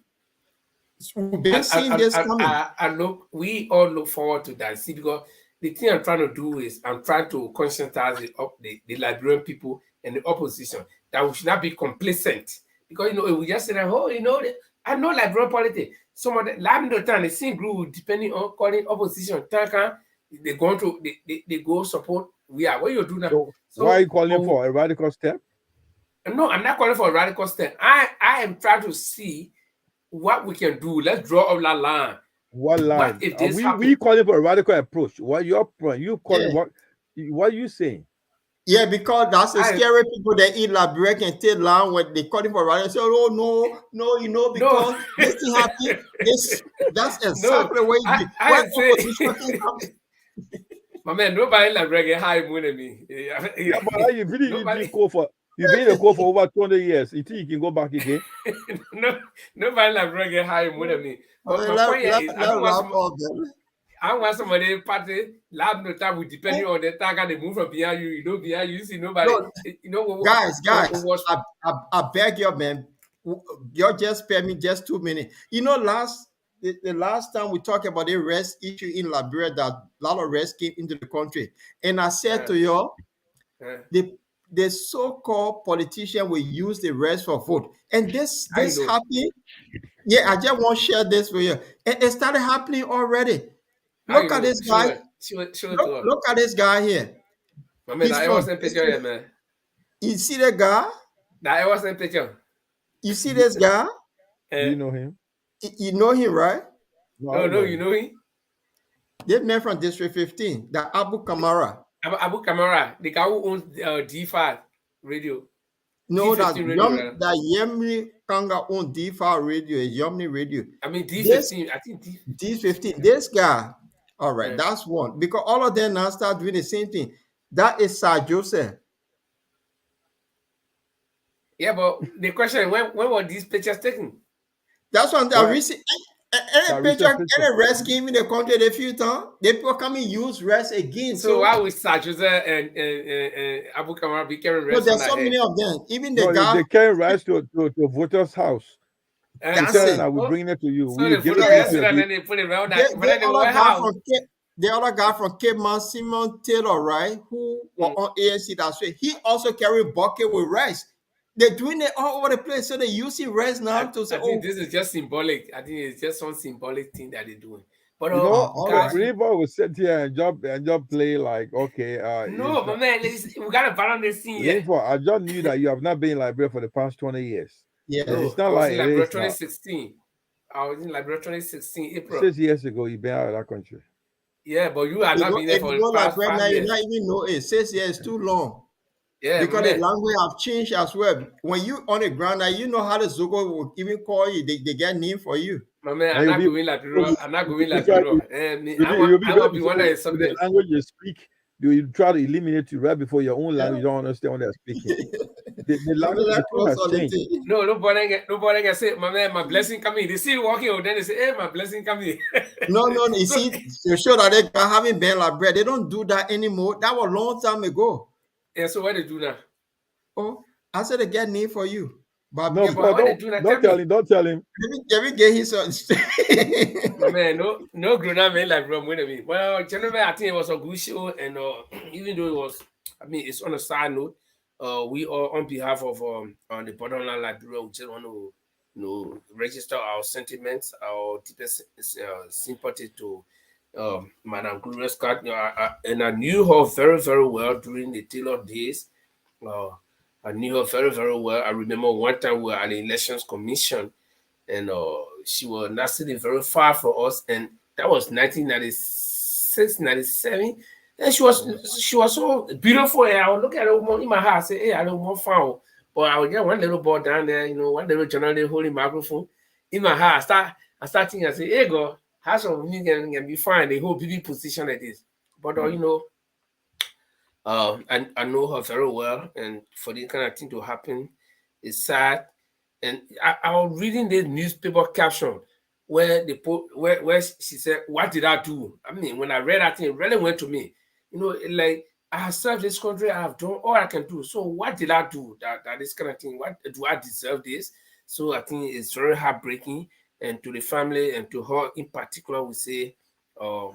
we've been seeing this coming. We all look forward to that. See, because the thing I'm trying to do is I'm trying to conscientize the Liberian people and the opposition that we should not be complacent. Because we just say that, I know Liberian politics. Some of the time the same group depending on calling opposition. They go support. What you do now? So why are you calling for a radical step? No, I'm not calling for a radical step. I am trying to see what we can do. Let's draw up that line. What line? We calling for a radical approach. What you calling? What are you saying? Yeah, because that's the scary people that eat Liberia can take line when they calling for radical. Say, oh no, because this thing happen. That's exactly what you do. My man, nobody Liberia get high more than me. Yeah, but you really call for. You've been in the court for over 20 years. You think you can go back again? Nobody Liberia get high more than me. But my point is, I want somebody party lab no time with depending on the tag and they move from behind you. Behind you see nobody. Guys, I beg you, man. You just spare me just 2 minutes. The last time we talked about the arrest issue in Liberia, that a lot of arrests came into the country, and I said to you, the so-called politician will use the rest for vote. And How you this know? happening. Yeah, I just want to share this with you. It started happening already. How you Look at know? this guy. Show it to her. Look at this guy here. I mean, He's that from wasn't picture here, district. man. You see the guy? That wasn't picture. You see this guy? Do you Eh, know him? You know him, right? No, I no, don't no, know you him. know him? This man from District 15, the Abu Kamara. Abu Kamara, the guy who owns D5 radio. No, D15 radio, rather. that Yemri Kanga on D5 radio, is Yomni radio. I mean, This D15, I think D15, this guy. All right, Eh. that's one. Because all of them now start doing the same thing. That is Sir Joseph. Yeah, but the question is, when were these pictures taken? That's one that Why? recent That any recent picture, picture. any rest came in the country a few times. They people come and use rest again. So why would Sir Joseph and Abu Kamara be carrying no, rest on there's their so head? many of them. Even the No, guy. they carry rice to voters' house. And They That's tell it. them that we bring it to you. so We they give put it it to rest you. and then they put it around The, that. But then the the other guy warehouse. from Cape, the other guy from Cape Man, Simon Taylor, right, who were on ANC that's way, he also carried bucket with rice. They're doing it all over the place. So they're using rice now to say, I think oh, this is just symbolic. I think it's just some symbolic thing that they're doing. But You know, all guys, right. people will sit here and just play like, okay, no, but man, we gotta balance this thing here. Linford, I just knew that you have not been in Liberia for the past 20 years. Yeah. No, It's I not was like in it Liberia is now. 2016. I was in Liberia 2016 April. 6 years ago, you've been out of that country. Yeah, but you have You not know, been there if for you the know like past right 5 now, you years. not even know it. 6 years is too long. Yeah, Because man. the language have changed as well. When you on the ground now, you know how the Zogo will even call you. They get name for you. My man, And I'm you'll not be going Liberia. I'm not going Liberia. you'll be I ready want to be before one that is with something. the language you speak. You try to eliminate you right before your own language. You don't understand what they're speaking. The language, the thing has changed. No, nobody can say, my man, my blessing coming. They see you walking out, then they say, hey, my blessing coming. No. You see, to show that they haven't been like bread, they don't do that anymore. That was a long time ago. Yeah, so what they do now? Oh, I said they get name for you. But No, Yeah, but what they do now? don't tell him. Don't tell him. let me get his son. My man, no grown up man like bro. Wait a minute. Well, generally, I think it was a good show, and even though it was, I mean, it's on a side note. We all on behalf of on the borderline Liberia, we just want to register our sentiments, our deepest sympathy to Madam Gloria Scott. And I knew her very, very well during the Taylor days. I knew her very, very well. I remember one time we were at the Elections Commission, and she was not sitting very far from us, and that was 1996, 97. And she was so beautiful, and I would look at her in my heart, say, hey, I don't want found. But I would get one little boy down there, one little journalist holding microphone. In my heart, I start thinking, I say, hey, God, how some me can be fine, the whole beauty position like this. But I know her very well, and for this kind of thing to happen, it's sad. And I was reading the newspaper caption where they put where she said, "What did I do?" I mean, when I read that thing, it really went to me. Like I have served this country, I have done all I can do. So what did I do that this kind of thing? What do I deserve this? So I think it's very heartbreaking, and to the family and to her in particular, we say, our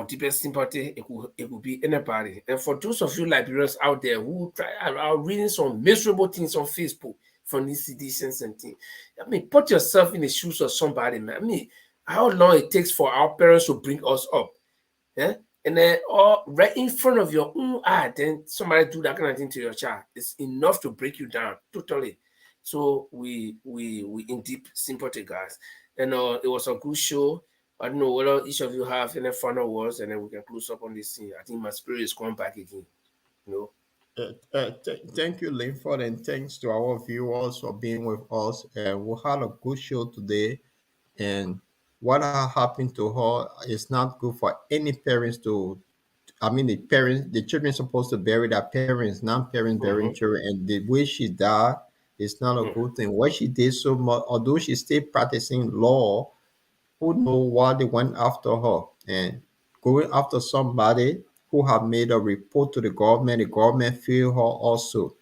deepest sympathy. It could be anybody. And for those of you Liberians out there who are reading some miserable things on Facebook from these citizens and things, I mean, put yourself in the shoes of somebody, man. I mean, how long it takes for our parents to bring us up, yeah? And then, right in front of your own eye, then somebody do that kind of thing to your child. It's enough to break you down totally. So we in deep sympathy, guys. And it was a good show. I don't know whether each of you have any final words, and then we can close up on this thing. I think my spirit is coming back again. Thank you, Linford, and thanks to our viewers for being with us. We had a good show today, and what happened to her is not good for any parents to. I mean, the children supposed to bury their parents, non-parents burying children, and the way she died is not a good thing. What she did so much, although she still practicing law, who know why they went after her and going after somebody who have made a report to the government failed her also.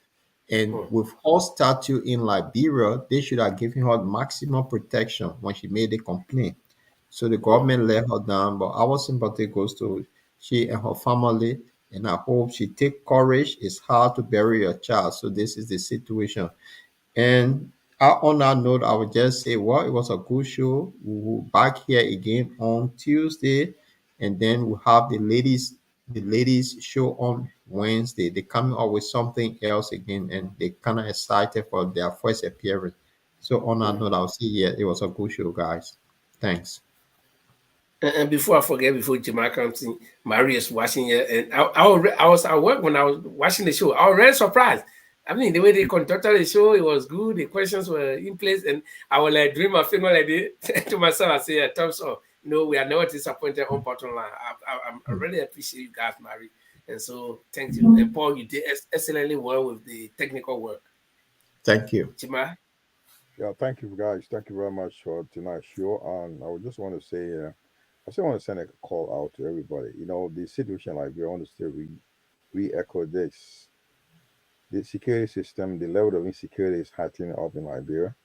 And with her statute in Liberia, they should have given her maximum protection when she made the complaint. So the government let her down, but our sympathy goes to she and her family. And I hope she take courage. It's hard to bury your child. So this is the situation. And on that note, I would just say, well, it was a good show. We'll be back here again on Tuesday, and then we'll have the ladies show on Wednesday. They come up with something else again, and they kind of excited for their first appearance. So on that note, I'll say, yeah, it was a good show, guys. Thanks. And before I forget, before Jamal comes in, Marie is watching it, and I was at work when I was watching the show. I was really surprised. I mean, the way they conducted the show, it was good. The questions were in place, and I was like doing my finger like this to myself. I say, yeah, thumbs up. We are never disappointed on bottom line. I really appreciate you guys, Marie. And so, thank you. And Paul, you did excellently well with the technical work. Thank you. Jamal? Yeah, thank you, guys. Thank you very much for tonight's show. And I would just want to say, I still want to send a call out to everybody. The situation like we want to still re-echo this. The security system, the level of insecurity is heightening up in Liberia.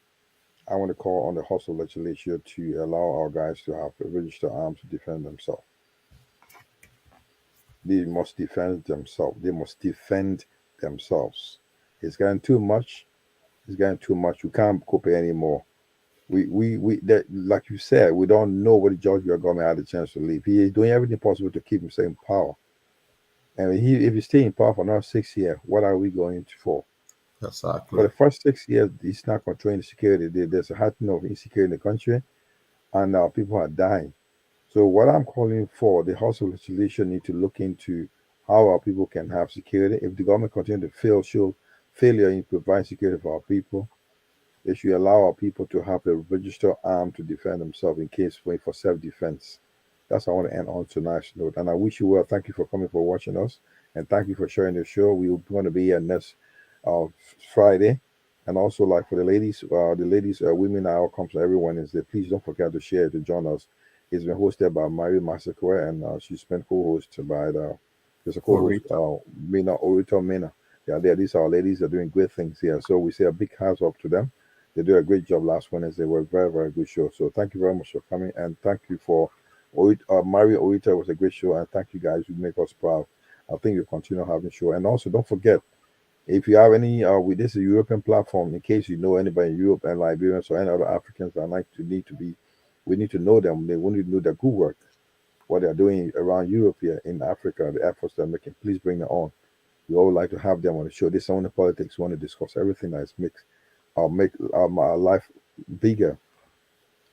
I want to call on the hostile legislature to allow our guys to have a registered arms to defend themselves. They must defend themselves. They must defend themselves. It's getting too much. It's getting too much. We can't cope anymore. That, like you said, we don't know what the Georgia government had the chance to leave. He is doing everything possible to keep himself in power. And if he stays in power for another 6 years, what are we going for? Exactly. For the first 6 years, he's not controlling the security. There's a heightening of insecurity in the country, and people are dying. So what I'm calling for, the House of Legislation need to look into how our people can have security. If the government continue to show failure in providing security for our people, they should allow our people to have a registered arm to defend themselves in case for self-defense. That's how I want to end on tonight's note. And I wish you well. Thank you for coming, for watching us, and thank you for sharing the show. We're going to be here next Friday. And also, like for the ladies, Women Hour comes to everyone is there. Please don't forget to share, to join us. It's been hosted by Marie Massacre, and she's been co-hosted by there's a co-host, Mina. Yeah, these are our ladies that are doing great things here. So we say a big hands up to them. They did a great job last Wednesday. They were a very, very good show. So thank you very much for coming, and thank you for Mario Oita. Was a great show, and thank you guys. You make us proud. I think you'll continue having show. And also, don't forget, if you have any, this is a European platform. In case you know anybody in Europe and Liberians or any other Africans that we need to know them. They want to know their good work, what they're doing around Europe here in Africa, the efforts they're making. Please bring them on. We all like to have them on the show. This is only politics. We want to discuss everything that is make our life bigger.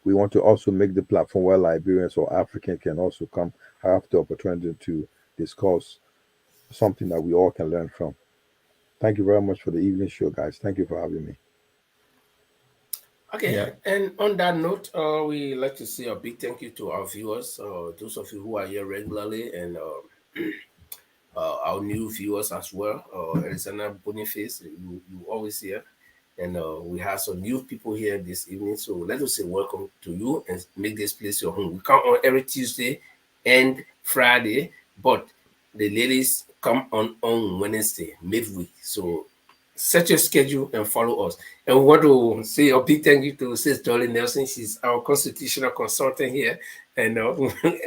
We want to also make the platform where Liberians or Africans can also come, have the opportunity to discuss something that we all can learn from. Thank you very much for the evening show, guys. Thank you for having me. Okay, yeah. And on that note, we like to say a big thank you to our viewers, those of you who are here regularly, and our new viewers as well. Alexander Boniface, you always here. And we have some new people here this evening. So let us say welcome to you and make this place your home. We come on every Tuesday and Friday, but the ladies come on Wednesday, midweek. So set your schedule and follow us. And we want to say a big thank you to Sis Dolly Nelson. She's our constitutional consultant here. And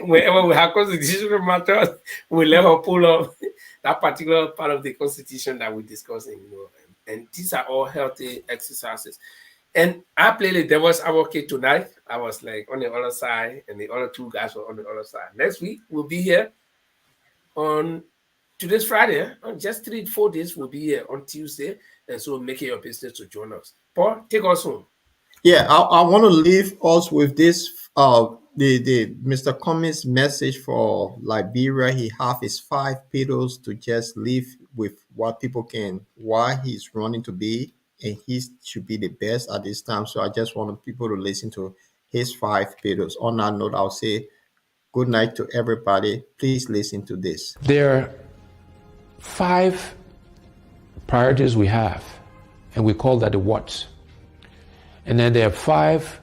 whenever we have constitutional matters, we let her pull up that particular part of the Constitution that we're discussing. And these are all healthy exercises. And I played the devil's advocate tonight. I was like on the other side, and the other two guys were on the other side. Next week, we'll be here on today's Friday. On just 3-4 days, we'll be here on Tuesday. And so make it your business to join us. Paul, take us home. Yeah, I want to leave us with this. The Mr. Cummings' message for Liberia. He have his 5 pillars to just live with what people can, why he's running to be, and he should be the best at this time. So I just want people to listen to his 5 pillars. On that note, I'll say good night to everybody. Please listen to this. There are 5 priorities we have, and we call that the what. And then there are 5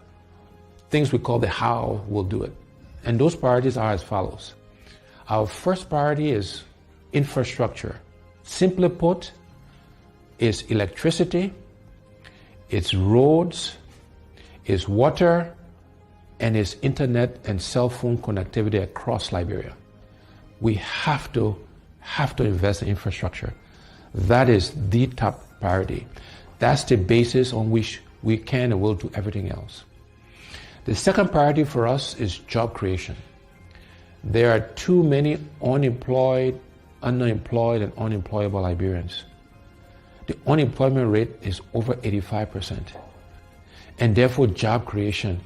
things we call the how we'll do it. And those priorities are as follows. Our first priority is infrastructure. Simply put, it's electricity, it's roads, it's water, and it's internet and cell phone connectivity across Liberia. We have to have to invest in infrastructure. That is the top priority. That's the basis on which we can and will do everything else. The second priority for us is job creation. There are too many unemployed, underemployed, and unemployable Liberians. The unemployment rate is over 85%. And therefore, job creation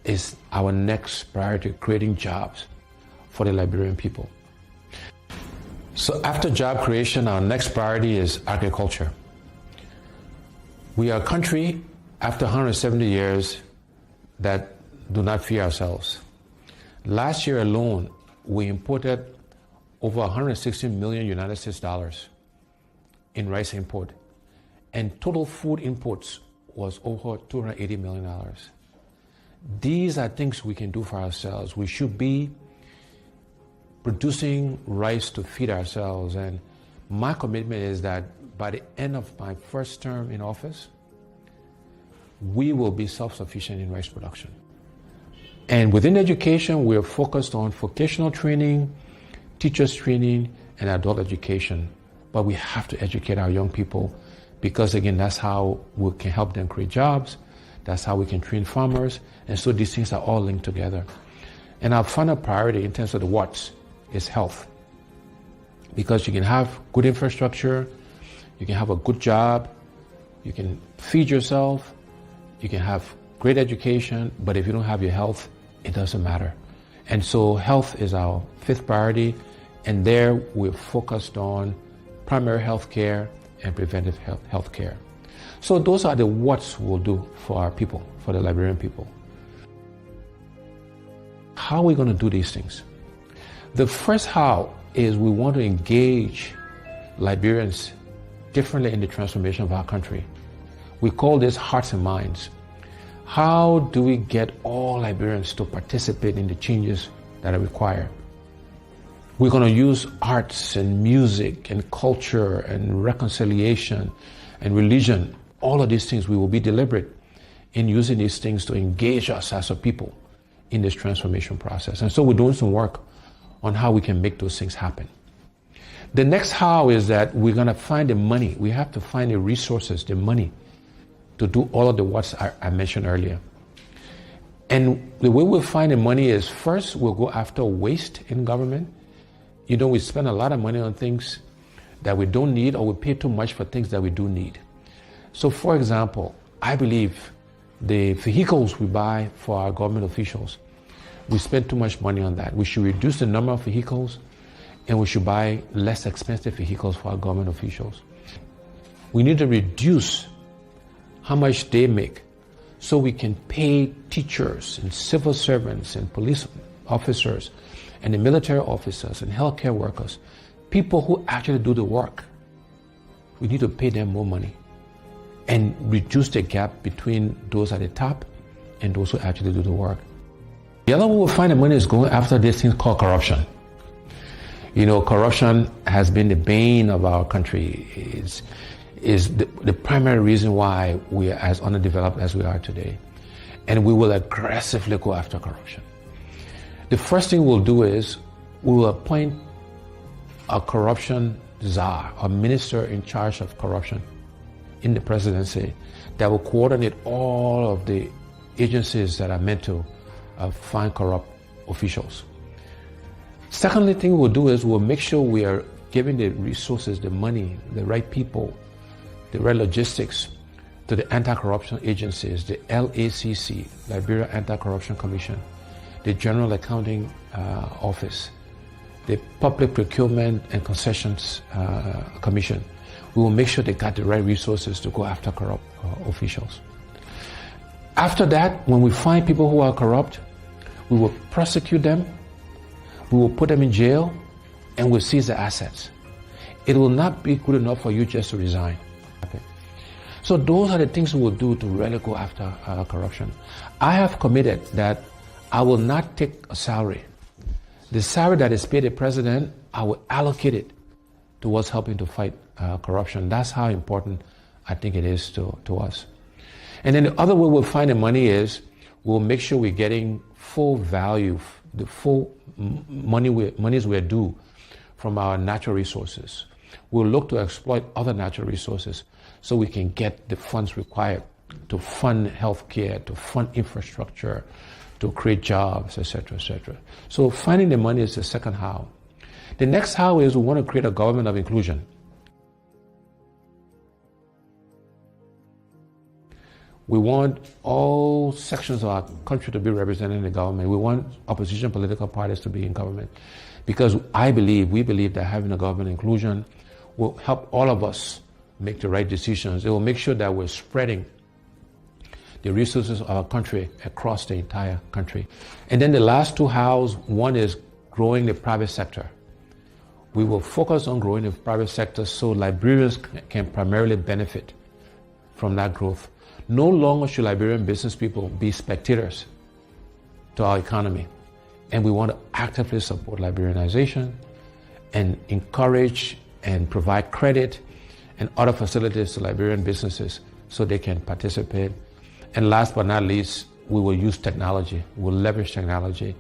is our next priority, creating jobs for the Liberian people. So after job creation, our next priority is agriculture. We are a country, after 170 years, that do not fear ourselves. Last year alone, we imported over 160 million United States dollars in rice import, and total food imports was over $280 million. These are things we can do for ourselves. We should be producing rice to feed ourselves, and my commitment is that by the end of my first term in office, we will be self-sufficient in rice production. And within education, we are focused on vocational training, teachers training, and adult education. But we have to educate our young people because, again, that's how we can help them create jobs. That's how we can train farmers. And so these things are all linked together. And our final priority in terms of the what's is health. Because you can have good infrastructure, you can have a good job, you can feed yourself, you can have great education, but if you don't have your health, it doesn't matter. And so health is our fifth priority, and there we're focused on primary health care and preventive health care. So those are the what's we'll do for our people, for the Liberian people. How are we going to do these things? The first how is we want to engage Liberians differently in the transformation of our country. We call this hearts and minds. How do we get all Liberians to participate in the changes that are required? We're going to use arts and music and culture and reconciliation and religion. All of these things, we will be deliberate in using these things to engage us as a people in this transformation process. And so we're doing some work on how we can make those things happen. The next how is that we're going to find the money. We have to find the resources, the money, to do all of the what's I mentioned earlier. And the way we'll find the money is first, we'll go after waste in government. You know, we spend a lot of money on things that we don't need, or we pay too much for things that we do need. So for example, I believe the vehicles we buy for our government officials, we spend too much money on that. We should reduce the number of vehicles, and we should buy less expensive vehicles for our government officials. We need to reduce how much they make so we can pay teachers and civil servants and police officers and the military officers and healthcare workers, people who actually do the work. We need to pay them more money and reduce the gap between those at the top and those who actually do the work. The other way we'll find the money is going after this thing called corruption. You know, corruption has been the bane of our country. Is the primary reason why we are as underdeveloped as we are today. And we will aggressively go after corruption. The first thing we'll do is we will appoint a corruption czar, a minister in charge of corruption in the presidency that will coordinate all of the agencies that are meant to find corrupt officials. Secondly thing we'll do is we'll make sure we are giving the resources, the money, the right people, the right logistics to the anti-corruption agencies, the LACC, Liberia Anti-Corruption Commission, the General Accounting Office, the Public Procurement and Concessions Commission. We will make sure they got the right resources to go after corrupt officials. After that, when we find people who are corrupt, we will prosecute them, we will put them in jail, and we'll seize the assets. It will not be good enough for you just to resign. Okay. So those are the things we will do to really go after corruption. I have committed that I will not take a salary. The salary that is paid the president, I will allocate it towards helping to fight corruption. That's how important I think it is to us. And then the other way we'll find the money is we'll make sure we're getting full value, the full monies we're due from our natural resources. We'll look to exploit other natural resources so we can get the funds required to fund healthcare, to fund infrastructure, to create jobs, etc., etc. So finding the money is the second how. The next how is we want to create a government of inclusion. We want all sections of our country to be represented in the government. We want opposition political parties to be in government. Because we believe that having a government inclusion will help all of us make the right decisions. It will make sure that we're spreading the resources of our country across the entire country. And then the last two hows, one is growing the private sector. We will focus on growing the private sector so Liberians can primarily benefit from that growth. No longer should Liberian business people be spectators to our economy. And we want to actively support Liberianization and encourage and provide credit and other facilities to Liberian businesses so they can participate. And last but not least, we will use technology. We'll leverage technology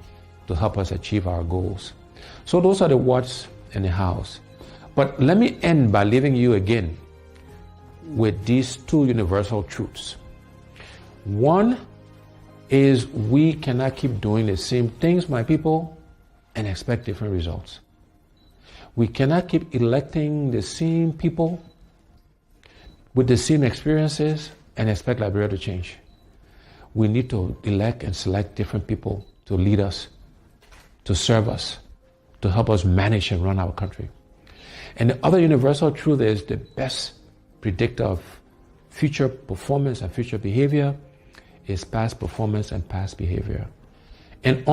to help us achieve our goals. So those are the what's and the how's. But let me end by leaving you again with these two universal truths. One is we cannot keep doing the same things, my people, and expect different results. We cannot keep electing the same people with the same experiences and expect Liberia to change. We need to elect and select different people to lead us, to serve us, to help us manage and run our country. And the other universal truth is the best predictor of future performance and future behavior is past performance and past behavior. And